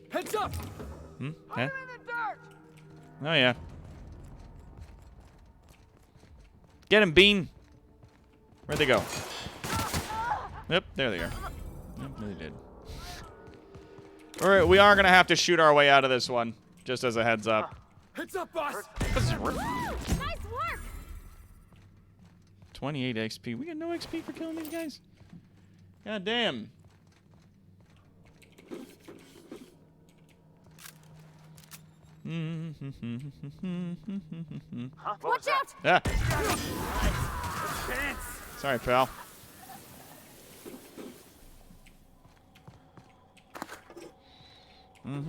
Heads up! Hmm? Huh? Oh, yeah. Get him, Bean! Where'd they go? Yep, there they are. Yep, they did. Alright, we are gonna have to shoot our way out of this one. Just as a heads up. Heads up, boss! Nice work! 28 XP. We got no XP for killing these guys? God damn. Watch out! Ah. Sorry, pal. You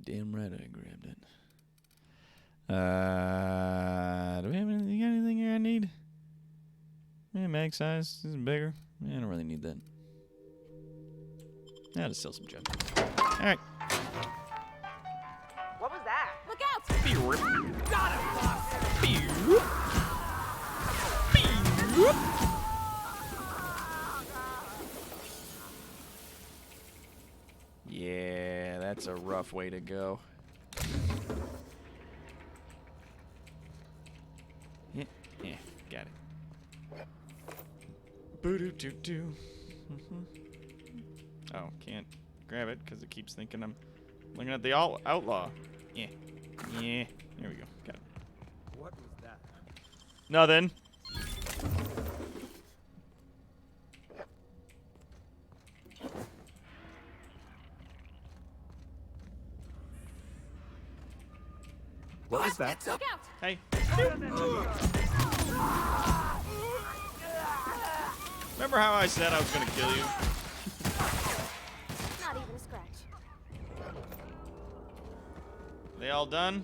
damn right I grabbed it. Do we have anything, here I need? Yeah, mag size. This is bigger. Yeah, I don't really need that. Yeah, just sell some gems. Alright. What was that? Look out! Got him, boss! Yeah, that's a rough way to go. Yeah, got it. Boo-doo-doo-doo. Oh, can't grab it because it keeps thinking I'm looking at the outlaw. Yeah. Yeah. There we go. Got it. What was that? Nothing. What was that? Look out! Hey. Remember how I said I was going to kill you? Not even a scratch. They all done?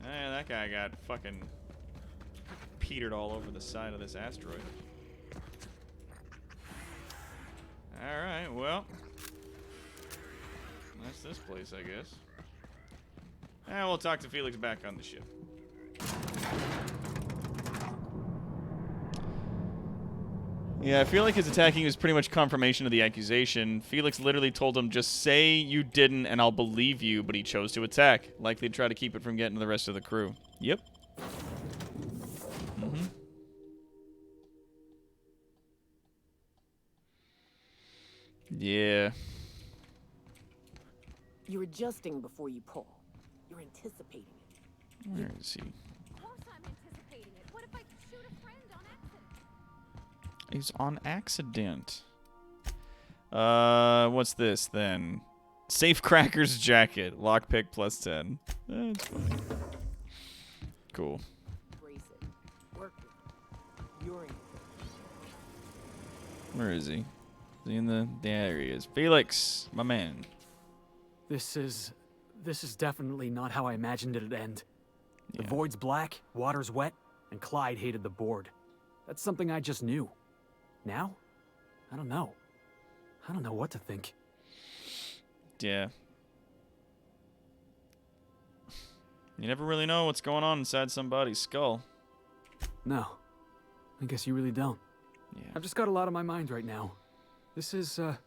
Yeah, that guy got fucking petered all over the side of this asteroid. Alright, well. That's this place, I guess. And we'll talk to Felix back on the ship. Yeah, I feel like his attacking was pretty much confirmation of the accusation. Felix literally told him, just say you didn't and I'll believe you, but he chose to attack. Likely to try to keep it from getting to the rest of the crew. Yep. Mm-hmm. Yeah. You're adjusting before you pull. You're anticipating it. Where is he? Of course I'm anticipating it. What if I shoot a friend on accident? He's on accident. What's this then? Safecracker's jacket. Lockpick plus 10. That's funny. Cool. Brace it. Work with it. You're in it. Where is he? Is he in the... There he is. Felix, my man. This is definitely not how I imagined it'd end. The void's black, water's wet, and Clyde hated the board. That's something I just knew. Now? I don't know. I don't know what to think. Yeah. You never really know what's going on inside somebody's skull. No. I guess you really don't. Yeah. I've just got a lot on my mind right now. This is a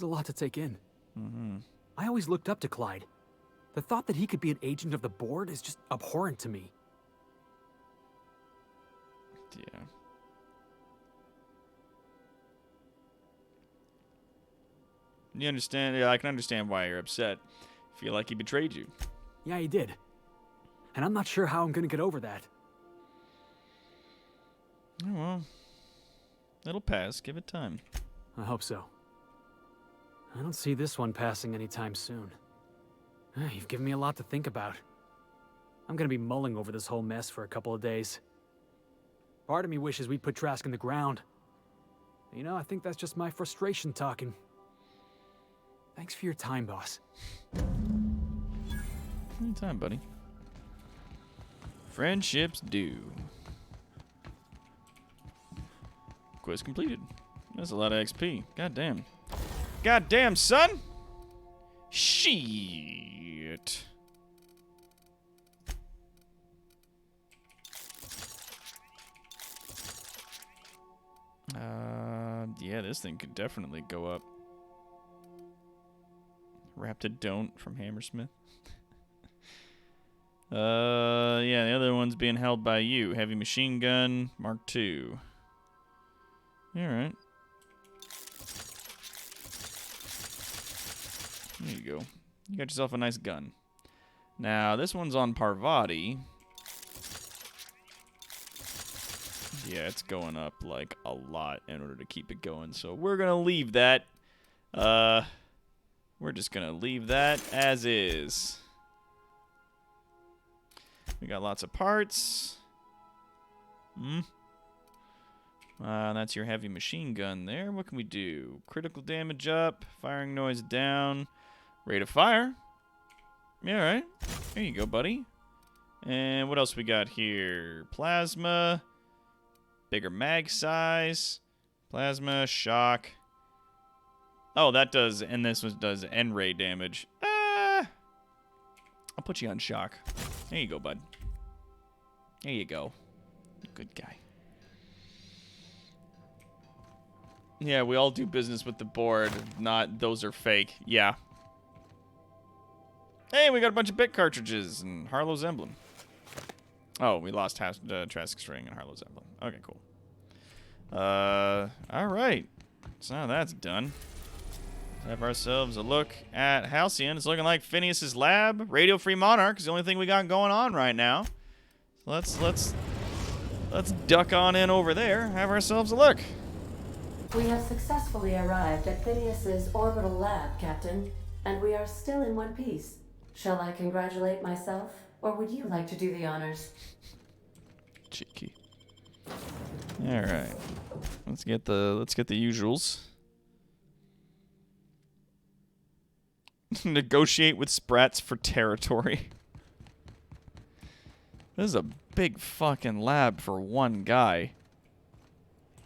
lot to take in. Mm-hmm. I always looked up to Clyde. The thought that he could be an agent of the board is just abhorrent to me. Yeah. You understand? Yeah, I can understand why you're upset. Feel like he betrayed you. Yeah, he did. And I'm not sure how I'm gonna get over that. Oh, well. It'll pass. Give it time. I hope so. I don't see this one passing anytime soon. You've given me a lot to think about. I'm gonna be mulling over this whole mess for a couple of days. Part of me wishes we'd put Trask in the ground. You know, I think that's just my frustration talking. Thanks for your time, boss. Anytime, buddy. Friendships do. Quest completed. That's a lot of XP. Goddamn. Goddamn, son! Shit. Yeah, this thing could definitely go up. Raptidont from Hammersmith. Yeah, the other one's being held by you. Heavy machine gun, Mark II. Alright. There you go. You got yourself a nice gun. Now, this one's on Parvati. Yeah, it's going up, like, a lot in order to keep it going. So we're going to leave that. We're just going to leave that as is. We got lots of parts. That's your heavy machine gun there. What can we do? Critical damage up. Firing noise down. Rate of fire. Yeah, all right. There you go, buddy. And what else we got here? Plasma. Bigger mag size. Plasma. Shock. Oh, that does, and this one does N-ray damage. I'll put you on shock. There you go, bud. There you go. Good guy. Yeah, we all do business with the board, not those are fake. Yeah. Hey, we got a bunch of bit cartridges and Harlow's emblem. Oh, we lost Trask's ring and Harlow's emblem. Okay, cool. Alright. So now that's done. Let's have ourselves a look at Halcyon. It's looking like Phineas's lab. Radio Free Monarch is the only thing we got going on right now. So let's duck on in over there, have ourselves a look. We have successfully arrived at Phineas's orbital lab, Captain, and we are still in one piece. Shall I congratulate myself, or would you like to do the honors? Cheeky. All right. Let's get the usuals. Negotiate with Sprats for territory. This is a big fucking lab for one guy.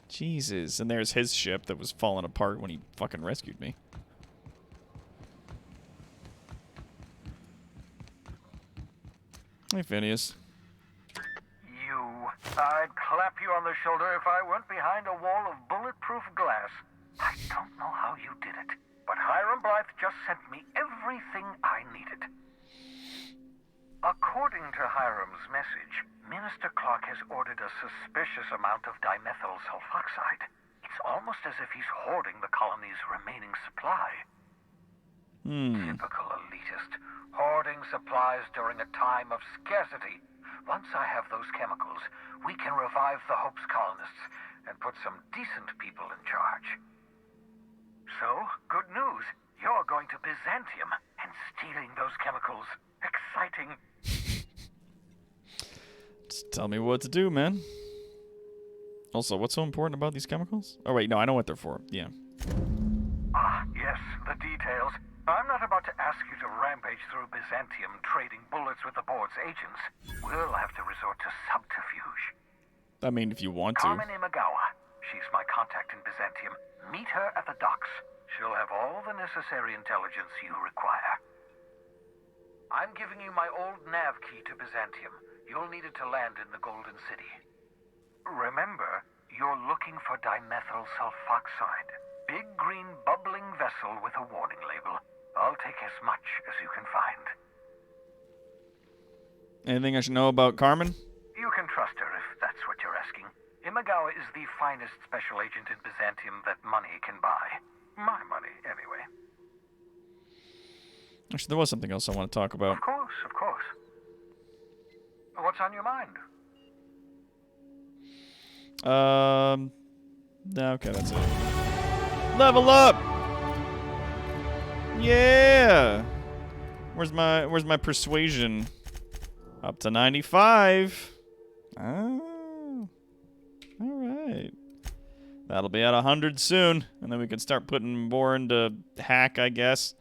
Jesus. And there's his ship that was falling apart when he fucking rescued me. Hey, Phineas. I'd clap you on the shoulder if I weren't behind a wall of fireproof glass. I don't know how you did it, but Hiram Blythe just sent me everything I needed. According to Hiram's message, Minister Clark has ordered a suspicious amount of dimethyl sulfoxide. It's almost as if he's hoarding the colony's remaining supply. Typical elitist, hoarding supplies during a time of scarcity. Once I have those chemicals, we can revive the Hope's colonists and put some decent people in charge. So, good news. You're going to Byzantium, and stealing those chemicals. Exciting. Just tell me what to do, man. Also, what's so important about these chemicals? Oh, wait, no, I know what they're for. Yeah. Ah, yes, the details. I'm not about to ask you to rampage through Byzantium trading bullets with the board's agents. We'll have to resort to subterfuge. I mean, if you want to. Carmen Imagawa. She's my contact in Byzantium. Meet her at the docks. She'll have all the necessary intelligence you require. I'm giving you my old nav key to Byzantium. You'll need it to land in the Golden City. Remember, you're looking for dimethyl sulfoxide. Big green bubbling vessel with a warning label. I'll take as much as you can find. Anything I should know about Carmen? You can trust her if that's what you're asking. Imagawa is the finest special agent in Byzantium that money can buy. My money, anyway. Actually, there was something else I want to talk about. Of course, of course. What's on your mind? Okay, that's it. Level up! Yeah! Where's my persuasion? Up to 95. Oh. Alright. That'll be at 100 soon, and then we can start putting more into hack, I guess.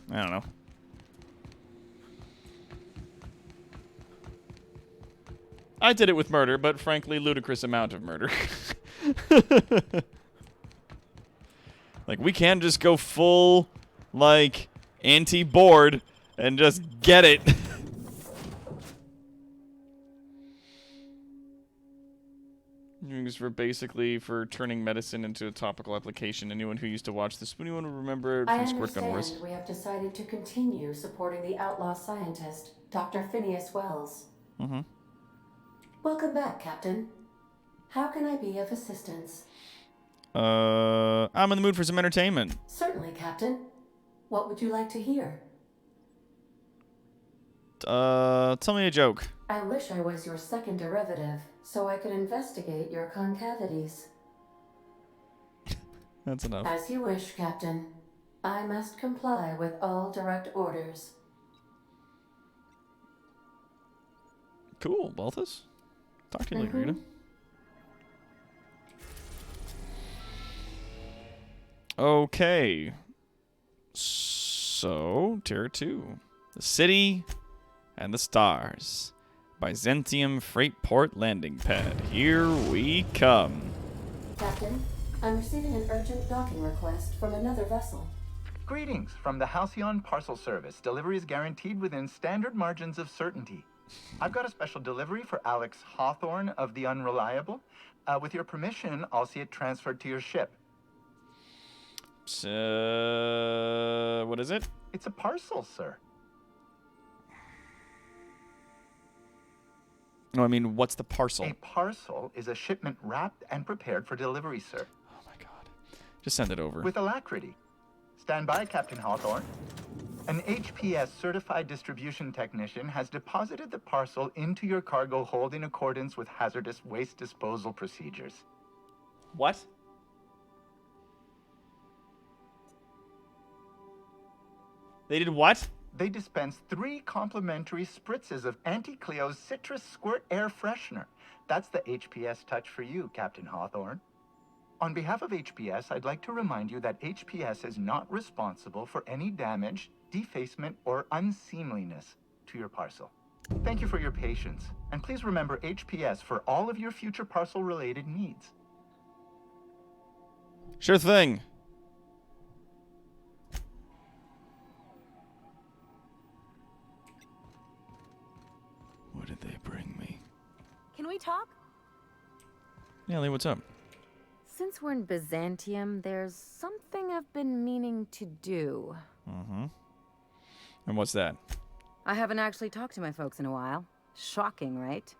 I don't know. I did it with murder, but frankly, ludicrous amount of murder. Like, we can just go full, like, anti-board and just get it. Used for turning medicine into a topical application. Anyone who used to watch the Spoony one will remember it from Squirt Gun Wars. We have decided to continue supporting the outlaw scientist, Dr. Phineas Wells. Mm-hmm. Welcome back, Captain. How can I be of assistance? I'm in the mood for some entertainment. Certainly, Captain. What would you like to hear? Tell me a joke. I wish I was your second derivative, so I could investigate your concavities. That's enough. As you wish, Captain. I must comply with all direct orders. Cool, Balthus. Talk to you later, Rita. Okay. So, Tier 2. The City and the Stars. Byzantium Freight Port Landing Pad. Here we come. Captain, I'm receiving an urgent docking request from another vessel. Greetings from the Halcyon Parcel Service. Delivery is guaranteed within standard margins of certainty. I've got a special delivery for Alex Hawthorne of the Unreliable. With your permission, I'll see it transferred to your ship. What is it? It's a parcel, sir. No, I mean, what's the parcel? A parcel is a shipment wrapped and prepared for delivery, sir. Oh my god. Just send it over. With alacrity. Stand by, Captain Hawthorne. An HPS certified distribution technician has deposited the parcel into your cargo hold in accordance with hazardous waste disposal procedures. What? They did what? They dispensed 3 complimentary spritzes of Anti-Cleo's Citrus Squirt Air Freshener. That's the HPS touch for you, Captain Hawthorne. On behalf of HPS, I'd like to remind you that HPS is not responsible for any damage, defacement, or unseemliness to your parcel. Thank you for your patience, and please remember HPS for all of your future parcel-related needs. Sure thing. What did they bring me? Can we talk? Nelly, what's up? Since we're in Byzantium, there's something I've been meaning to do. Mm-hmm. And what's that? I haven't actually talked to my folks in a while. Shocking, right?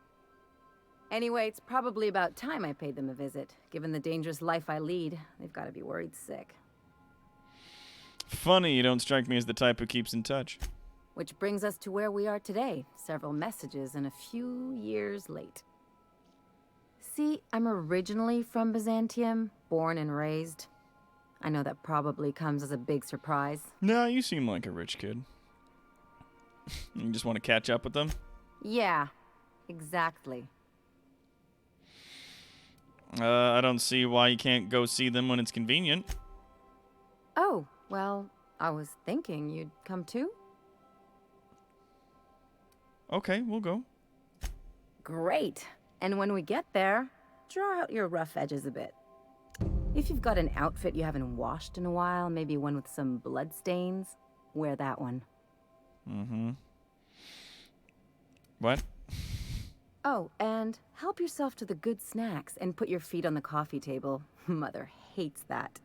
Anyway, it's probably about time I paid them a visit. Given the dangerous life I lead, they've got to be worried sick. Funny, you don't strike me as the type who keeps in touch. Which brings us to where we are today. Several messages and a few years late. See, I'm originally from Byzantium, born and raised. I know that probably comes as a big surprise. No, you seem like a rich kid. You just want to catch up with them? Yeah, exactly. I don't see why you can't go see them when it's convenient. Oh, well, I was thinking you'd come too? Okay, we'll go. Great. And when we get there, draw out your rough edges a bit. If you've got an outfit you haven't washed in a while, maybe one with some blood stains, wear that one. Mm-hmm. What? Oh, and help yourself to the good snacks and put your feet on the coffee table. Mother hates that.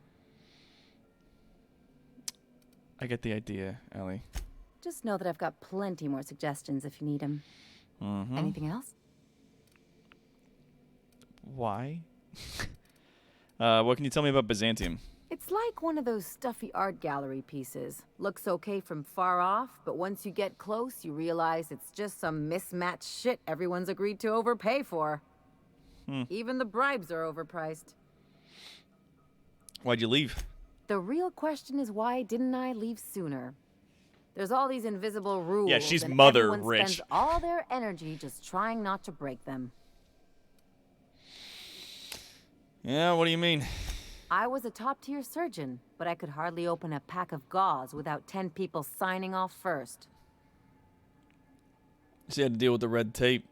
I get the idea, Ellie. Just know that I've got plenty more suggestions if you need them. Mm-hmm. Anything else? Why? What can you tell me about Byzantium? It's like one of those stuffy art gallery pieces. Looks okay from far off, but once you get close, you realize it's just some mismatched shit everyone's agreed to overpay for. Even the bribes are overpriced. Why'd you leave? The real question is, why didn't I leave sooner? There's all these invisible rules. Yeah, she's and mother everyone rich. Spends all their energy just trying not to break them. Yeah, what do you mean? I was a top-tier surgeon, but I could hardly open a pack of gauze without 10 people signing off first. She had to deal with the red tape.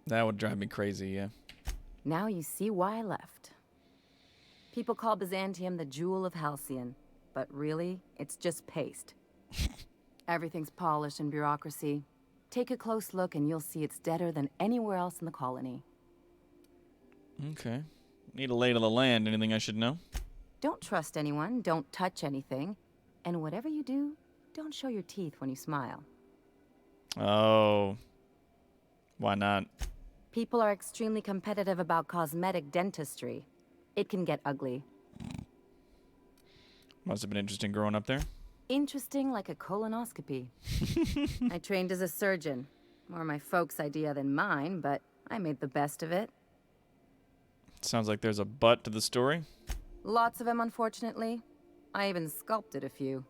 That would drive me crazy, yeah. Now you see why I left. People call Byzantium the jewel of Halcyon, but really, it's just paste. Everything's polished and bureaucracy. Take a close look and you'll see it's deader than anywhere else in the colony. Okay. Need a lay of the land. Anything I should know? Don't trust anyone, don't touch anything, and whatever you do, don't show your teeth when you smile. Oh. Why not? People are extremely competitive about cosmetic dentistry. It can get ugly. Must have been interesting growing up there. Interesting like a colonoscopy. I trained as a surgeon. More my folks' idea than mine, but I made the best of it. Sounds like there's a but to the story. Lots of them, unfortunately. I even sculpted a few.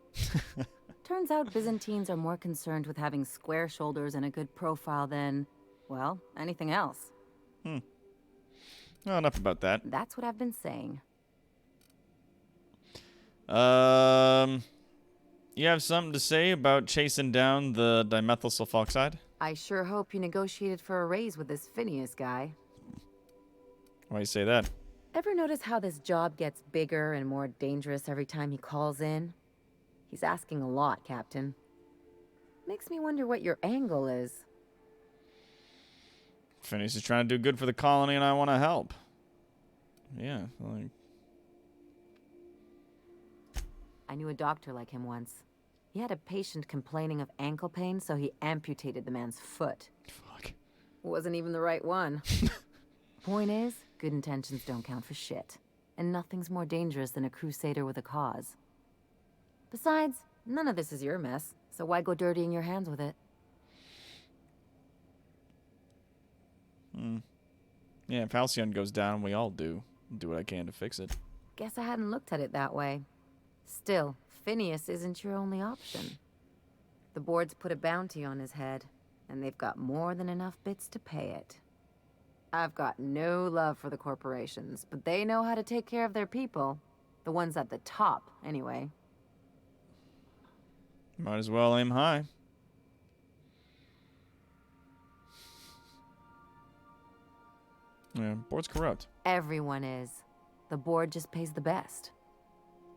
Turns out Byzantines are more concerned with having square shoulders and a good profile than, well, anything else. Well, enough about that. That's what I've been saying. You have something to say about chasing down the dimethyl sulfoxide? I sure hope you negotiated for a raise with this Phineas guy. Why you say that? Ever notice how this job gets bigger and more dangerous every time he calls in? He's asking a lot, Captain. Makes me wonder what your angle is. Phineas is trying to do good for the colony and I want to help. Yeah, like... I knew a doctor like him once. He had a patient complaining of ankle pain, so he amputated the man's foot. Fuck. Wasn't even the right one. Point is, good intentions don't count for shit. And nothing's more dangerous than a crusader with a cause. Besides, none of this is your mess, so why go dirtying your hands with it? Yeah, if Halcyon goes down, we all do. I'll do what I can to fix it. Guess I hadn't looked at it that way. Still, Phineas isn't your only option. The board's put a bounty on his head, and they've got more than enough bits to pay it. I've got no love for the corporations, but they know how to take care of their people. The ones at the top, anyway. Might as well aim high. Yeah, board's corrupt. Everyone is. The board just pays the best.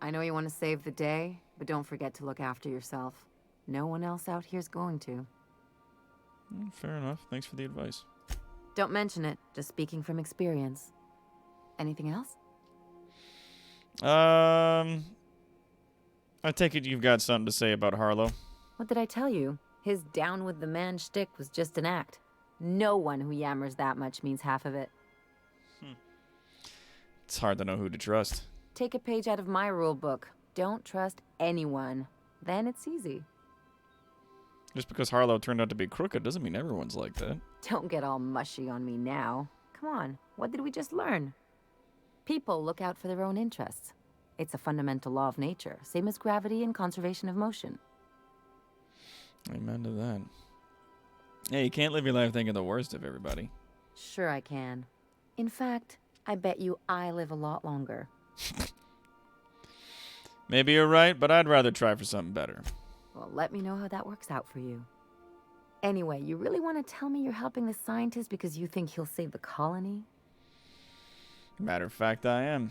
I know you want to save the day, but don't forget to look after yourself. No one else out here's going to. Fair enough. Thanks for the advice. Don't mention it, just speaking from experience. Anything else? I take it you've got something to say about Harlow. What did I tell you? His down with the man shtick was just an act. No one who yammers that much means half of it. It's hard to know who to trust. Take a page out of my rule book. Don't trust anyone. Then it's easy. Just because Harlow turned out to be crooked doesn't mean everyone's like that. Don't get all mushy on me now. Come on, what did we just learn? People look out for their own interests. It's a fundamental law of nature, same as gravity and conservation of motion. Amen to that. Hey, you can't live your life thinking the worst of everybody. Sure I can. In fact, I bet you I live a lot longer. Maybe you're right, but I'd rather try for something better. Well, let me know how that works out for you. Anyway, you really want to tell me you're helping the scientist because you think he'll save the colony? Matter of fact, I am.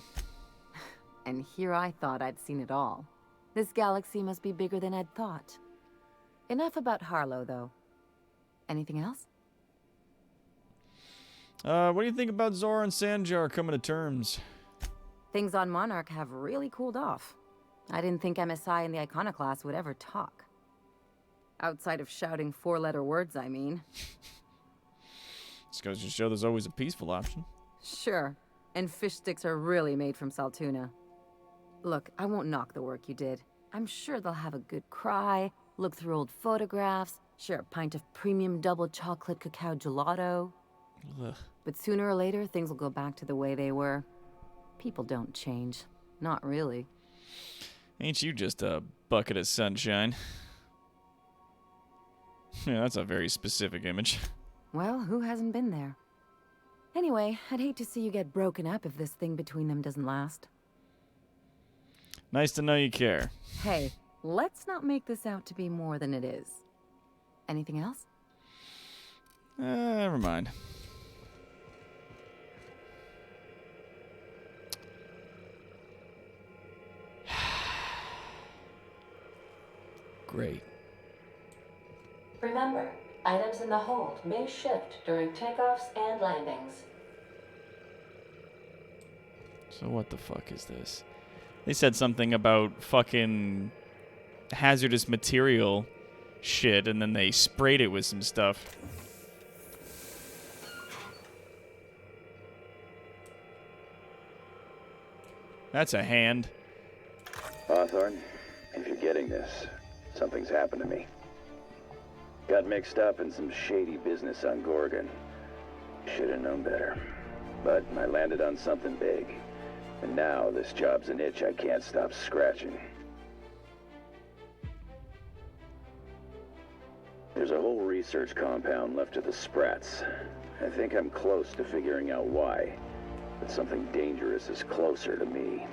And here I thought I'd seen it all. This galaxy must be bigger than I'd thought. Enough about Harlow, though. Anything else? What do you think about Zora and Sanjar coming to terms? Things on Monarch have really cooled off. I didn't think MSI and the Iconoclast would ever talk. Outside of shouting four-letter words, I mean. This goes to show there's always a peaceful option. Sure. And fish sticks are really made from Saltuna. Look, I won't knock the work you did. I'm sure they'll have a good cry, look through old photographs, share a pint of premium double chocolate cacao gelato. Ugh. But sooner or later, things will go back to the way they were. People don't change. Not really. Ain't you just a bucket of sunshine? Yeah, that's a very specific image. Well, who hasn't been there? Anyway, I'd hate to see you get broken up if this thing between them doesn't last. Nice to know you care. Hey, let's not make this out to be more than it is. Anything else? Never mind. Great. Remember, items in the hold may shift during takeoffs and landings. So what the fuck is this? They said something about fucking hazardous material shit, and then they sprayed it with some stuff. That's a hand. Hawthorne, if you're getting this, something's happened to me. Got mixed up in some shady business on Gorgon. Should have known better. But I landed on something big. And now this job's an itch I can't stop scratching. There's a whole research compound left to the Sprats. I think I'm close to figuring out why. But something dangerous is closer to me.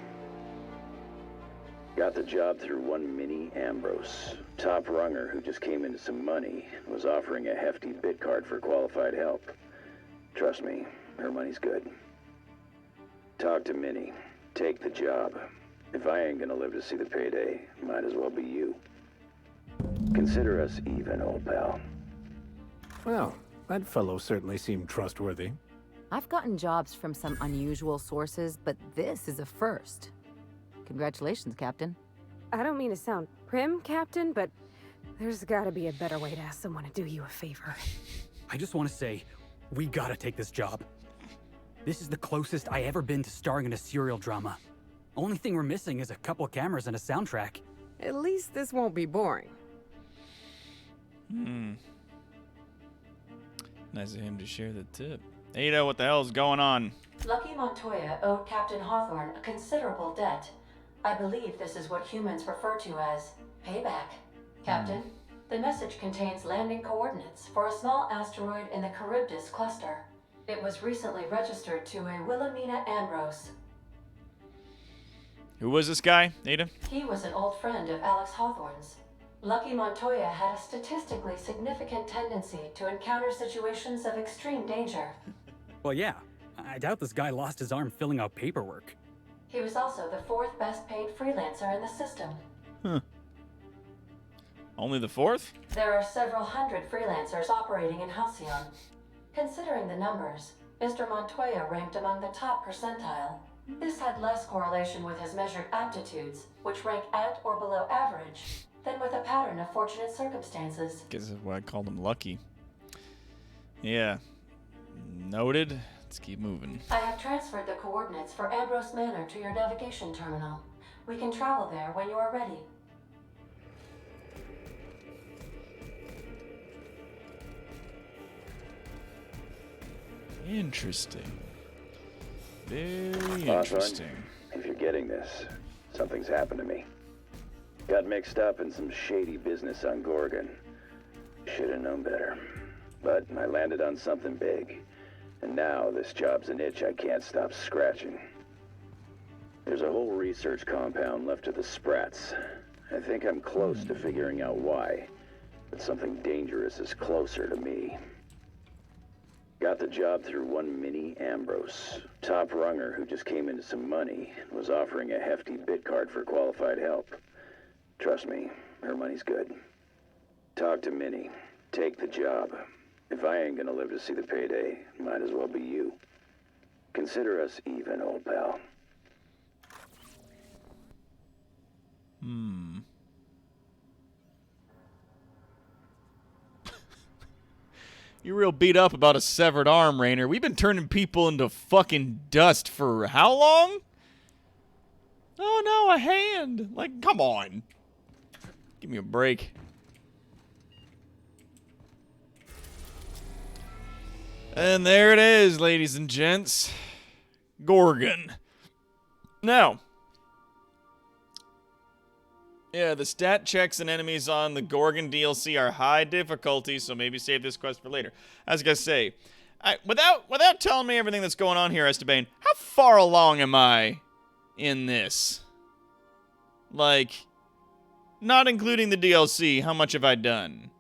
Got the job through one Minnie Ambrose. Top runger who just came into some money, was offering a hefty bid card for qualified help. Trust me, her money's good. Talk to Minnie. Take the job. If I ain't gonna live to see the payday, might as well be you. Consider us even, old pal. Well, that fellow certainly seemed trustworthy. I've gotten jobs from some unusual sources, but this is a first. Congratulations, Captain. I don't mean to sound prim, Captain, but there's gotta be a better way to ask someone to do you a favor. I just want to say, we gotta take this job. This is the closest I ever been to starring in a serial drama. Only thing we're missing is a couple cameras and a soundtrack. At least this won't be boring. Nice of him to share the tip. Ada, what the hell's going on? Lucky Montoya owed Captain Hawthorne a considerable debt. I believe this is what humans refer to as payback. Captain, the message contains landing coordinates for a small asteroid in the Charybdis cluster. It was recently registered to a Wilhelmina Ambrose. Who was this guy, Ada? He was an old friend of Alex Hawthorne's. Lucky Montoya had a statistically significant tendency to encounter situations of extreme danger. Well, yeah. I doubt this guy lost his arm filling out paperwork. He was also the 4th best paid freelancer in the system. Huh. Only the 4th? There are several hundred freelancers operating in Halcyon. Considering the numbers, Mr. Montoya ranked among the top percentile. This had less correlation with his measured aptitudes, which rank at or below average, than with a pattern of fortunate circumstances. Guess that's why I called him lucky. Yeah. Noted. Let's keep moving. I have transferred the coordinates for Ambrose Manor to your navigation terminal. We can travel there when you are ready. Interesting. Very Hawthorne, interesting. if you're getting this, something's happened to me. Got mixed up in some shady business on Gorgon. Should have known better. But I landed on something big. And now this job's an itch I can't stop scratching. There's a whole research compound left of the Sprats. I think I'm close to figuring out why. But something dangerous is closer to me. Got the job through one Minnie Ambrose, top runger who just came into some money and was offering a hefty bid card for qualified help. Trust me, her money's good. Talk to Minnie. Take the job. If I ain't gonna live to see the payday, might as well be you. Consider us even, old pal. You're real beat up about a severed arm, Raynor. We've been turning people into fucking dust for how long? Oh no, a hand. Like, come on. Give me a break. And there it is, ladies and gents. Gorgon. Now. Yeah, the stat checks and enemies on the Gorgon DLC are high difficulty, so maybe save this quest for later. I was gonna say, without telling me everything that's going on here, Esteban, how far along am I in this? Like, not including the DLC, how much have I done?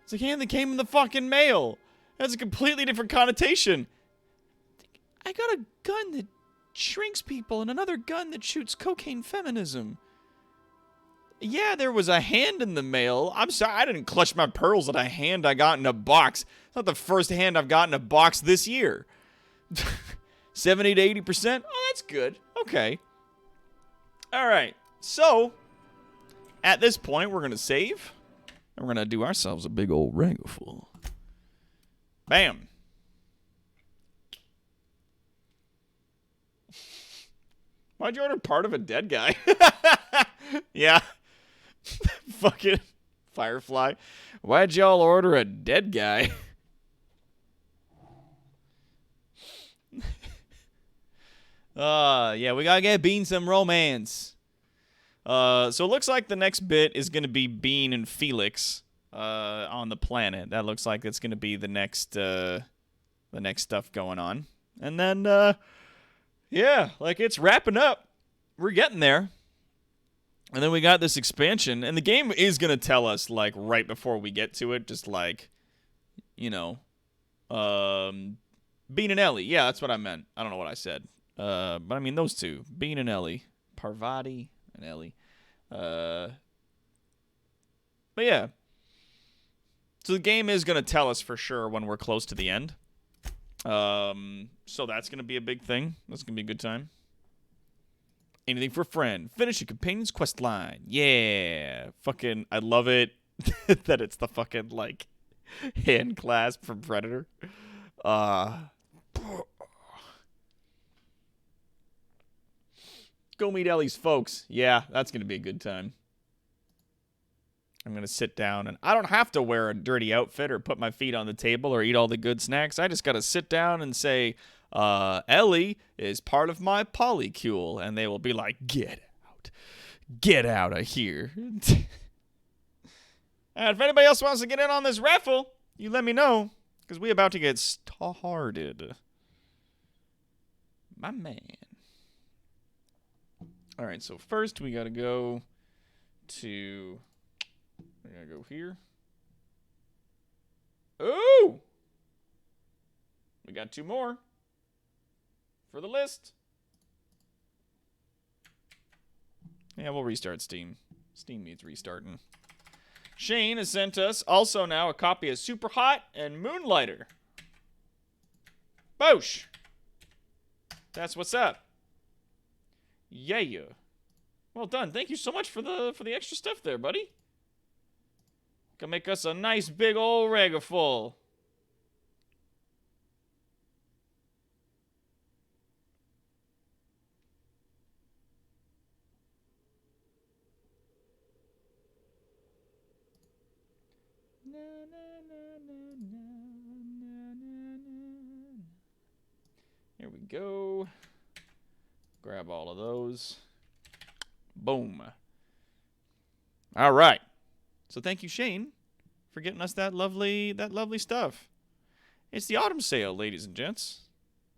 It's a hand that came in the fucking mail. That's a completely different connotation. I got a gun that shrinks people and another gun that shoots cocaine feminism. Yeah, there was a hand in the mail. I'm sorry, I didn't clutch my pearls at a hand I got in a box. It's not the first hand I've got in a box this year. 70 to 80%? Oh, that's good. Okay. All right. So, at this point, we're going to save. And we're going to do ourselves a big old rageful. Bam. Why'd you order part of a dead guy? Yeah. Fucking Firefly. Why'd y'all order a dead guy? Yeah, we gotta get Bean some romance. So it looks like the next bit is going to be Bean and Felix on the planet. That looks like it's going to be the next stuff going on. And then, yeah, like it's wrapping up. We're getting there. And then we got this expansion. And the game is going to tell us, like, right before we get to it, just like, you know, Bean and Ellie. Yeah, that's what I meant. I don't know what I said. But I mean, those two. Bean and Ellie. Parvati and Ellie. But yeah. So the game is going to tell us for sure when we're close to the end. So that's going to be a big thing. That's going to be a good time. Anything for a friend. Finish a companion's quest line. Yeah. Fucking, I love it that it's the fucking, like, hand clasp from Predator. Go meet Ellie's folks. Yeah, that's going to be a good time. I'm going to sit down, and I don't have to wear a dirty outfit or put my feet on the table or eat all the good snacks. I just got to sit down and say, Ellie is part of my polycule. And they will be like, get out. Get out of here. And if anybody else wants to get in on this raffle, you let me know, because we about to get started. My man. All right, so first we got to go to... We're going to go here. Ooh! We got two more for the list. Yeah, we'll restart Steam. Steam needs restarting. Shane has sent us also now a copy of Super Hot and Moonlighter. Boosh! That's what's up. Yeah. Well done. Thank you so much for the extra stuff there, buddy. Can make us a nice big old rega full. Here we go. Grab all of those. Boom. All right. So thank you, Shane, for getting us that lovely stuff. It's the autumn sale, ladies and gents.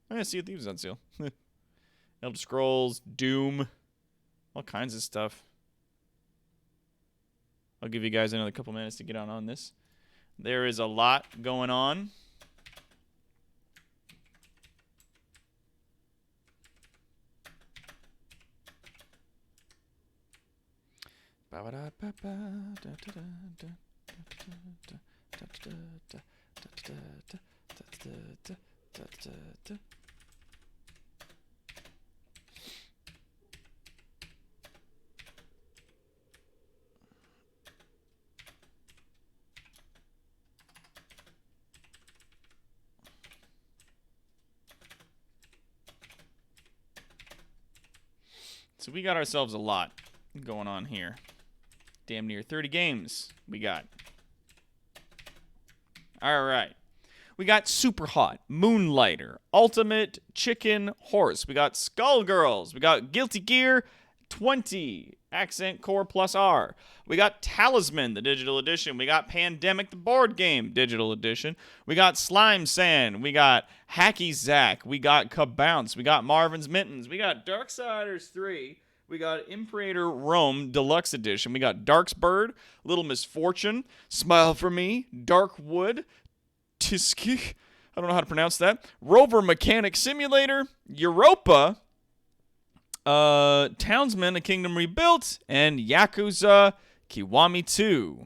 Oh, yeah, Sea of Thieves is on sale. Elder Scrolls, Doom, all kinds of stuff. I'll give you guys another couple minutes to get on this. There is a lot going on. So we got ourselves a lot going on here. Damn near 30 games we got. All right. We got Super Hot, Moonlighter, Ultimate Chicken Horse. We got Skullgirls. We got Guilty Gear 20, Accent Core Plus R. We got Talisman, the digital edition. We got Pandemic, the board game, digital edition. We got Slime Sand. We got Hacky Zack. We got Kabounce. We got Marvin's Mittens. We got Darksiders 3. We got Imperator Rome Deluxe Edition. We got Darksbird, Little Misfortune, Smile for Me, Darkwood, Tiski, I don't know how to pronounce that, Rover Mechanic Simulator, Europa, Townsman, A Kingdom Rebuilt, and Yakuza Kiwami 2.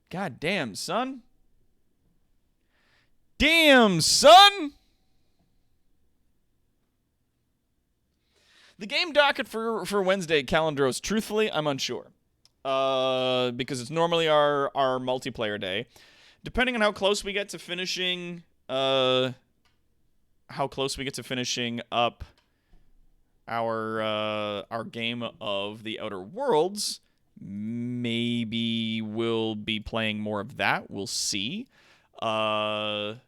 God damn, son. Damn, son! The game docket for Wednesday, Calendros, truthfully, I'm unsure. Because it's normally our multiplayer day. Depending on how close we get to finishing up our game of the Outer Worlds, maybe we'll be playing more of that. We'll see. Because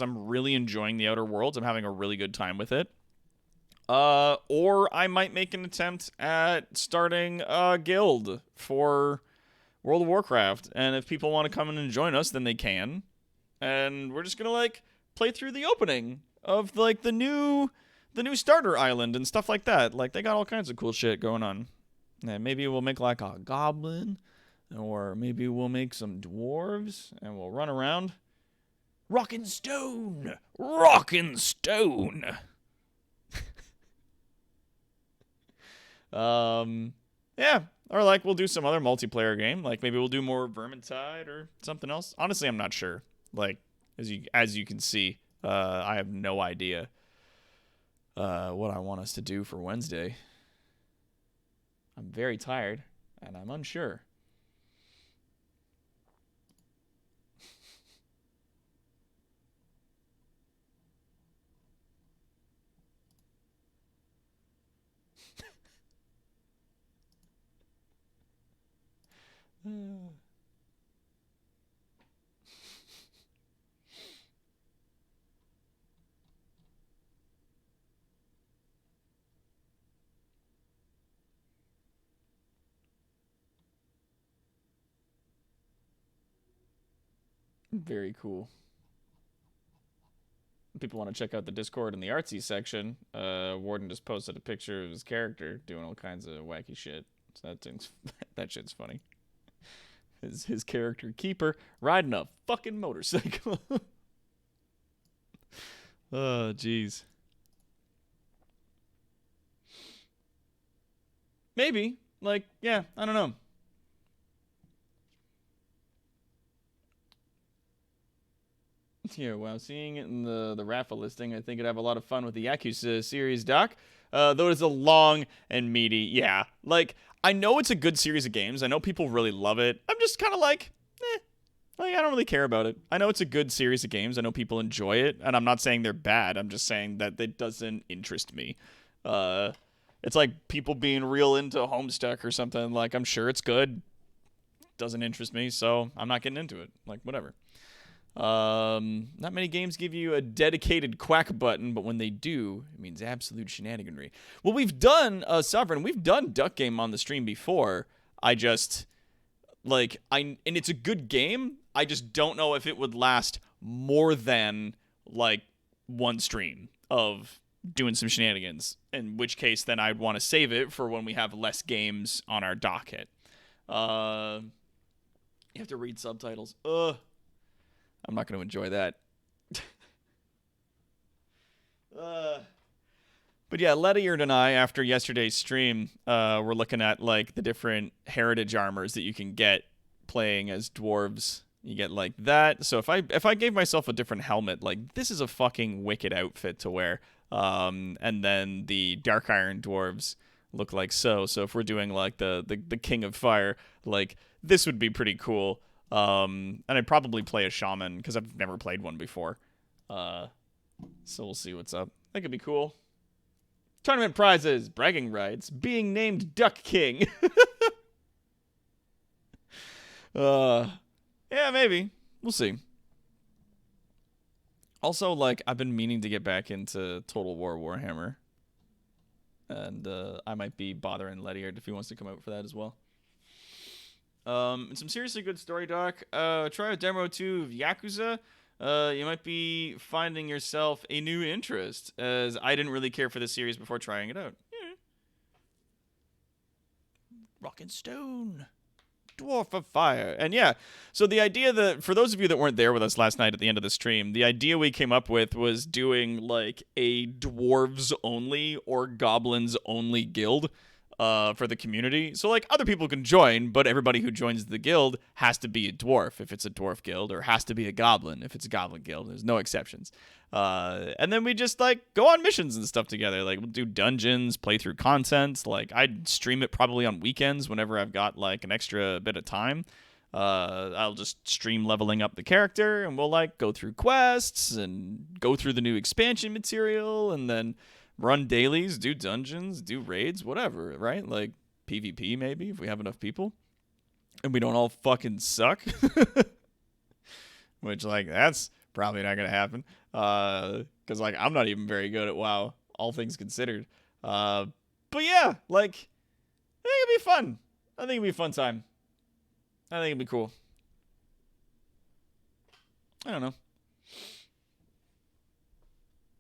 I'm really enjoying the Outer Worlds. I'm having a really good time with it. Or I might make an attempt at starting a guild for World of Warcraft. And if people want to come in and join us, then they can. And we're just gonna play through the opening of the new starter island and stuff like that. Like, they got all kinds of cool shit going on. And maybe we'll make a goblin, or maybe we'll make some dwarves and we'll run around. Rockin' stone! Rockin' stone! Yeah, or we'll do some other multiplayer game. Maybe we'll do more Vermintide or something else. Honestly, I'm not sure. As you can see, I have no idea what I want us to do for Wednesday. I'm very tired, and I'm unsure. Very cool. People want to check out the Discord in the artsy section. Warden just posted a picture of his character doing all kinds of wacky shit. So that shit's funny. His character Keeper riding a fucking motorcycle. Oh, jeez. Maybe. Like, yeah, I don't know. Here, wow, seeing it in the raffle listing, I think I'd have a lot of fun with the Yakuza series, Doc. Though it's a long and meaty, yeah. Like, I know it's a good series of games. I know people really love it. I'm just kind of like, like, I don't really care about it. I know it's a good series of games. I know people enjoy it, and I'm not saying they're bad. I'm just saying that it doesn't interest me. It's like people being real into Homestuck or something. Like, I'm sure it's good. Doesn't interest me, so I'm not getting into it. Like, whatever. Not many games give you a dedicated quack button, but when they do, it means absolute shenaniganry. Well, we've done, Sovereign, we've done Duck Game on the stream before. I just, like, and it's a good game. I just don't know if it would last more than, like, one stream of doing some shenanigans, in which case then I'd want to save it for when we have less games on our docket. You have to read subtitles. I'm not going to enjoy that. But yeah, Lettiard and I, after yesterday's stream, we're looking at like the different heritage armors that you can get playing as dwarves. You get like that. So if I gave myself a different helmet, like this is a fucking wicked outfit to wear. And then the Dark Iron dwarves look like so. So if we're doing like the King of Fire, like this would be pretty cool. And I'd probably play a shaman because I've never played one before. So we'll see what's up. That could be cool. Tournament prizes, bragging rights, being named Duck King. Yeah, maybe. We'll see. Also, like, I've been meaning to get back into Total War Warhammer. And I might be bothering Lettiard if he wants to come out for that as well. And some seriously good story, Doc. Try a demo 2 of Yakuza. You might be finding yourself a new interest, as I didn't really care for the series before trying it out. Yeah. Rock and Stone. Dwarf of Fire. And yeah, so the idea that, for those of you that weren't there with us last night at the end of the stream, the idea we came up with was doing like a dwarves only or goblins only guild for the community. So like other people can join, but everybody who joins the guild has to be a dwarf if it's a dwarf guild, or has to be a goblin if it's a goblin guild. There's no exceptions. And then we just like go on missions and stuff together. Like we'll do dungeons, play through content. Like I'd stream it probably on weekends whenever I've got like an extra bit of time. I'll just stream leveling up the character, and we'll like go through quests and go through the new expansion material, and then run dailies, do dungeons, do raids, whatever, right? Like PvP maybe if we have enough people and we don't all fucking suck. Which like that's probably not gonna happen. Cause like I'm not even very good at WoW, all things considered. But yeah, like I think it'd be fun. I think it'd be a fun time. I think it'd be cool. I don't know.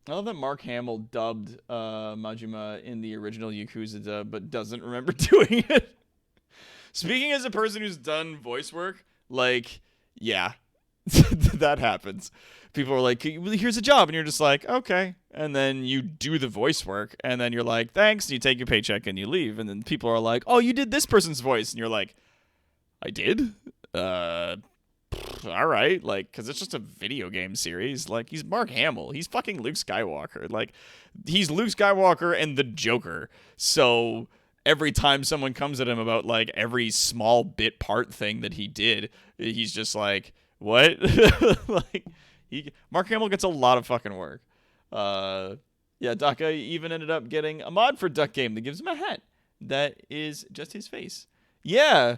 I love that Mark Hamill dubbed Majima in the original Yakuza dub, but doesn't remember doing it. Speaking as a person who's done voice work, like, yeah, that happens. People are like, here's a job, and you're just like, okay. And then you do the voice work, and then you're like, thanks, and you take your paycheck and you leave. And then people are like, oh, you did this person's voice. And you're like, I did? All right, like, because it's just a video game series. Like, he's Mark Hamill. He's fucking Luke Skywalker. Like, he's Luke Skywalker and the Joker. So every time someone comes at him about, like, every small bit part thing that he did, he's just like, what? Like, Mark Hamill gets a lot of fucking work. Yeah, Daka even ended up getting a mod for Duck Game that gives him a hat that is just his face. Yeah.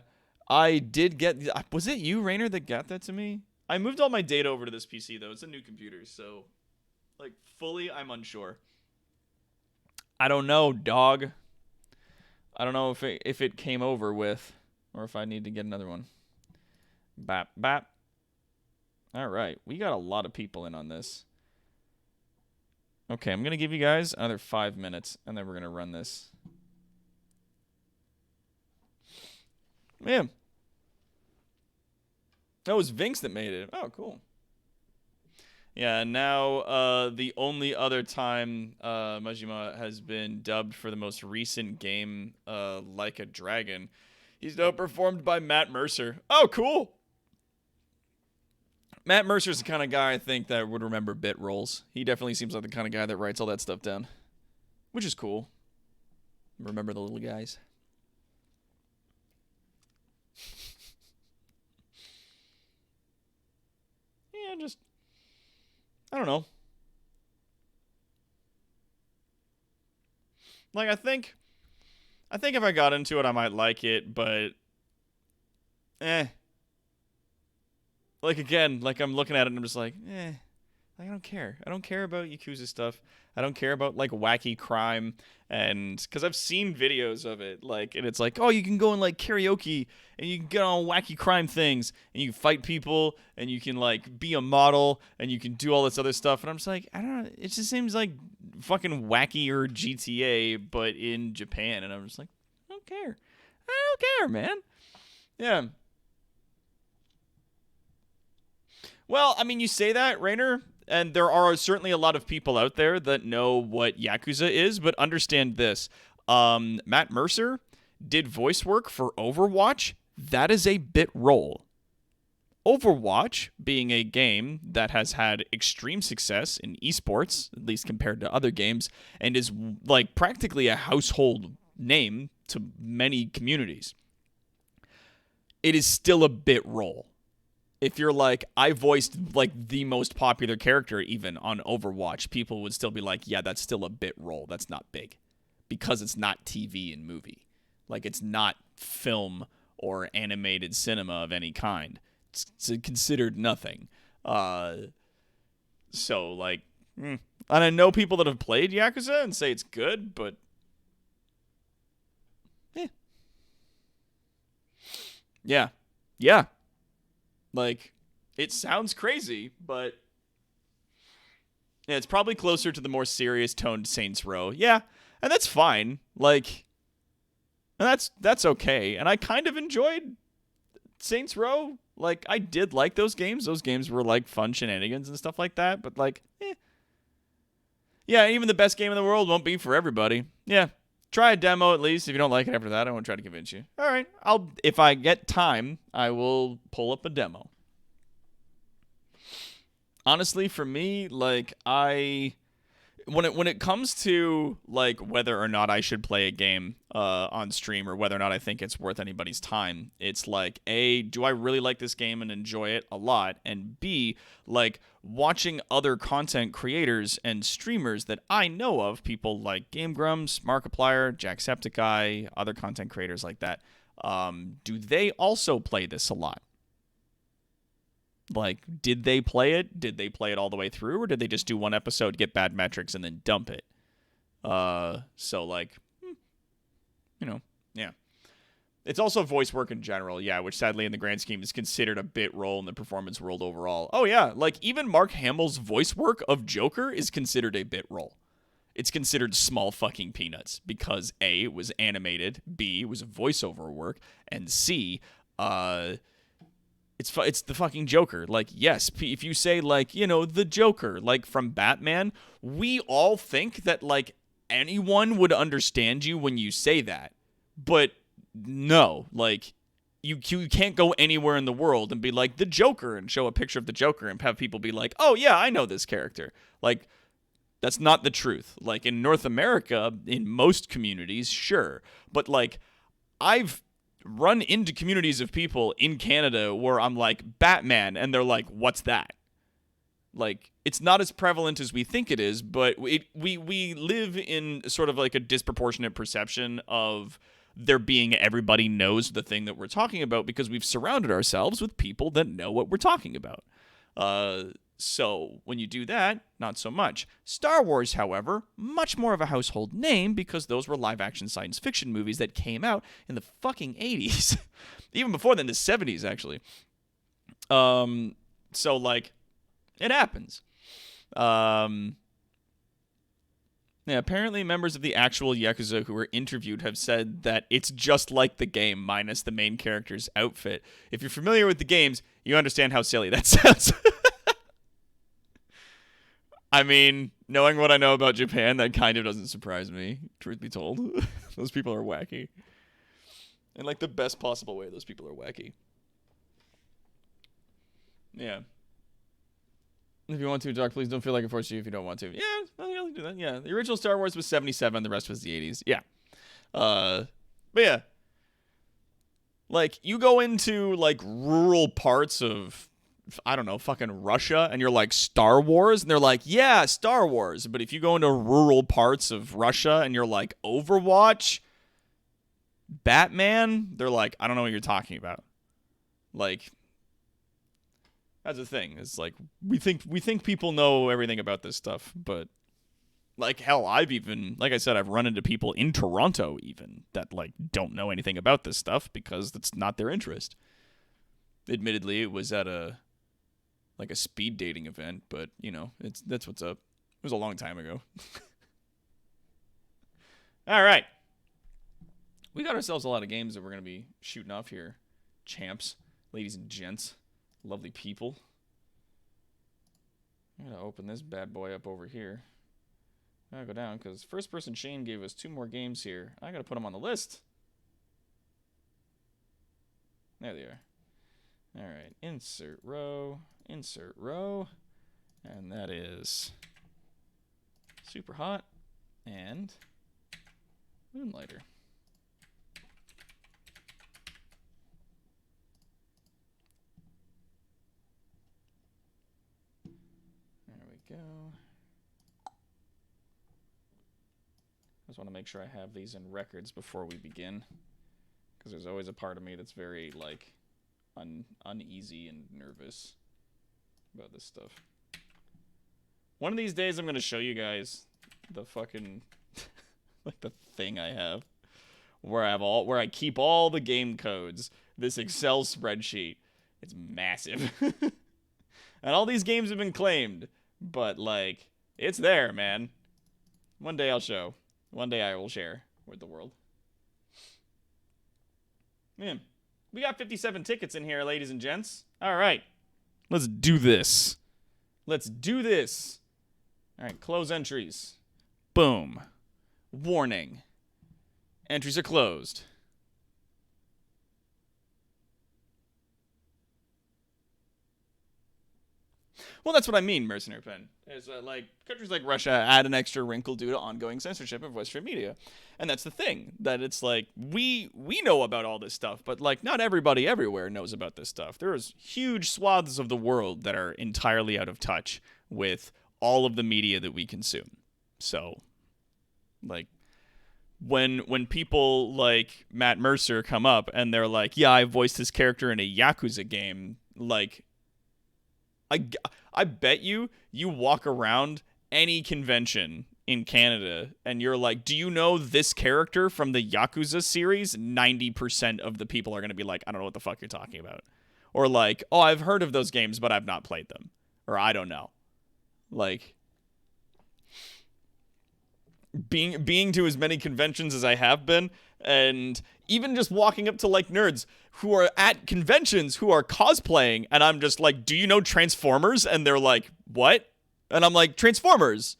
I did get... Was it you, Rainer, that got that to me? I moved all my data over to this PC, though. It's a new computer, so... Like, fully, I'm unsure. I don't know, dog. I don't know if it came over with, or if I need to get another one. Bap, bap. All right, we got a lot of people in on this. Okay, I'm going to give you guys another 5 minutes, and then we're going to run this. Man. That was Vinx that made it. Oh, cool. Yeah, now the only other time Majima has been dubbed for the most recent game, Like a Dragon, he's now performed by Matt Mercer. Oh, cool! Matt Mercer's the kind of guy I think that would remember bit rolls. He definitely seems like the kind of guy that writes all that stuff down, which is cool. Remember the little guys. Yeah, just... I don't know. Like, I think if I got into it, I might like it, but... Like, again, like, I'm looking at it and I'm just like, Like, I don't care. I don't care about Yakuza stuff. I don't care about, like, wacky crime. And, because I've seen videos of it, like, and it's like, oh, you can go and, like, karaoke, and you can get on wacky crime things, and you can fight people, and you can, like, be a model, and you can do all this other stuff. And I'm just like, I don't know. It just seems like fucking wacky or GTA, but in Japan. And I'm just like, I don't care. I don't care, man. Yeah. Well, I mean, you say that, Rainer, and there are certainly a lot of people out there that know what Yakuza is, but understand this. Matt Mercer did voice work for Overwatch. That is a bit role. Overwatch, being a game that has had extreme success in esports, at least compared to other games, and is like practically a household name to many communities, it is still a bit role. If you're like, I voiced like the most popular character even on Overwatch, people would still be like, yeah, that's still a bit role. That's not big. Because it's not TV and movie. Like, it's not film or animated cinema of any kind. It's considered nothing. So, like, and I know people that have played Yakuza and say it's good, but yeah. Like, it sounds crazy, but yeah, it's probably closer to the more serious toned Saints Row. Yeah, and that's fine. Like, and that's okay. And I kind of enjoyed Saints Row. Like, I did like those games. Those games were like fun shenanigans and stuff like that. But like, yeah, even the best game in the world won't be for everybody. Yeah. Try a demo at least. If you don't like it after that, I won't try to convince you. All right, if I get time, I will pull up a demo. Honestly, for me, like, when it comes to like whether or not I should play a game on stream or whether or not I think it's worth anybody's time, it's like, A, do I really like this game and enjoy it a lot? And B, like, watching other content creators and streamers that I know of, people like Game Grumps, Markiplier, Jacksepticeye, other content creators like that, do they also play this a lot? Like, did they play it? Did they play it all the way through? Or did they just do one episode, get bad metrics, and then dump it? So, like, yeah. It's also voice work in general, yeah, which sadly in the grand scheme is considered a bit role in the performance world overall. Oh, yeah, like, even Mark Hamill's voice work of Joker is considered a bit role. It's considered small fucking peanuts because A, it was animated, B, it was voiceover work, and C, it's the fucking Joker. Like, yes, if you say, like, the Joker, like, from Batman, we all think that, like, anyone would understand you when you say that. But no, like, you can't go anywhere in the world and be like, the Joker, and show a picture of the Joker and have people be like, oh, yeah, I know this character. Like, that's not the truth. Like, in North America, in most communities, sure. But, like, I've run into communities of people in Canada where I'm like, Batman, and they're like, what's that? Like, it's not as prevalent as we think it is, but we live in sort of like a disproportionate perception of there being everybody knows the thing that we're talking about because we've surrounded ourselves with people that know what we're talking about. So when you do that, not so much. Star Wars, however, much more of a household name because those were live-action science fiction movies that came out in the fucking 80s. Even before then, the 70s, actually. So, like, it happens. Yeah, apparently members of the actual Yakuza who were interviewed have said that it's just like the game, minus the main character's outfit. If you're familiar with the games, you understand how silly that sounds. I mean, knowing what I know about Japan, that kind of doesn't surprise me, truth be told. Those people are wacky. In, like, the best possible way, those people are wacky. Yeah. If you want to, Doc, please don't feel like I force you if you don't want to. Yeah, I think I'll do that. Yeah, the original Star Wars was 77, the rest was the 80s. Yeah. But yeah. Like, you go into, like, rural parts of, I don't know, fucking Russia, and you're like, Star Wars? And they're like, yeah, Star Wars. But if you go into rural parts of Russia and you're like, Overwatch, Batman, they're like, I don't know what you're talking about. Like, that's the thing. It's like, we think people know everything about this stuff, but, like, hell, I've even, like I said, I've run into people in Toronto even that, like, don't know anything about this stuff because it's not their interest. Admittedly, it was at a speed dating event, but, you know, that's what's up. It was a long time ago. All right. We got ourselves a lot of games that we're going to be shooting off here. Champs, ladies and gents, lovely people. I'm going to open this bad boy up over here. I gotta go down because first person Shane gave us 2 more games here. I gotta put them on the list. There they are. All right, insert row, and that is Super Hot and Moonlighter. There we go. I just want to make sure I have these in records before we begin, because there's always a part of me that's very, like, uneasy and nervous about this stuff. One of these days I'm going to show you guys the fucking, like, the thing I have, where I keep all the game codes, this Excel spreadsheet. It's massive. And all these games have been claimed, but, like, it's there, man. One day I'll show. One day I will share with the world. Man, we got 57 tickets in here, ladies and gents. All right. Let's do this. Let's do this. All right, close entries. Boom. Warning. Entries are closed. Well, that's what I mean, Mercenary Pen. Is like, countries like Russia add an extra wrinkle due to ongoing censorship of Western media. And that's the thing, that it's like, we know about all this stuff, but, like, not everybody everywhere knows about this stuff. There's huge swaths of the world that are entirely out of touch with all of the media that we consume. So, like, when people like Matt Mercer come up and they're like, yeah, I voiced this character in a Yakuza game, like, I bet you walk around any convention in Canada and you're like, do you know this character from the Yakuza series? 90% of the people are going to be like, I don't know what the fuck you're talking about. Or like, oh, I've heard of those games, but I've not played them. Or I don't know. Like, being to as many conventions as I have been, and even just walking up to, like, nerds who are at conventions who are cosplaying, and I'm just like, do you know Transformers? And they're like, what? And I'm like, Transformers,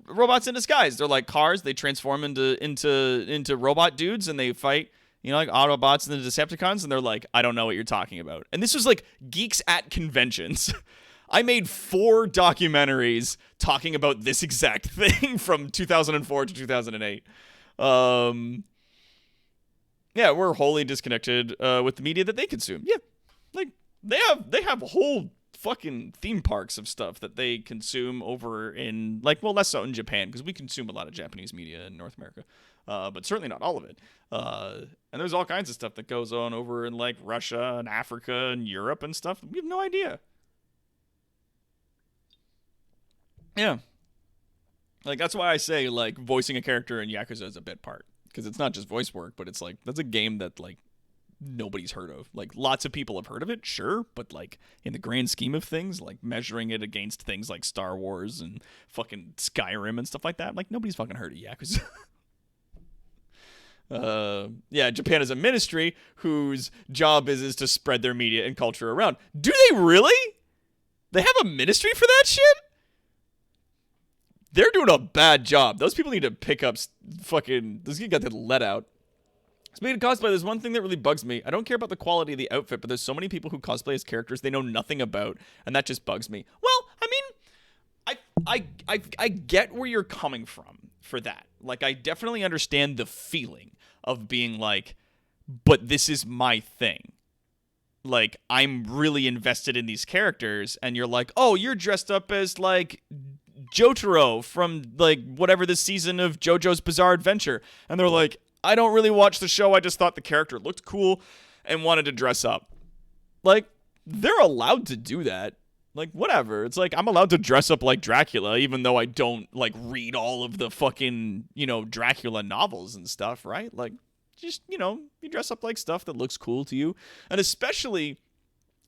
robots in disguise. They're like cars. They transform into robot dudes, and they fight, you know, like Autobots and the Decepticons. And they're like, I don't know what you're talking about. And this was like geeks at conventions. I made 4 documentaries talking about this exact thing from 2004 to 2008. Yeah, we're wholly disconnected with the media that they consume. Yeah, like they have whole fucking theme parks of stuff that they consume over in, like, well, less so in Japan, because we consume a lot of Japanese media in North America, but certainly not all of it. And there's all kinds of stuff that goes on over in, like, Russia and Africa and Europe and stuff. We have no idea. Yeah. Like, that's why I say, like, voicing a character in Yakuza is a bit part. Because it's not just voice work, but it's, like, that's a game that, like, nobody's heard of. Like, lots of people have heard of it, sure. But, like, in the grand scheme of things, like, measuring it against things like Star Wars and fucking Skyrim and stuff like that, like, nobody's fucking heard of Yakuza. Yeah, Japan is a ministry whose job is to spread their media and culture around. Do they really? They have a ministry for that shit? they're doing a bad job. Those people need to pick up fucking... Those guys got to let out. Speaking of cosplay, there's one thing that really bugs me. I don't care about the quality of the outfit, but there's so many people who cosplay as characters they know nothing about, and that just bugs me. Well, I mean, I get where you're coming from for that. Like, I definitely understand the feeling of being like, but this is my thing. Like, I'm really invested in these characters, and you're like, oh, you're dressed up as, like, Jotaro from, like, whatever this season of JoJo's Bizarre Adventure. And they're like, I don't really watch the show. I just thought the character looked cool and wanted to dress up. Like, they're allowed to do that. Like, whatever. It's like, I'm allowed to dress up like Dracula, even though I don't, like, read all of the fucking, you know, Dracula novels and stuff, right? Like, just, you know, you dress up like stuff that looks cool to you. And especially,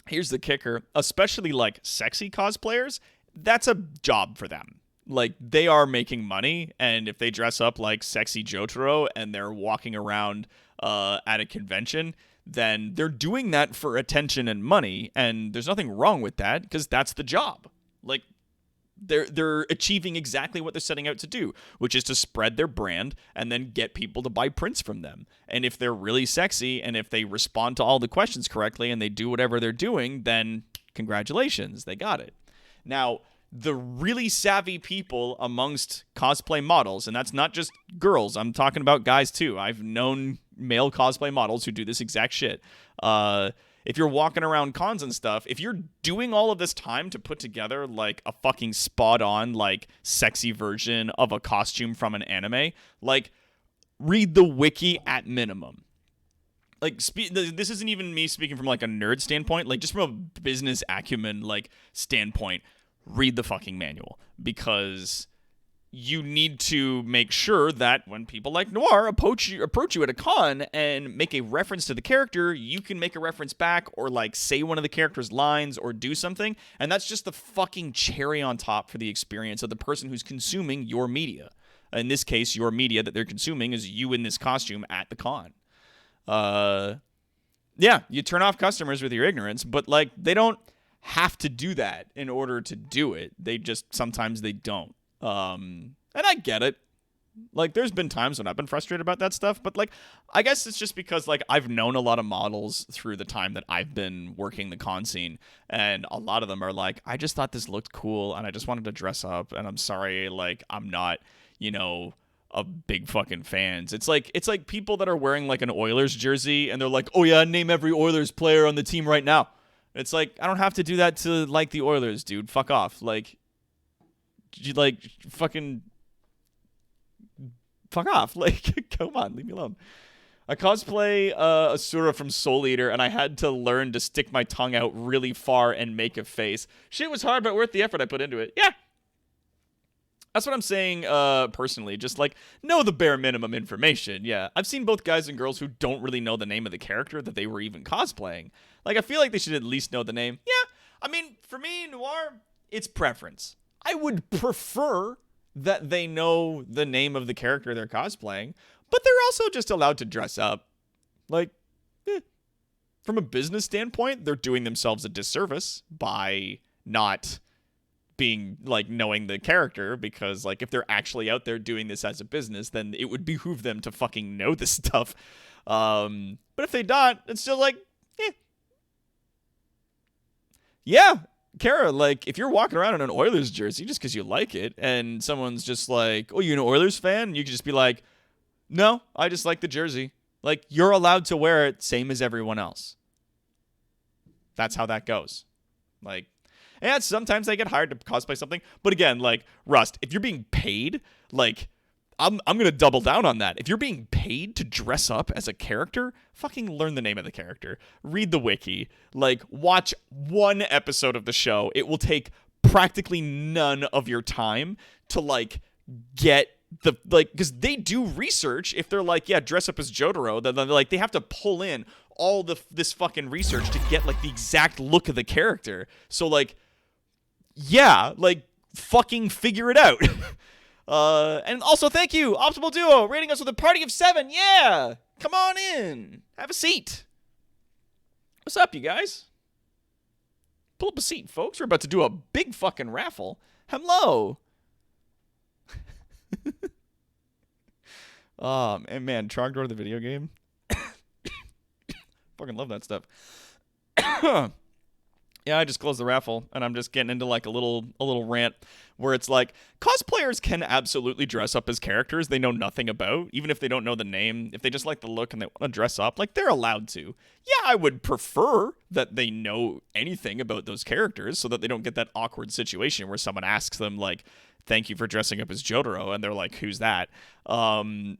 here's the kicker, especially, like, sexy cosplayers, that's a job for them. Like, they are making money, and if they dress up like sexy Jotaro and they're walking around at a convention, then they're doing that for attention and money, and there's nothing wrong with that, because that's the job. Like, they're achieving exactly what they're setting out to do, which is to spread their brand and then get people to buy prints from them. And if they're really sexy, and if they respond to all the questions correctly, and they do whatever they're doing, then congratulations, they got it. Now, the really savvy people amongst cosplay models, and that's not just girls, I'm talking about guys too. I've known male cosplay models who do this exact shit. If you're walking around cons and stuff, if you're doing all of this time to put together like a fucking spot on, like, sexy version of a costume from an anime, like, read the wiki at minimum. Like, this isn't even me speaking from like a nerd standpoint, like, just from a business acumen, like, standpoint. Read the fucking manual, because you need to make sure that when people like Noir approach you at a con and make a reference to the character, you can make a reference back, or like say one of the character's lines or do something. And that's just the fucking cherry on top for the experience of the person who's consuming your media. In this case, your media that they're consuming is you in this costume at the con. Yeah, you turn off customers with your ignorance, but like, they don't have to do that in order to do it. They just, sometimes they don't. And I get it. Like, there's been times when I've been frustrated about that stuff, but like, I guess it's just because like I've known a lot of models through the time that I've been working the con scene, and a lot of them are like, I just thought this looked cool and I just wanted to dress up, and I'm sorry, like, I'm not, you know, a big fucking fans. It's like people that are wearing like an Oilers jersey and they're like, oh yeah, name every Oilers player on the team right now. It's like, I don't have to do that to like the Oilers, dude. Fuck off. Like, you like fucking fuck off. Like, come on, leave me alone. I cosplay Asura from Soul Eater, and I had to learn to stick my tongue out really far and make a face. Shit was hard, but worth the effort I put into it. Yeah. That's what I'm saying personally. Just, like, know the bare minimum information. Yeah, I've seen both guys and girls who don't really know the name of the character that they were even cosplaying. Like, I feel like they should at least know the name. Yeah, I mean, for me, Noir, it's preference. I would prefer that they know the name of the character they're cosplaying, but they're also just allowed to dress up. Like, from a business standpoint, they're doing themselves a disservice by not being, like, knowing the character, because, like, if they're actually out there doing this as a business, then it would behoove them to fucking know this stuff. But if they don't, it's still like, yeah, Kara, like, if you're walking around in an Oilers jersey just because you like it, and someone's just like, oh, you an Oilers fan? You can just be like, no, I just like the jersey. Like, you're allowed to wear it, same as everyone else. That's how that goes. Like, and sometimes they get hired to cosplay something. But again, like, Rust, if you're being paid, like, I'm going to double down on that. If you're being paid to dress up as a character, fucking learn the name of the character. Read the wiki. Like, watch one episode of the show. It will take practically none of your time to, like, get the, like, because they do research. If they're like, yeah, dress up as Jotaro, then they're like, they have to pull in all this fucking research to get, like, the exact look of the character. So, like, yeah, like, fucking figure it out. And also, thank you, Optimal Duo, rating us with a party of 7. Yeah, come on in. Have a seat. What's up, you guys? Pull up a seat, folks. We're about to do a big fucking raffle. Hello. And man, Trogdor the video game. Fucking love that stuff. Yeah, I just closed the raffle, and I'm just getting into like a little rant where it's like, cosplayers can absolutely dress up as characters they know nothing about, even if they don't know the name. If they just like the look and they want to dress up, like, they're allowed to. Yeah, I would prefer that they know anything about those characters so that they don't get that awkward situation where someone asks them, like, thank you for dressing up as Jotaro, and they're like, who's that? Because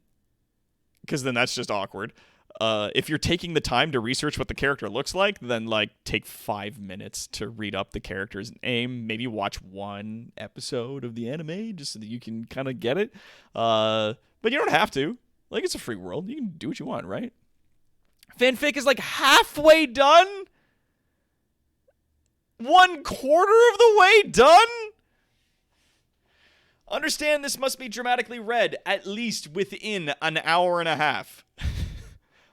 then that's just awkward. If you're taking the time to research what the character looks like, then like take 5 minutes to read up the character's name. Maybe watch one episode of the anime just so that you can kind of get it. But you don't have to. Like, it's a free world. You can do what you want, right? Fanfic is like halfway done. 1/4 of the way done. Understand this must be dramatically read at least within an hour and a half.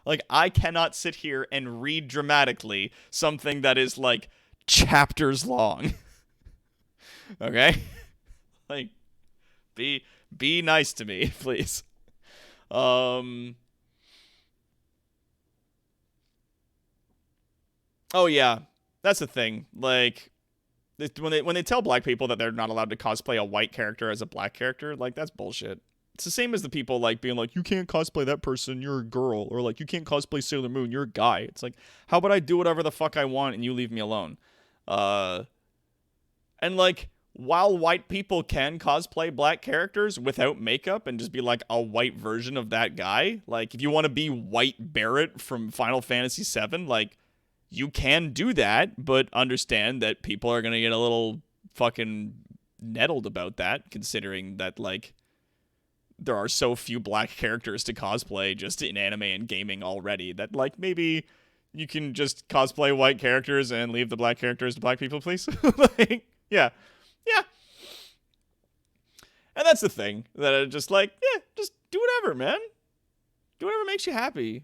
Like, I cannot sit here and read dramatically something that is, like, chapters long. Okay? Like, be nice to me, please. Oh, yeah. That's the thing. Like, when they tell black people that they're not allowed to cosplay a white character as a black character, like, that's bullshit. It's the same as the people, like, being like, you can't cosplay that person, you're a girl. Or, like, you can't cosplay Sailor Moon, you're a guy. It's like, how about I do whatever the fuck I want and you leave me alone? And, like, while white people can cosplay black characters without makeup and just be, like, a white version of that guy, like, if you want to be White Barrett from Final Fantasy VII, like, you can do that, but understand that people are going to get a little fucking nettled about that, considering that, like, there are so few black characters to cosplay just in anime and gaming already that, like, maybe you can just cosplay white characters and leave the black characters to black people, please. Like, yeah. And that's the thing, that I just like, yeah, just do whatever, man. Do whatever makes you happy.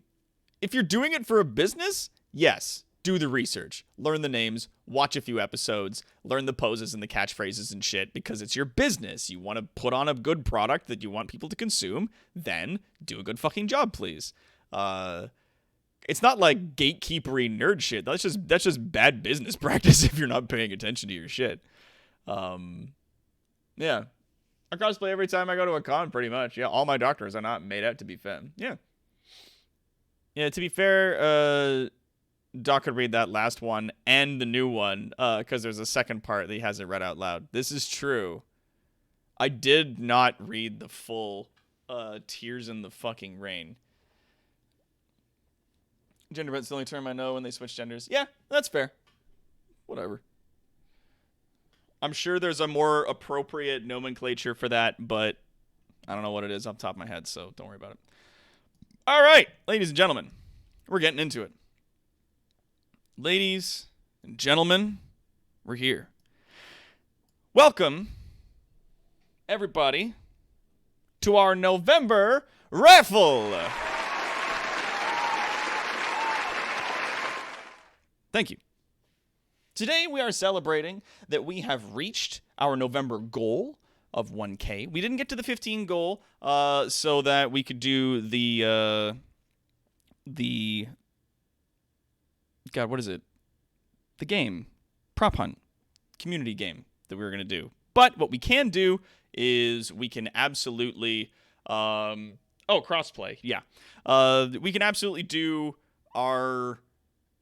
If you're doing it for a business, yes, do the research, learn the names, watch a few episodes, learn the poses and the catchphrases and shit, because it's your business. You want to put on a good product that you want people to consume, then do a good fucking job, please. It's not like gatekeepery nerd shit. That's just bad business practice if you're not paying attention to your shit. Yeah. I cosplay every time I go to a con, pretty much. Yeah, all my doctors are not made out to be femme. Yeah. Yeah, to be fair, Doc could read that last one and the new one, because there's a second part that he hasn't read out loud. This is true. I did not read the full Tears in the Fucking Rain. Gender bend's the only term I know when they switch genders. Yeah, that's fair. Whatever. I'm sure there's a more appropriate nomenclature for that, but I don't know what it is off the top of my head, so don't worry about it. All right, ladies and gentlemen, we're getting into it. Ladies and gentlemen, we're here. Welcome, everybody, to our November raffle. Thank you. Today we are celebrating that we have reached our November goal of 1K. We didn't get to the 15 goal so that we could do the God, what is it? The game. Prop Hunt. Community game that we were going to do. But what we can do is we can absolutely... crossplay. Yeah. We can absolutely do our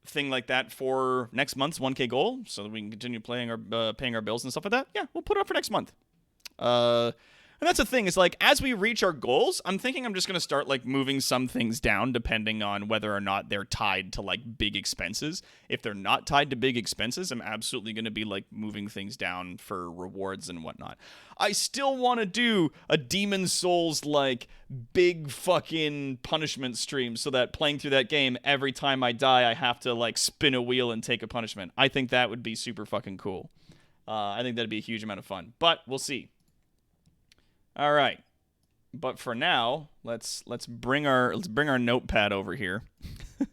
thing like that for next month's 1K goal so that we can continue paying our bills and stuff like that. Yeah, we'll put it up for next month. And that's the thing, is like, as we reach our goals, I'm thinking I'm just going to start like moving some things down depending on whether or not they're tied to like big expenses. If they're not tied to big expenses, I'm absolutely going to be like moving things down for rewards and whatnot. I still want to do a Demon's Souls like big fucking punishment stream so that playing through that game, every time I die, I have to like spin a wheel and take a punishment. I think that would be super fucking cool. I think that'd be a huge amount of fun, but we'll see. All right, but for now, let's bring our notepad over here,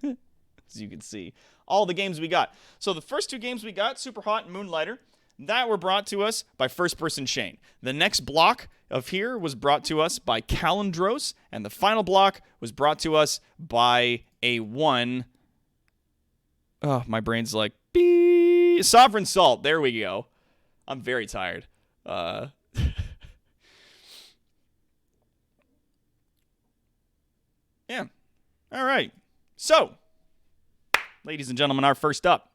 as you can see all the games we got. So the first two games we got, Super Hot and Moonlighter. that were brought to us by First Person Shane. The next block of here was brought to us by Calendros, and the final block was brought to us by A1. Oh, my brain's like, beep. Sovereign Salt. There we go. I'm very tired. Yeah. All right. So, ladies and gentlemen, our first up.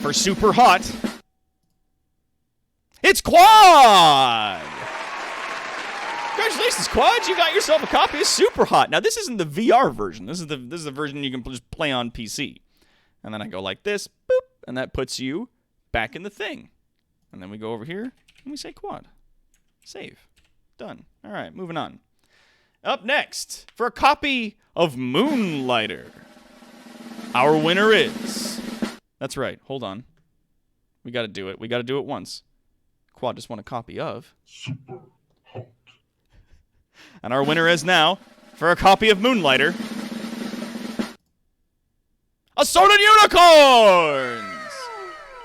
For Super Hot, it's Quad! Congratulations, Quad! You got yourself a copy of Super Hot. Now, this isn't the VR version. This is the version you can just play on PC. And then I go like this, boop, and that puts you back in the thing. And then we go over here, and we say Quad. Save. Done. All right, moving on. Up next, for a copy of Moonlighter, our winner is... That's right. Hold on. We got to do it. We got to do it once. Quad just won a copy of... Super Hot. And our winner is now, for a copy of Moonlighter... Assorted Unicorns!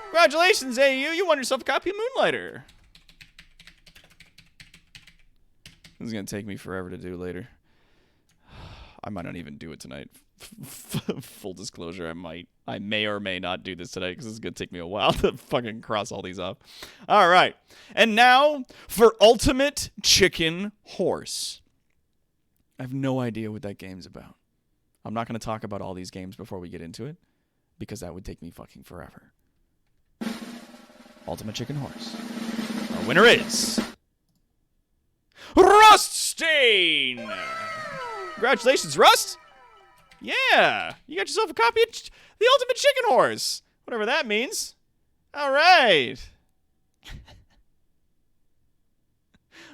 Congratulations, AU. You won yourself a copy of Moonlighter. This is going to take me forever to do later. I might not even do it tonight. Full disclosure, I may or may not do this tonight because it's going to take me a while to fucking cross all these off. All right. And now for Ultimate Chicken Horse. I have no idea what that game's about. I'm not going to talk about all these games before we get into it because that would take me fucking forever. Ultimate Chicken Horse. Our winner is... Rust Stain! Congratulations, Rust! Yeah! You got yourself a copy of the Ultimate Chicken Horse! Whatever that means. Alright!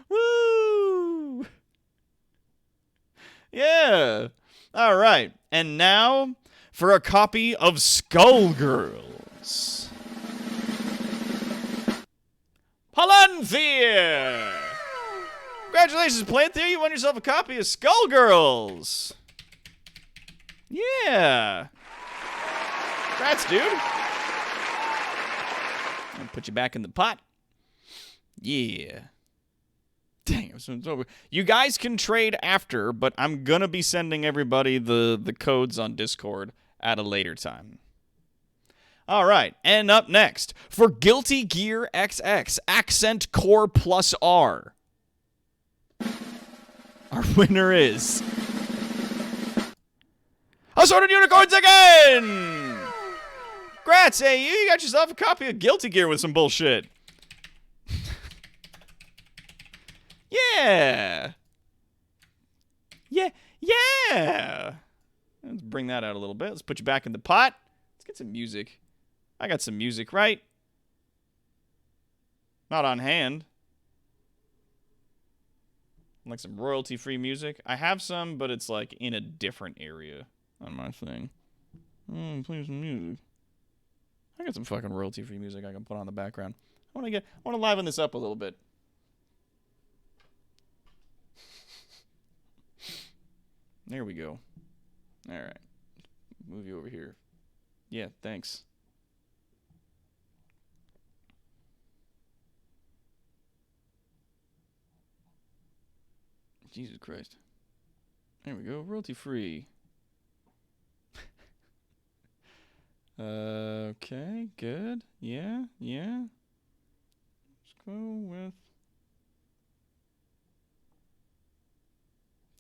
Woo! Yeah! Alright, and now for a copy of Skullgirls. Palanthea! Congratulations, Palanthea, you won yourself a copy of Skullgirls! Yeah! Congrats, dude! I'll put you back in the pot. Yeah. Dang, it's over. You guys can trade after, but I'm gonna be sending everybody the codes on Discord at a later time. All right, and up next, for Guilty Gear XX, Accent Core Plus R. Our winner is... Assorted Unicorns again! Congrats, AU, you got yourself a copy of Guilty Gear with some bullshit. Yeah! Yeah! Let's bring that out a little bit. Let's put you back in the pot. Let's get some music. I got some music, right? Not on hand. Like some royalty-free music. I have some, but it's like in a different area on my thing. Play some music. I got some fucking royalty-free music I can put on the background. I want to liven this up a little bit. There we go. All right. Move you over here. Yeah, thanks. Jesus Christ. There we go. Royalty free. Okay, good. Yeah. Let's go with...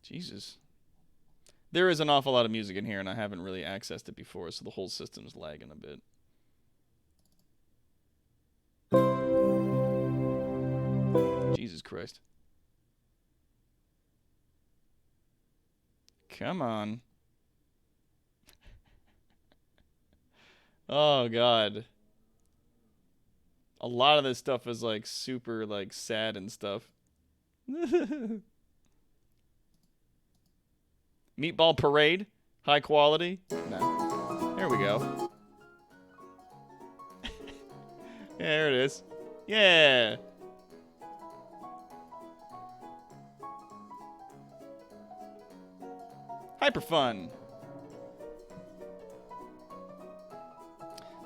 Jesus. There is an awful lot of music in here, and I haven't really accessed it before, so the whole system's lagging a bit. Jesus Christ. Come on. Oh, God. A lot of this stuff is, like, super, like, sad and stuff. Meatball Parade. High quality. No. There we go. Yeah, there it is. Yeah. Hyper fun.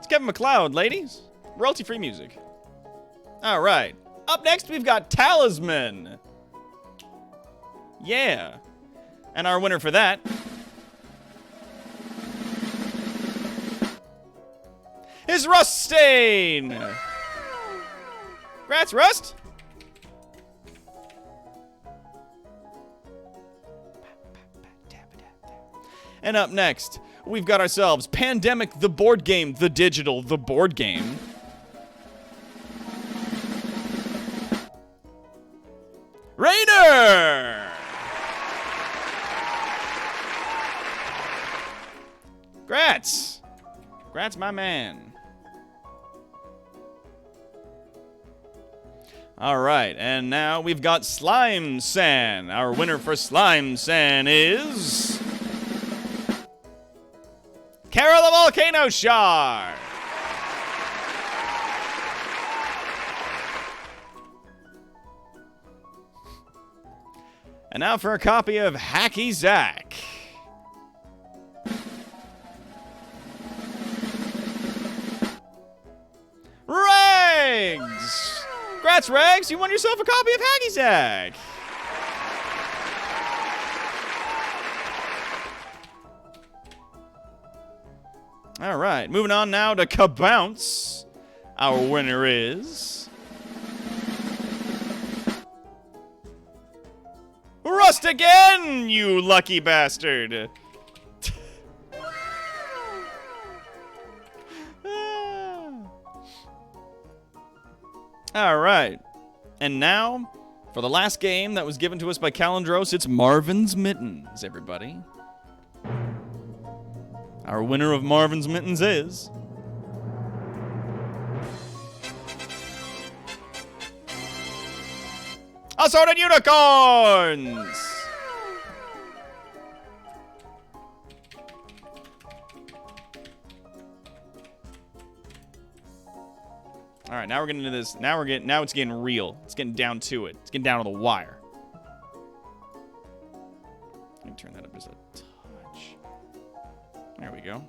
It's Kevin MacLeod, ladies. Royalty-free music. All right. Up next, we've got Talisman. Yeah. And our winner for that is Ruststain. Congrats, Rust. And up next, we've got ourselves Pandemic, the board game, the digital, the board game. Rainer! Grats! Grats, my man. All right, and now we've got Slime San. Our winner for Slime San is Kara the Volcano Shard. And now for a copy of Hacky Zack. Rags! Congrats, Rags! You won yourself a copy of Hacky Zack. All right, moving on now to Kabounce. Our winner is Rust again, you lucky bastard. All right. And now, for the last game that was given to us by Calendros, it's Marvin's Mittens, everybody. Our winner of Marvin's Mittens is Assorted Unicorns! All right, now we're getting into this. Now it's getting real. It's getting down to it. It's getting down to the wire. Let me turn that up just a touch. There we go.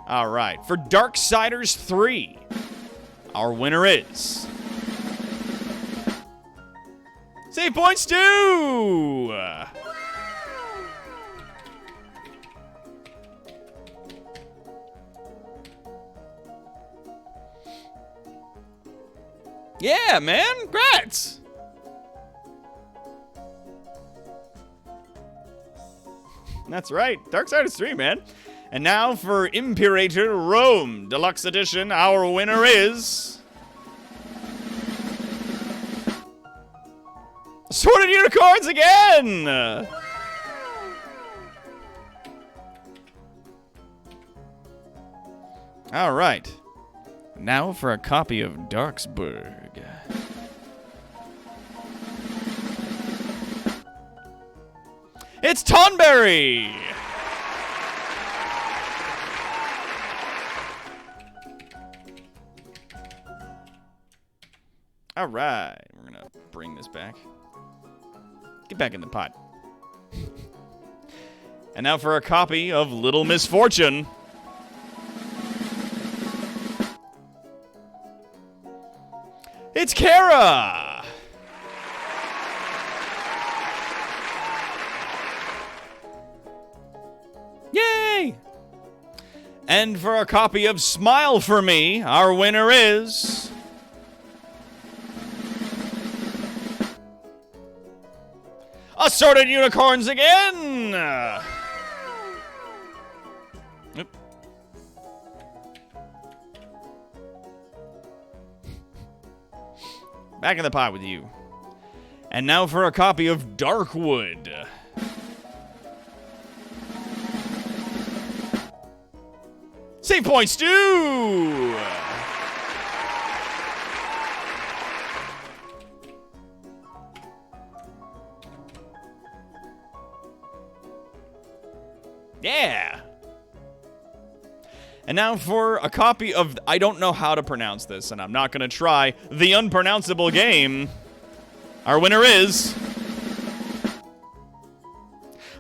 All right, for Darksiders 3, our winner is Save Points 2! Yeah, man! Congrats! That's right. Darksiders 3, man. And now for Imperator Rome Deluxe Edition, our winner is Assorted Unicorns again! All right. Now for a copy of Darksburg. It's Tonberry! All right, we're gonna bring this back. Get back in the pot. And now for a copy of Little Misfortune. It's Kara! Yay! And for a copy of Smile for Me, our winner is Assorted Unicorns again! Oop. Back in the pot with you. And now for a copy of Darkwood. Save Points 2! Yeah! And now for a copy of, I don't know how to pronounce this, and I'm not going to try, The Unpronounceable Game. Our winner is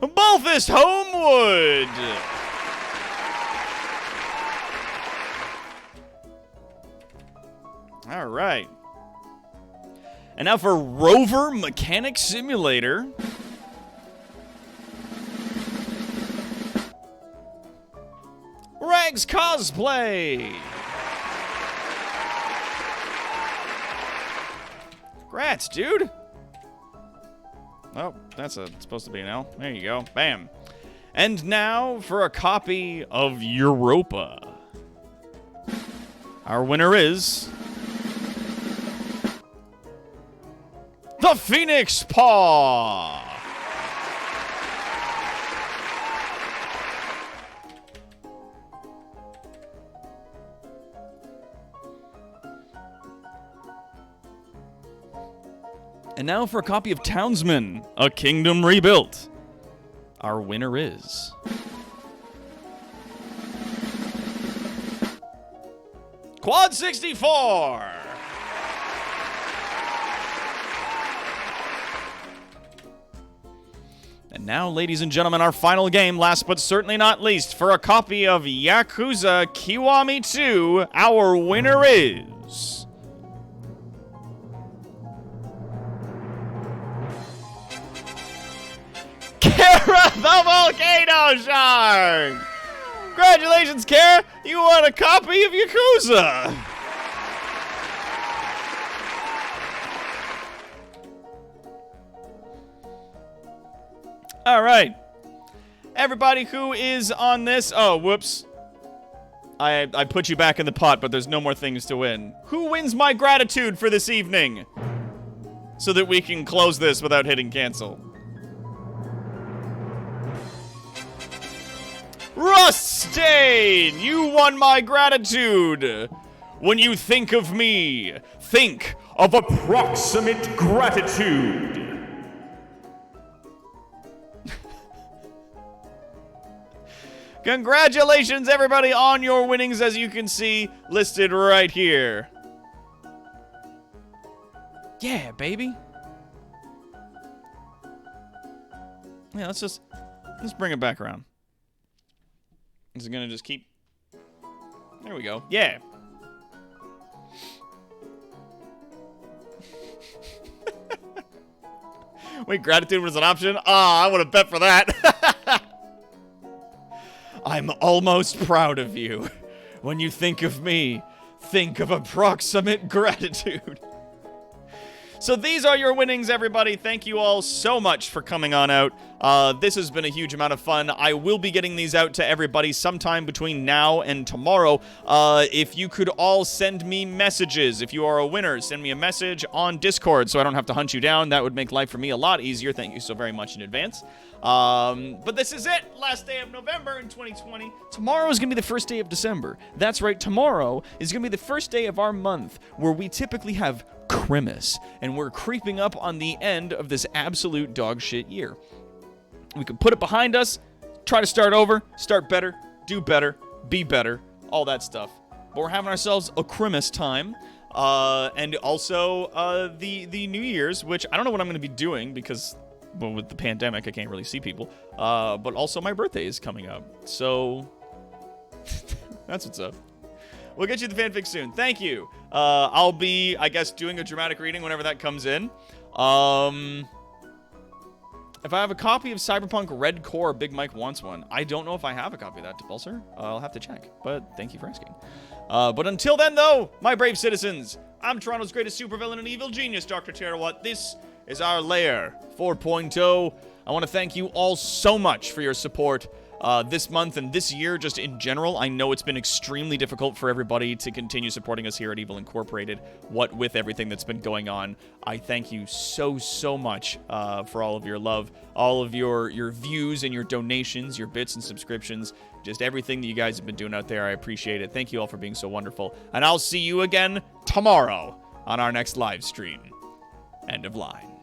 Balthus Homewood! All right. And now for Rover Mechanic Simulator. Rags Cosplay. Congrats, dude. Oh, that's supposed to be an L. There you go. Bam. And now for a copy of Europa. Our winner is the Phoenix Paw. And now for a copy of Townsman, A Kingdom Rebuilt. Our winner is Quad 64. And now, ladies and gentlemen, our final game, last but certainly not least, for a copy of Yakuza Kiwami 2, our winner is Kara the Volcano Shark! Congratulations, Kara! You won a copy of Yakuza! Alright. Everybody who is on this... Oh, whoops. I put you back in the pot, but there's no more things to win. Who wins my gratitude for this evening? So that we can close this without hitting cancel. Rustain, you won my gratitude. When you think of me, think of approximate gratitude. Congratulations, everybody, on your winnings, as you can see, listed right here. Yeah, baby. Yeah, let's bring it back around. Is it gonna just keep... There we go. Yeah. Wait, gratitude was an option? Ah, I would have bet for that. I'm almost proud of you. When you think of me, think of approximate gratitude. So these are your winnings, everybody. Thank you all so much for coming on out. This has been a huge amount of fun. I will be getting these out to everybody sometime between now and tomorrow. If you could all send me messages. If you are a winner, send me a message on Discord so I don't have to hunt you down. That would make life for me a lot easier. Thank you so very much in advance. But this is it. Last day of November in 2020. Tomorrow is going to be the first day of December. That's right. Tomorrow is going to be the first day of our month where we typically have Christmas, and we're creeping up on the end of this absolute dog shit year. We can put it behind us, try to start over, start better, do better, be better, all that stuff. But we're having ourselves a Christmas time, and also the New Year's, which I don't know what I'm going to be doing because, well, with the pandemic, I can't really see people. But also my birthday is coming up, so that's what's up. We'll get you the fanfic soon. Thank you. I'll be, I guess, doing a dramatic reading whenever that comes in. If I have a copy of Cyberpunk Red Core, Big Mike wants one. I don't know if I have a copy of that, Depulsar. I'll have to check, but thank you for asking. But until then, though, my brave citizens, I'm Toronto's greatest supervillain and evil genius, Dr. Terawatt. This is our Lair 4.0. I want to thank you all so much for your support. This month and this year, just in general. I know it's been extremely difficult for everybody to continue supporting us here at Evil Incorporated, what with everything that's been going on. I thank you so much for all of your love, all of your views and your donations, your bits and subscriptions, just everything that you guys have been doing out there. I appreciate it. Thank you all for being so wonderful. And I'll see you again tomorrow on our next live stream. End of line.